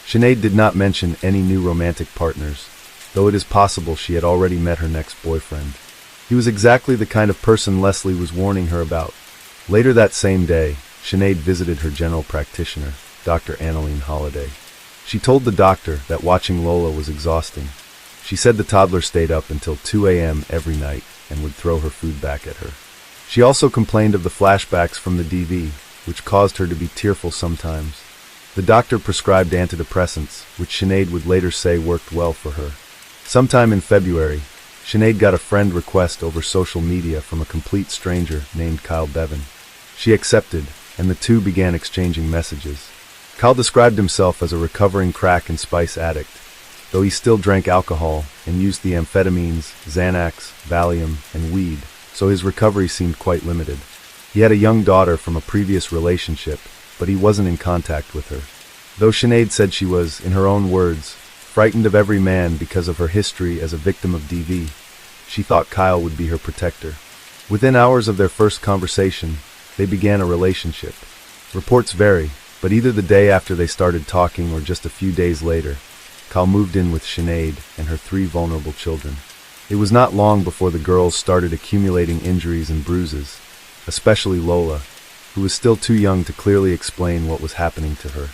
Sinead did not mention any new romantic partners, though it is possible she had already met her next boyfriend. He was exactly the kind of person Leslie was warning her about. Later that same day, Sinead visited her general practitioner, Dr. Annalene Holliday. She told the doctor that watching Lola was exhausting. She said the toddler stayed up until 2 a.m. every night and would throw her food back at her. She also complained of the flashbacks from the DV, which caused her to be tearful sometimes. The doctor prescribed antidepressants, which Sinead would later say worked well for her. Sometime in February, Sinead got a friend request over social media from a complete stranger named Kyle Bevan. She accepted, and the two began exchanging messages. Kyle described himself as a recovering crack and spice addict, though he still drank alcohol and used the amphetamines, Xanax, Valium, and weed, so his recovery seemed quite limited. He had a young daughter from a previous relationship, but he wasn't in contact with her. Though Sinead said she was, in her own words, frightened of every man because of her history as a victim of DV, she thought Kyle would be her protector. Within hours of their first conversation, they began a relationship. Reports vary, but either the day after they started talking or just a few days later, Kyle moved in with Sinead and her 3 vulnerable children. It was not long before the girls started accumulating injuries and bruises, especially Lola, who was still too young to clearly explain what was happening to her.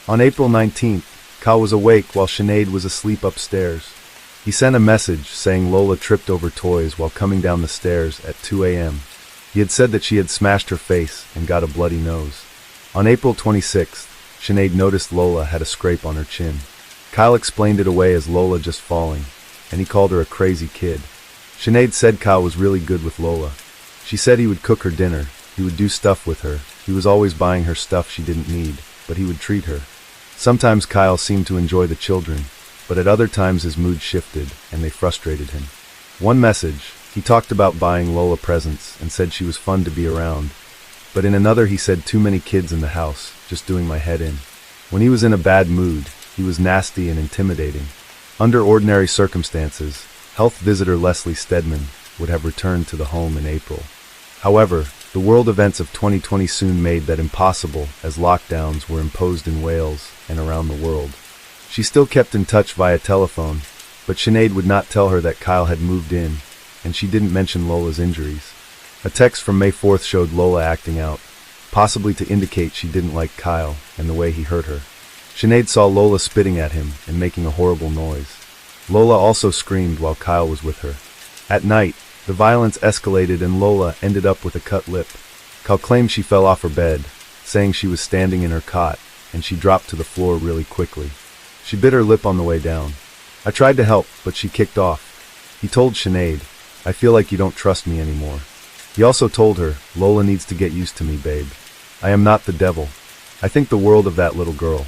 On April 19th, Kyle was awake while Sinead was asleep upstairs. He sent a message saying Lola tripped over toys while coming down the stairs at 2 a.m. He had said that she had smashed her face and got a bloody nose. On April 26th, Sinead noticed Lola had a scrape on her chin. Kyle explained it away as Lola just falling, and he called her a crazy kid. Sinead said Kyle was really good with Lola. She said he would cook her dinner, he would do stuff with her, he was always buying her stuff she didn't need, but he would treat her. Sometimes Kyle seemed to enjoy the children, but at other times his mood shifted, and they frustrated him. One message, he talked about buying Lola presents and said she was fun to be around, but in another he said too many kids in the house, just doing my head in. When he was in a bad mood, he was nasty and intimidating. Under ordinary circumstances, health visitor Leslie Stedman would have returned to the home in April. However, the world events of 2020 soon made that impossible as lockdowns were imposed in Wales and around the world. She still kept in touch via telephone, but Sinead would not tell her that Kyle had moved in, and she didn't mention Lola's injuries. A text from May 4th showed Lola acting out, possibly to indicate she didn't like Kyle and the way he hurt her. Sinead saw Lola spitting at him and making a horrible noise. Lola also screamed while Kyle was with her. At night, the violence escalated and Lola ended up with a cut lip. Kyle claimed she fell off her bed, saying she was standing in her cot, and she dropped to the floor really quickly. She bit her lip on the way down. I tried to help, but she kicked off. He told Sinead, "I feel like you don't trust me anymore." He also told her, "Lola needs to get used to me, babe. I am not the devil. I think the world of that little girl."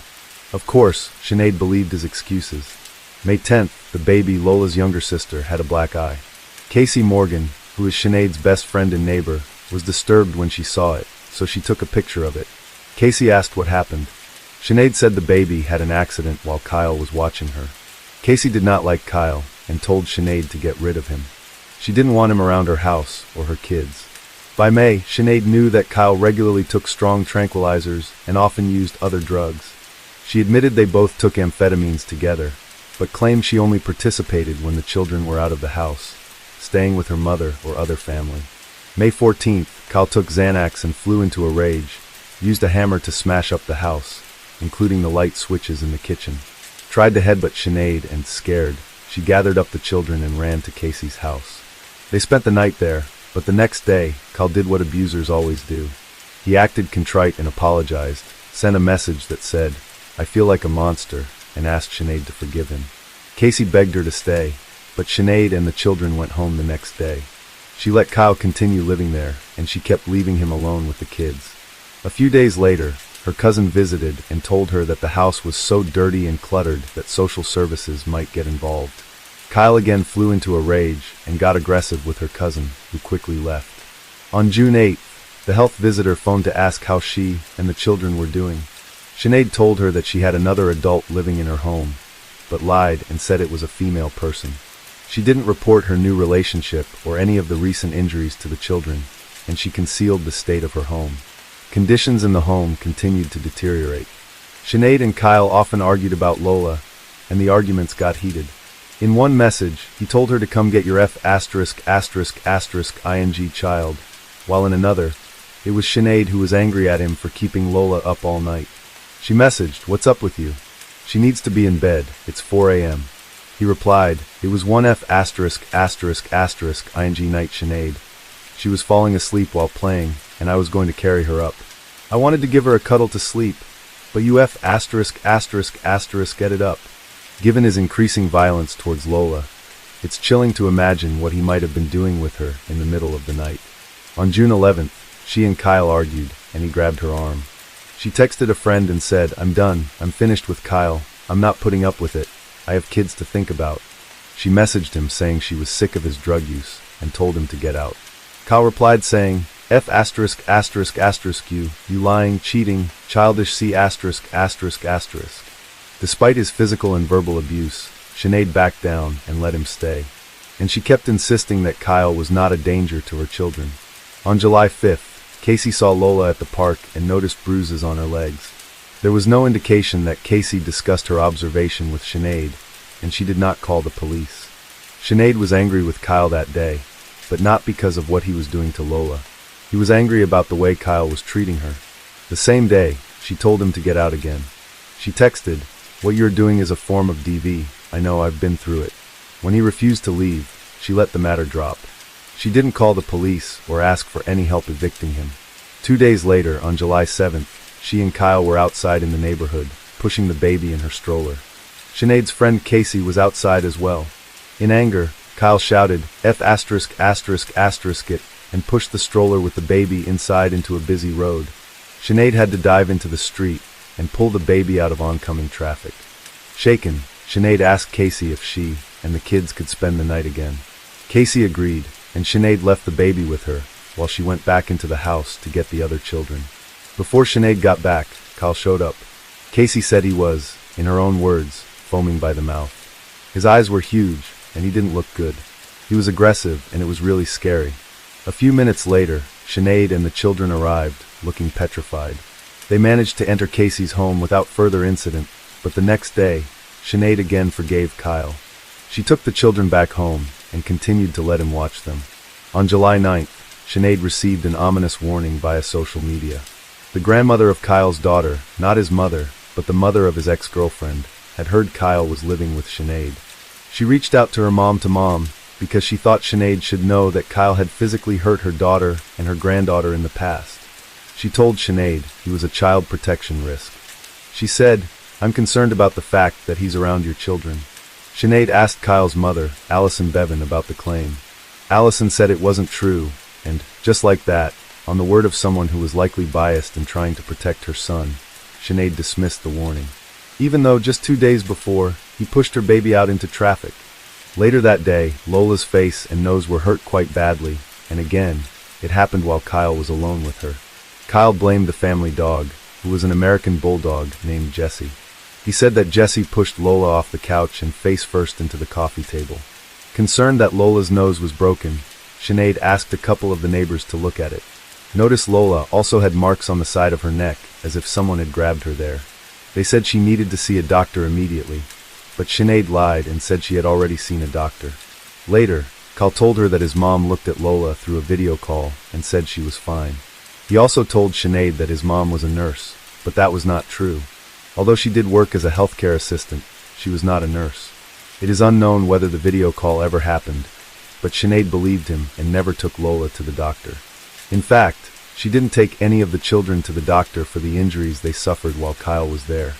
Of course, Sinead believed his excuses. May 10th, the baby, Lola's younger sister, had a black eye. Casey Morgan, who is Sinead's best friend and neighbor, was disturbed when she saw it, so she took a picture of it. Casey asked what happened. Sinead said the baby had an accident while Kyle was watching her. Casey did not like Kyle and told Sinead to get rid of him. She didn't want him around her house or her kids. By May, Sinead knew that Kyle regularly took strong tranquilizers and often used other drugs. She admitted they both took amphetamines together, but claimed she only participated when the children were out of the house, staying with her mother or other family. May 14th, Kyle took Xanax and flew into a rage, used a hammer to smash up the house, including the light switches in the kitchen. Tried to headbutt Sinead and, scared, she gathered up the children and ran to Casey's house. They spent the night there, but the next day, Kyle did what abusers always do. He acted contrite and apologized, sent a message that said, "I feel like a monster," and asked Sinead to forgive him. Casey begged her to stay, but Sinead and the children went home the next day. She let Kyle continue living there, and she kept leaving him alone with the kids. A few days later, her cousin visited and told her that the house was so dirty and cluttered that social services might get involved. Kyle again flew into a rage and got aggressive with her cousin, who quickly left. On June 8th, the health visitor phoned to ask how she and the children were doing. Sinead told her that she had another adult living in her home, but lied and said it was a female person. She didn't report her new relationship or any of the recent injuries to the children, and she concealed the state of her home. Conditions in the home continued to deteriorate. Sinead and Kyle often argued about Lola, and the arguments got heated. In one message, he told her to come get your ing child, while in another, it was Sinead who was angry at him for keeping Lola up all night. She messaged, "What's up with you? She needs to be in bed, it's 4 a.m. He replied, "It was one ing night, Sinead. She was falling asleep while playing, and I was going to carry her up. I wanted to give her a cuddle to sleep, but you get it up." Given his increasing violence towards Lola, it's chilling to imagine what he might have been doing with her in the middle of the night. On June 11th, she and Kyle argued, and he grabbed her arm. She texted a friend and said, "I'm done, I'm finished with Kyle, I'm not putting up with it, I have kids to think about." She messaged him saying she was sick of his drug use, and told him to get out. Kyle replied saying, you lying, cheating, childish C***. Despite his physical and verbal abuse, Sinead backed down and let him stay. And she kept insisting that Kyle was not a danger to her children. On July 5th, Casey saw Lola at the park and noticed bruises on her legs. There was no indication that Casey discussed her observation with Sinead, and she did not call the police. Sinead was angry with Kyle that day, but not because of what he was doing to Lola. He was angry about the way Kyle was treating her. The same day, she told him to get out again. She texted, "What you're doing is a form of DV, I know, I've been through it." When he refused to leave, she let the matter drop. She didn't call the police or ask for any help evicting him. 2 days later, on July 7th, she and Kyle were outside in the neighborhood, pushing the baby in her stroller. Sinead's friend Casey was outside as well. In anger, Kyle shouted, it, and pushed the stroller with the baby inside into a busy road. Sinead had to dive into the street and pull the baby out of oncoming traffic. Shaken, Sinead asked Casey if she and the kids could spend the night again. Casey agreed, and Sinead left the baby with her while she went back into the house to get the other children. Before Sinead got back, Kyle showed up. Casey said he was, in her own words, foaming by the mouth. His eyes were huge, and he didn't look good. He was aggressive, and it was really scary. A few minutes later, Sinead and the children arrived, looking petrified. They managed to enter Casey's home without further incident, but the next day, Sinead again forgave Kyle. She took the children back home and continued to let him watch them. On July 9th, Sinead received an ominous warning via social media. The grandmother of Kyle's daughter, not his mother, but the mother of his ex-girlfriend, had heard Kyle was living with Sinead. She reached out to her mom because she thought Sinead should know that Kyle had physically hurt her daughter and her granddaughter in the past. She told Sinead he was a child protection risk. She said, "I'm concerned about the fact that he's around your children." Sinead asked Kyle's mother, Allison Bevan, about the claim. Allison said it wasn't true, and, just like that, on the word of someone who was likely biased and trying to protect her son, Sinead dismissed the warning. Even though just 2 days before, he pushed her baby out into traffic. Later that day, Lola's face and nose were hurt quite badly, and again, it happened while Kyle was alone with her. Kyle blamed the family dog, who was an American bulldog named Jessie. He said that Jessie pushed Lola off the couch and face first into the coffee table. Concerned that Lola's nose was broken, Sinead asked a couple of the neighbors to look at it. Notice Lola also had marks on the side of her neck, as if someone had grabbed her there. They said she needed to see a doctor immediately, but Sinead lied and said she had already seen a doctor. Later, Kyle told her that his mom looked at Lola through a video call and said she was fine. He also told Sinead that his mom was a nurse, but that was not true. Although she did work as a healthcare assistant, she was not a nurse. It is unknown whether the video call ever happened, but Sinead believed him and never took Lola to the doctor. In fact, she didn't take any of the children to the doctor for the injuries they suffered while Kyle was there.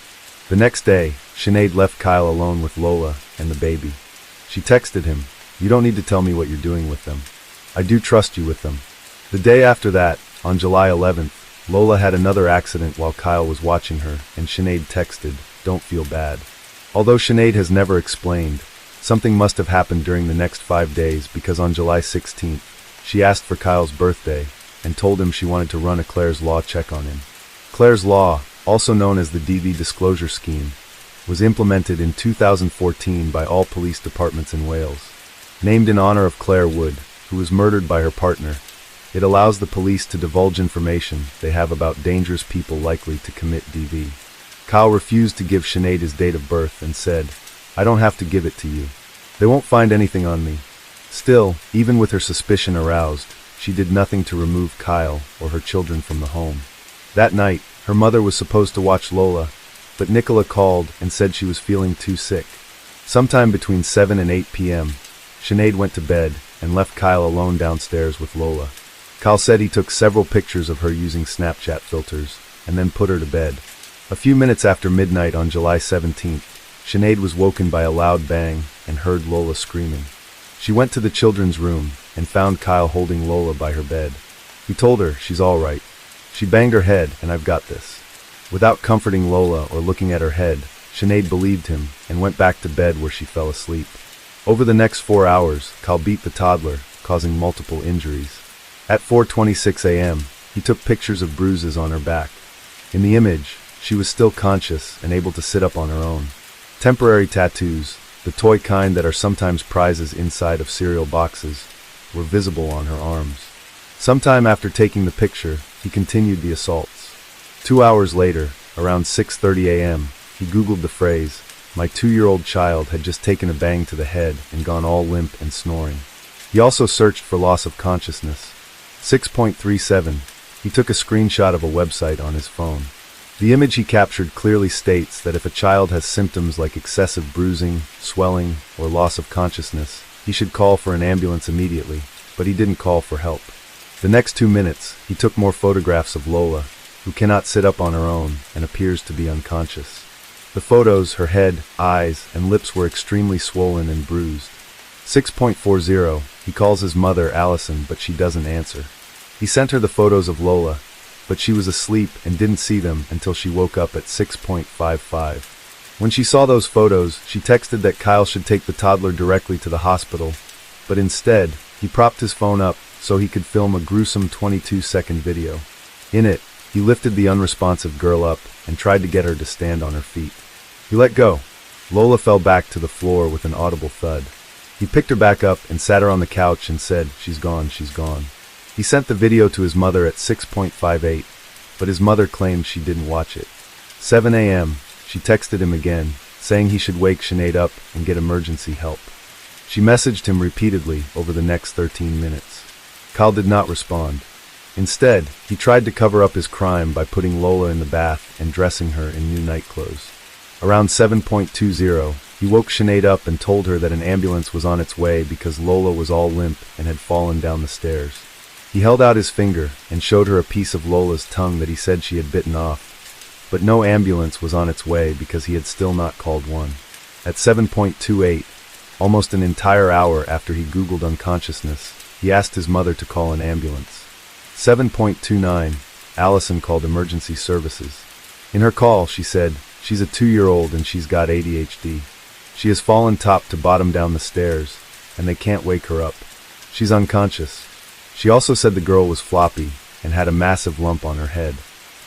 The next day, Sinead left Kyle alone with Lola and the baby. She texted him, "You don't need to tell me what you're doing with them. I do trust you with them." The day after that, on July 11th, Lola had another accident while Kyle was watching her, and Sinead texted, "Don't feel bad." Although Sinead has never explained, something must have happened during the next 5 days because on July 16th, she asked for Kyle's birthday and told him she wanted to run a Clare's Law check on him. Clare's Law, also known as the DV Disclosure Scheme, was implemented in 2014 by all police departments in Wales. named in honor of Claire Wood, who was murdered by her partner. It allows the police to divulge information they have about dangerous people likely to commit DV. Kyle refused to give Sinead his date of birth and said, "I don't have to give it to you. They won't find anything on me." Still, even with her suspicion aroused, she did nothing to remove Kyle or her children from the home. That night, her mother was supposed to watch Lola, but Nicola called and said she was feeling too sick. Sometime between 7 and 8 p.m., Sinead went to bed and left Kyle alone downstairs with Lola. Kyle said he took several pictures of her using Snapchat filters and then put her to bed. A few minutes after midnight on July 17th, Sinead was woken by a loud bang and heard Lola screaming. She went to the children's room and found Kyle holding Lola by her bed. He told her she's all right. She banged her head and "I've got this." Without comforting Lola or looking at her head, Sinead believed him and went back to bed where she fell asleep. Over the next 4 hours, Kyle beat the toddler, causing multiple injuries. At 4:26 a.m., he took pictures of bruises on her back. In the image, she was still conscious and able to sit up on her own. Temporary tattoos, the toy kind that are sometimes prizes inside of cereal boxes, were visible on her arms. Sometime after taking the picture, he continued the assaults. 2 hours later, around 6:30 a.m., he Googled the phrase, "My 2-year-old child had just taken a bang to the head and gone all limp and snoring." He also searched for loss of consciousness. 6.37, he took a screenshot of a website on his phone. The image he captured clearly states that if a child has symptoms like excessive bruising, swelling, or loss of consciousness, he should call for an ambulance immediately, but he didn't call for help. The next 2 minutes, he took more photographs of Lola, who cannot sit up on her own and appears to be unconscious. The photos, her head, eyes, and lips were extremely swollen and bruised. 6.40, he calls his mother, Allison, but she doesn't answer. He sent her the photos of Lola, but she was asleep and didn't see them until she woke up at 6.55. When she saw those photos, she texted that Kyle should take the toddler directly to the hospital, but instead, he propped his phone up so he could film a gruesome 22-second video. In it, he lifted the unresponsive girl up and tried to get her to stand on her feet. He let go. Lola fell back to the floor with an audible thud. He picked her back up and sat her on the couch and said, "She's gone, she's gone." He sent the video to his mother at 6.58, but his mother claimed she didn't watch it. 7 a.m., she texted him again, saying he should wake Sinead up and get emergency help. She messaged him repeatedly over the next 13 minutes. Kyle did not respond. Instead, he tried to cover up his crime by putting Lola in the bath and dressing her in new night clothes. Around 7.20, he woke Sinead up and told her that an ambulance was on its way because Lola was all limp and had fallen down the stairs. He held out his finger and showed her a piece of Lola's tongue that he said she had bitten off, but no ambulance was on its way because he had still not called one. At 7.28, almost an entire hour after he Googled unconsciousness, he asked his mother to call an ambulance. 7.29, Allison called emergency services. In her call, she said, "She's a 2-year-old and she's got ADHD. She has fallen top to bottom down the stairs, and they can't wake her up. She's unconscious." She also said the girl was floppy and had a massive lump on her head.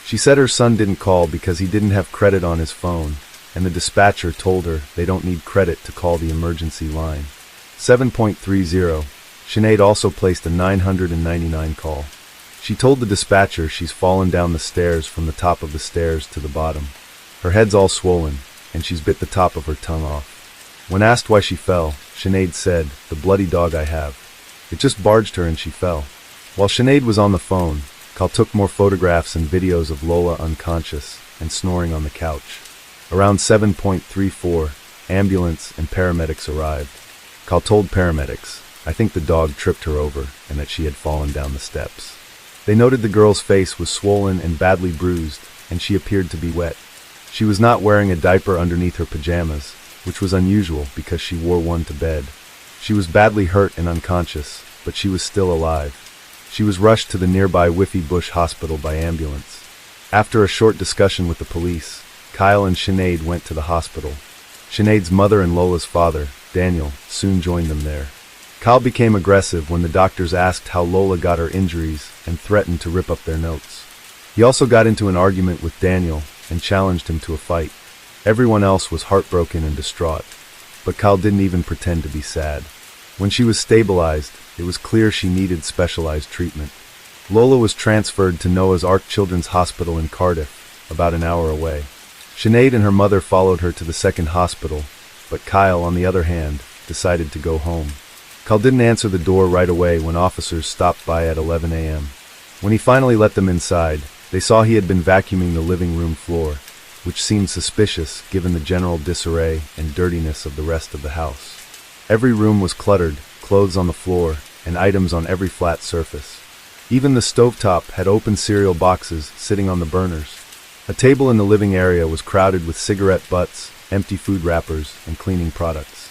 She said her son didn't call because he didn't have credit on his phone, and the dispatcher told her they don't need credit to call the emergency line. 7.30, Sinead also placed a 999 call. She told the dispatcher she's fallen down the stairs from the top of the stairs to the bottom. Her head's all swollen, and she's bit the top of her tongue off. When asked why she fell, Sinead said, "The bloody dog I have. It just barged her and she fell." While Sinead was on the phone, Kyle took more photographs and videos of Lola unconscious and snoring on the couch. Around 7.34, ambulance and paramedics arrived. Kyle told paramedics, "I think the dog tripped her over and that she had fallen down the steps." They noted the girl's face was swollen and badly bruised, and she appeared to be wet. She was not wearing a diaper underneath her pajamas, which was unusual because she wore one to bed. She was badly hurt and unconscious, but she was still alive. She was rushed to the nearby Whiffy Bush Hospital by ambulance. After a short discussion with the police, Kyle and Sinead went to the hospital. Sinead's mother and Lola's father, Daniel, soon joined them there. Kyle became aggressive when the doctors asked how Lola got her injuries and threatened to rip up their notes. He also got into an argument with Daniel and challenged him to a fight. Everyone else was heartbroken and distraught, but Kyle didn't even pretend to be sad. When she was stabilized, it was clear she needed specialized treatment. Lola was transferred to Noah's Ark Children's Hospital in Cardiff, about an hour away. Sinead and her mother followed her to the second hospital, but Kyle, on the other hand, decided to go home. Kyle didn't answer the door right away when officers stopped by at 11 a.m. When he finally let them inside, they saw he had been vacuuming the living room floor, which seemed suspicious given the general disarray and dirtiness of the rest of the house. Every room was cluttered, clothes on the floor, and items on every flat surface. Even the stovetop had open cereal boxes sitting on the burners. A table in the living area was crowded with cigarette butts, empty food wrappers, and cleaning products.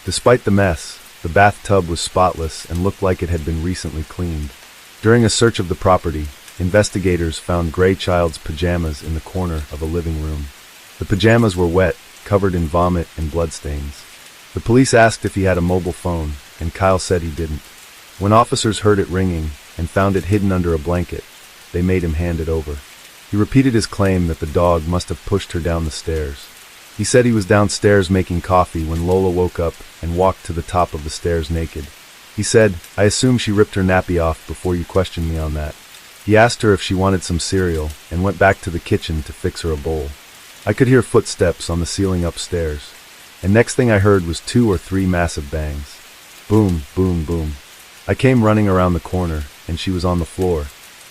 Despite the mess, the bathtub was spotless and looked like it had been recently cleaned. During a search of the property, investigators found Gray Child's pajamas in the corner of a living room. The pajamas were wet, covered in vomit and bloodstains. The police asked if he had a mobile phone, and Kyle said he didn't. When officers heard it ringing and found it hidden under a blanket, they made him hand it over. He repeated his claim that the dog must have pushed her down the stairs. He said he was downstairs making coffee when Lola woke up and walked to the top of the stairs naked. He said, "I assume she ripped her nappy off before you questioned me on that." He asked her if she wanted some cereal and went back to the kitchen to fix her a bowl. I could hear footsteps on the ceiling upstairs, and next thing I heard was 2 or 3 massive bangs. Boom, boom, boom. I came running around the corner, and she was on the floor.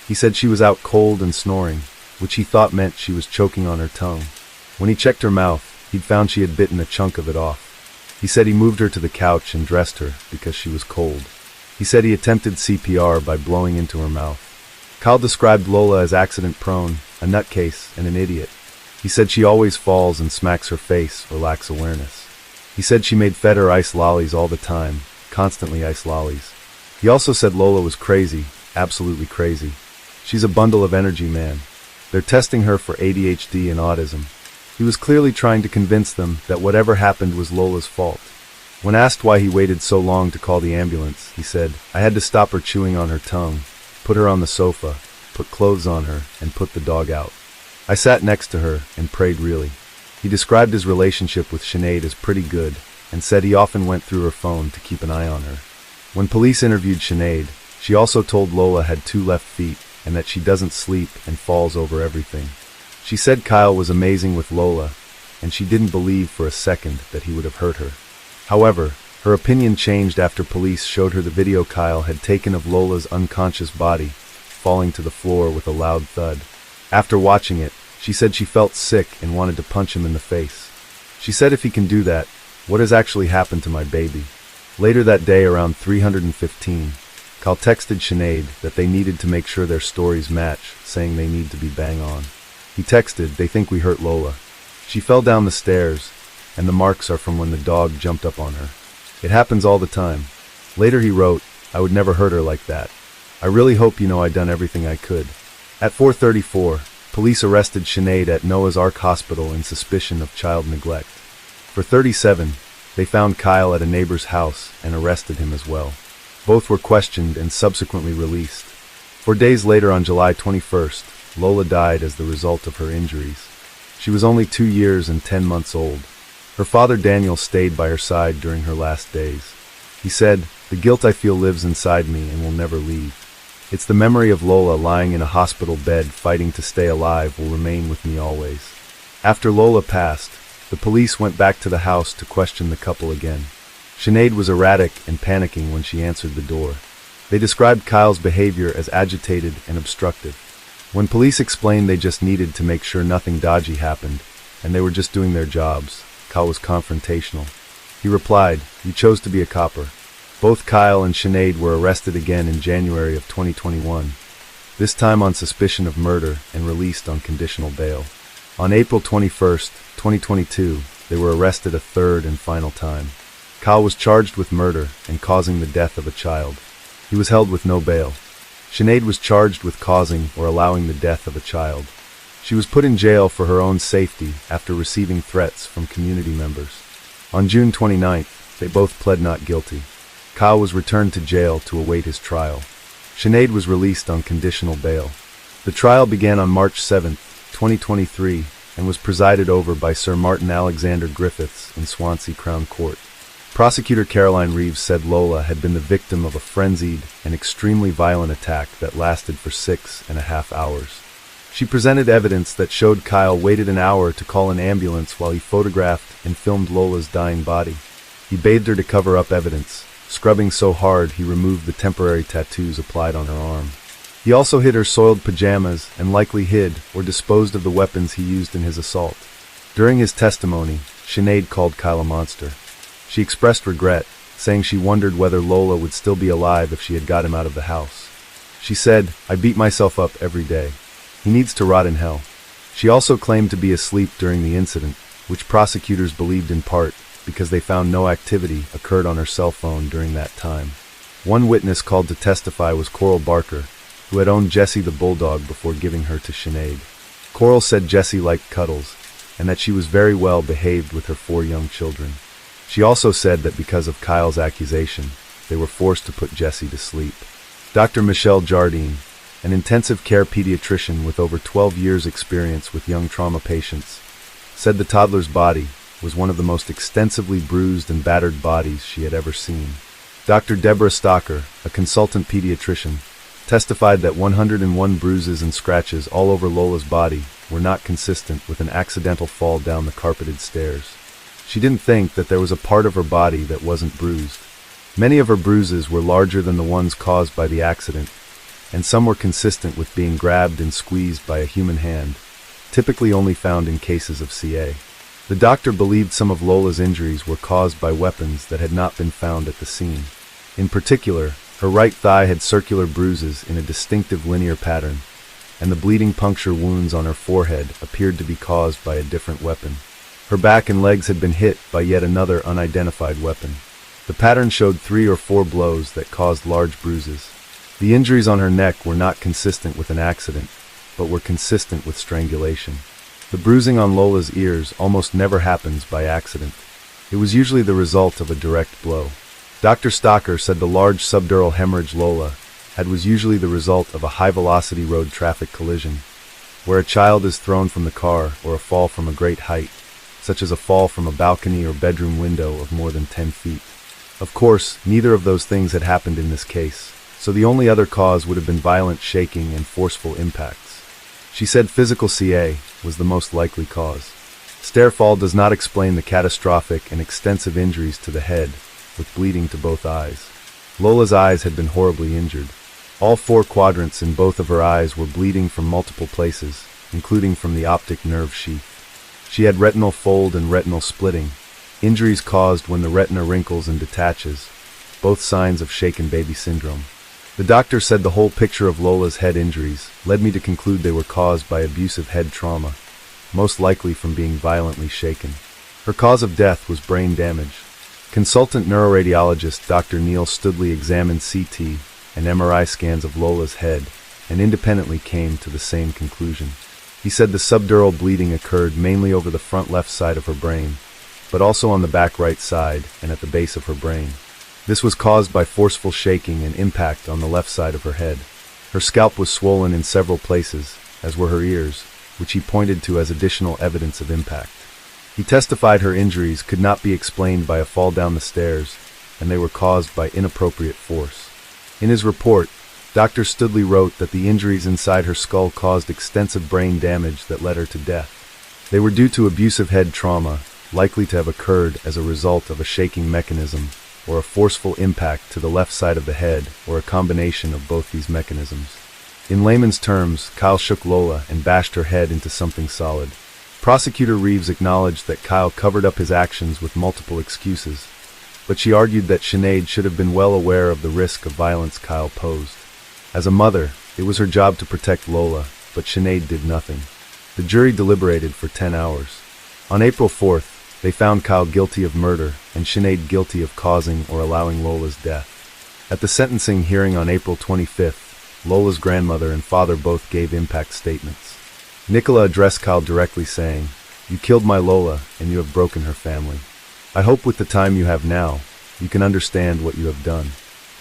He said she was out cold and snoring, which he thought meant she was choking on her tongue. When he checked her mouth, he'd found she had bitten a chunk of it off. He said he moved her to the couch and dressed her because she was cold. He said he attempted CPR by blowing into her mouth. Kyle described Lola as accident-prone, a nutcase, and an idiot. He said she always falls and smacks her face or lacks awareness. He said she made fed her ice lollies all the time, constantly ice lollies. He also said Lola was crazy, absolutely crazy. She's a bundle of energy, man. They're testing her for ADHD and autism. He was clearly trying to convince them that whatever happened was Lola's fault. When asked why he waited so long to call the ambulance, he said, "I had to stop her chewing on her tongue, put her on the sofa, put clothes on her, and put the dog out. I sat next to her and prayed really." He described his relationship with Sinead as pretty good and said he often went through her phone to keep an eye on her. When police interviewed Sinead, she also told Lola had 2 left feet and that she doesn't sleep and falls over everything. She said Kyle was amazing with Lola, and she didn't believe for a second that he would have hurt her. However, her opinion changed after police showed her the video Kyle had taken of Lola's unconscious body, falling to the floor with a loud thud. After watching it, she said she felt sick and wanted to punch him in the face. She said if he can do that, what has actually happened to my baby? Later that day around 3:15, Kyle texted Sinead that they needed to make sure their stories match, saying they need to be bang on. He texted, "They think we hurt Lola. She fell down the stairs, and the marks are from when the dog jumped up on her. It happens all the time." Later he wrote, "I would never hurt her like that. I really hope you know I done everything I could." At 4:34, police arrested Sinead at Noah's Ark Hospital in suspicion of child neglect. For 37, they found Kyle at a neighbor's house and arrested him as well. Both were questioned and subsequently released. 4 days later, on July 21st, Lola died as the result of her injuries. She was only 2 years and 10 months old. Her father Daniel stayed by her side during her last days. He said, "The guilt I feel lives inside me and will never leave. It's the memory of Lola lying in a hospital bed fighting to stay alive will remain with me always." After Lola passed, the police went back to the house to question the couple again. Sinead was erratic and panicking when she answered the door. They described Kyle's behavior as agitated and obstructive. When police explained they just needed to make sure nothing dodgy happened, and they were just doing their jobs, Kyle was confrontational. He replied, "You chose to be a copper." Both Kyle and Sinead were arrested again in January of 2021, this time on suspicion of murder and released on conditional bail. On April 21st, 2022, they were arrested a third and final time. Kyle was charged with murder and causing the death of a child. He was held with no bail. Sinead was charged with causing or allowing the death of a child. She was put in jail for her own safety after receiving threats from community members. On June 29th, they both pled not guilty. Kyle was returned to jail to await his trial. Sinead was released on conditional bail. The trial began on March 7, 2023, and was presided over by Sir Martin Alexander Griffiths in Swansea Crown Court. Prosecutor Caroline Reeves said Lola had been the victim of a frenzied and extremely violent attack that lasted for 6.5 hours. She presented evidence that showed Kyle waited an hour to call an ambulance while he photographed and filmed Lola's dying body. He bathed her to cover up evidence, scrubbing so hard he removed the temporary tattoos applied on her arm. He also hid her soiled pajamas and likely hid or disposed of the weapons he used in his assault. During his testimony, Sinead called Kyle a monster. She expressed regret, saying she wondered whether Lola would still be alive if she had got him out of the house. She said, "I beat myself up every day. He needs to rot in hell." She also claimed to be asleep during the incident, which prosecutors believed in part because they found no activity occurred on her cell phone during that time. One witness called to testify was Coral Barker, who had owned Jessie the bulldog before giving her to Sinead. Coral said Jessie liked cuddles, and that she was very well behaved with her 4 young children. She also said that because of Kyle's accusation, they were forced to put Jessie to sleep. Dr. Michelle Jardine, an intensive care pediatrician with over 12 years' experience with young trauma patients, said the toddler's body was one of the most extensively bruised and battered bodies she had ever seen. Dr. Deborah Stocker, a consultant pediatrician, testified that 101 bruises and scratches all over Lola's body were not consistent with an accidental fall down the carpeted stairs. She didn't think that there was a part of her body that wasn't bruised. Many of her bruises were larger than the ones caused by the accident, and some were consistent with being grabbed and squeezed by a human hand, typically only found in cases of CA. The doctor believed some of Lola's injuries were caused by weapons that had not been found at the scene. In particular, her right thigh had circular bruises in a distinctive linear pattern, and the bleeding puncture wounds on her forehead appeared to be caused by a different weapon. Her back and legs had been hit by yet another unidentified weapon. The pattern showed 3 or 4 blows that caused large bruises. The injuries on her neck were not consistent with an accident, but were consistent with strangulation. The bruising on Lola's ears almost never happens by accident. It was usually the result of a direct blow. Dr. Stocker said the large subdural hemorrhage Lola had was usually the result of a high-velocity road traffic collision, where a child is thrown from the car or a fall from a great height, such as a fall from a balcony or bedroom window of more than 10 feet. Of course, neither of those things had happened in this case, so the only other cause would have been violent shaking and forceful impacts. She said physical CA was the most likely cause. Stairfall does not explain the catastrophic and extensive injuries to the head, with bleeding to both eyes. Lola's eyes had been horribly injured. All 4 quadrants in both of her eyes were bleeding from multiple places, including from the optic nerve sheath. She had retinal fold and retinal splitting, injuries caused when the retina wrinkles and detaches, both signs of shaken baby syndrome. The doctor said the whole picture of Lola's head injuries led me to conclude they were caused by abusive head trauma, most likely from being violently shaken. Her cause of death was brain damage. Consultant neuroradiologist Dr. Neil Studley examined CT and MRI scans of Lola's head and independently came to the same conclusion. He said the subdural bleeding occurred mainly over the front left side of her brain, but also on the back right side and at the base of her brain. This was caused by forceful shaking and impact on the left side of her head. Her scalp was swollen in several places, as were her ears, which he pointed to as additional evidence of impact. He testified her injuries could not be explained by a fall down the stairs, and they were caused by inappropriate force. In his report, Dr. Studley wrote that the injuries inside her skull caused extensive brain damage that led her to death. They were due to abusive head trauma, likely to have occurred as a result of a shaking mechanism or a forceful impact to the left side of the head or a combination of both these mechanisms. In layman's terms, Kyle shook Lola and bashed her head into something solid. Prosecutor Reeves acknowledged that Kyle covered up his actions with multiple excuses, but she argued that Sinead should have been well aware of the risk of violence Kyle posed. As a mother, it was her job to protect Lola, but Sinead did nothing. The jury deliberated for 10 hours. On April 4th, they found Kyle guilty of murder and Sinead guilty of causing or allowing Lola's death. At the sentencing hearing on April 25th, Lola's grandmother and father both gave impact statements. Nicola addressed Kyle directly saying, "You killed my Lola and you have broken her family. I hope with the time you have now, you can understand what you have done.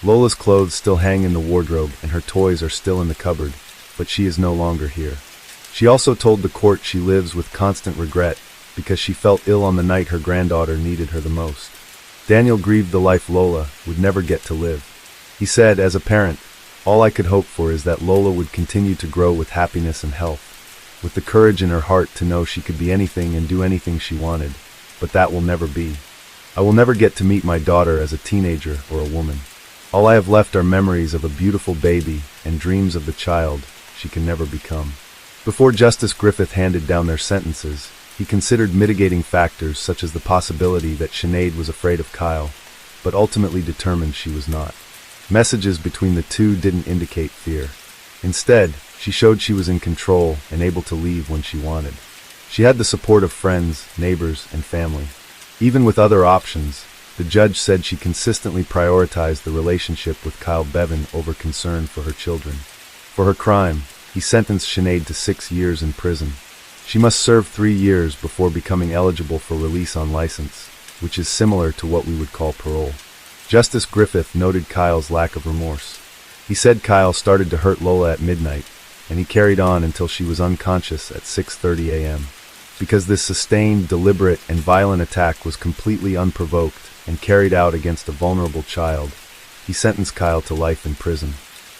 Lola's clothes still hang in the wardrobe and her toys are still in the cupboard, but she is no longer here." She also told the court she lives with constant regret because she felt ill on the night her granddaughter needed her the most. Daniel grieved the life Lola would never get to live. He said, as a parent, all I could hope for is that Lola would continue to grow with happiness and health, with the courage in her heart to know she could be anything and do anything she wanted, but that will never be. I will never get to meet my daughter as a teenager or a woman. All I have left are memories of a beautiful baby and dreams of the child she can never become. Before Justice Griffith handed down their sentences, he considered mitigating factors such as the possibility that Sinead was afraid of Kyle, but ultimately determined she was not. Messages between the two didn't indicate fear. Instead, she showed she was in control and able to leave when she wanted. She had the support of friends, neighbors, and family. Even with other options, the judge said she consistently prioritized the relationship with Kyle Bevan over concern for her children. For her crime, he sentenced Sinead to 6 years in prison. She must serve 3 years before becoming eligible for release on license, which is similar to what we would call parole. Justice Griffith noted Kyle's lack of remorse. He said Kyle started to hurt Lola at midnight, and he carried on until she was unconscious at 6:30 a.m. Because this sustained, deliberate, and violent attack was completely unprovoked and carried out against a vulnerable child, he sentenced Kyle to life in prison.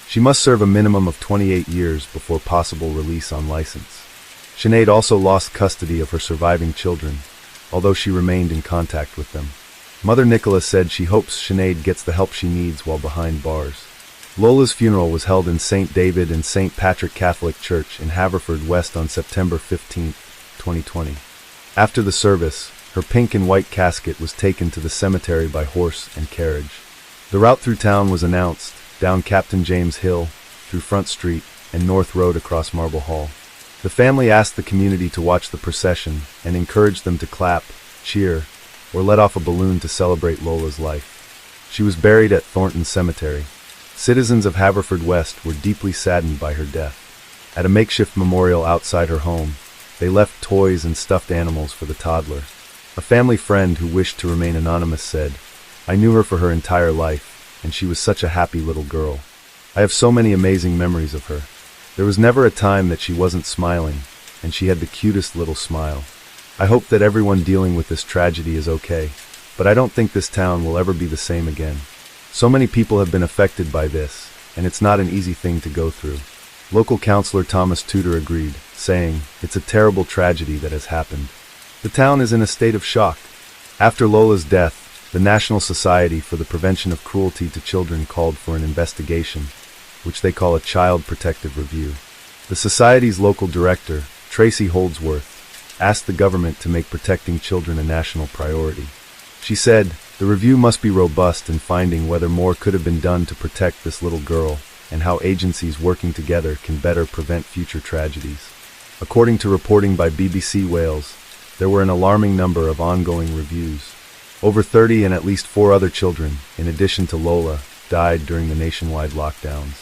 She must serve a minimum of 28 years before possible release on license. Sinead also lost custody of her surviving children, although she remained in contact with them. Mother Nicola said she hopes Sinead gets the help she needs while behind bars. Lola's funeral was held in St. David and St. Patrick Catholic Church in Haverfordwest on September 15, 2020. After the service, her pink and white casket was taken to the cemetery by horse and carriage. The route through town was announced, down Captain James Hill, through Front Street, and North Road across Marble Hall. The family asked the community to watch the procession and encouraged them to clap, cheer, or let off a balloon to celebrate Lola's life. She was buried at Thornton Cemetery. Citizens of Haverfordwest were deeply saddened by her death. At a makeshift memorial outside her home, they left toys and stuffed animals for the toddler. A family friend who wished to remain anonymous said, "I knew her for her entire life, and she was such a happy little girl. I have so many amazing memories of her. There was never a time that she wasn't smiling, and she had the cutest little smile. I hope that everyone dealing with this tragedy is okay, but I don't think this town will ever be the same again. So many people have been affected by this, and it's not an easy thing to go through." Local councillor Thomas Tudor agreed, saying, "It's a terrible tragedy that has happened. The town is in a state of shock." After Lola's death, the National Society for the Prevention of Cruelty to Children called for an investigation, which they call a Child Protective Review. The Society's local director, Tracy Holdsworth, asked the government to make protecting children a national priority. She said, "The review must be robust in finding whether more could have been done to protect this little girl, and how agencies working together can better prevent future tragedies." According to reporting by BBC Wales, there were an alarming number of ongoing reviews. Over 30 and at least 4 other children, in addition to Lola, died during the nationwide lockdowns.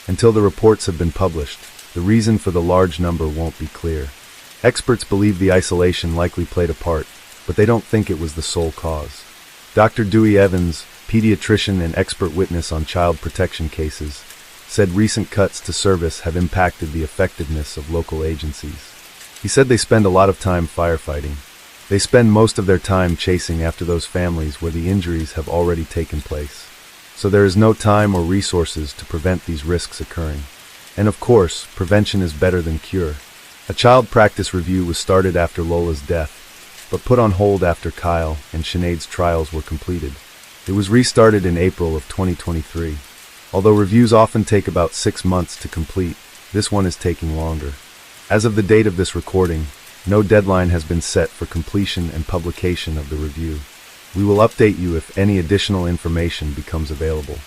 Until the reports have been published, the reason for the large number won't be clear. Experts believe the isolation likely played a part, but they don't think it was the sole cause. Dr. Dewey Evans, pediatrician and expert witness on child protection cases, said recent cuts to service have impacted the effectiveness of local agencies. He said they spend a lot of time firefighting. They spend most of their time chasing after those families where the injuries have already taken place. So there is no time or resources to prevent these risks occurring. And of course, prevention is better than cure. A child practice review was started after Lola's death, but put on hold after Kyle and Sinead's trials were completed. It was restarted in April of 2023. Although reviews often take about 6 months to complete, this one is taking longer. As of the date of this recording, no deadline has been set for completion and publication of the review. We will update you if any additional information becomes available.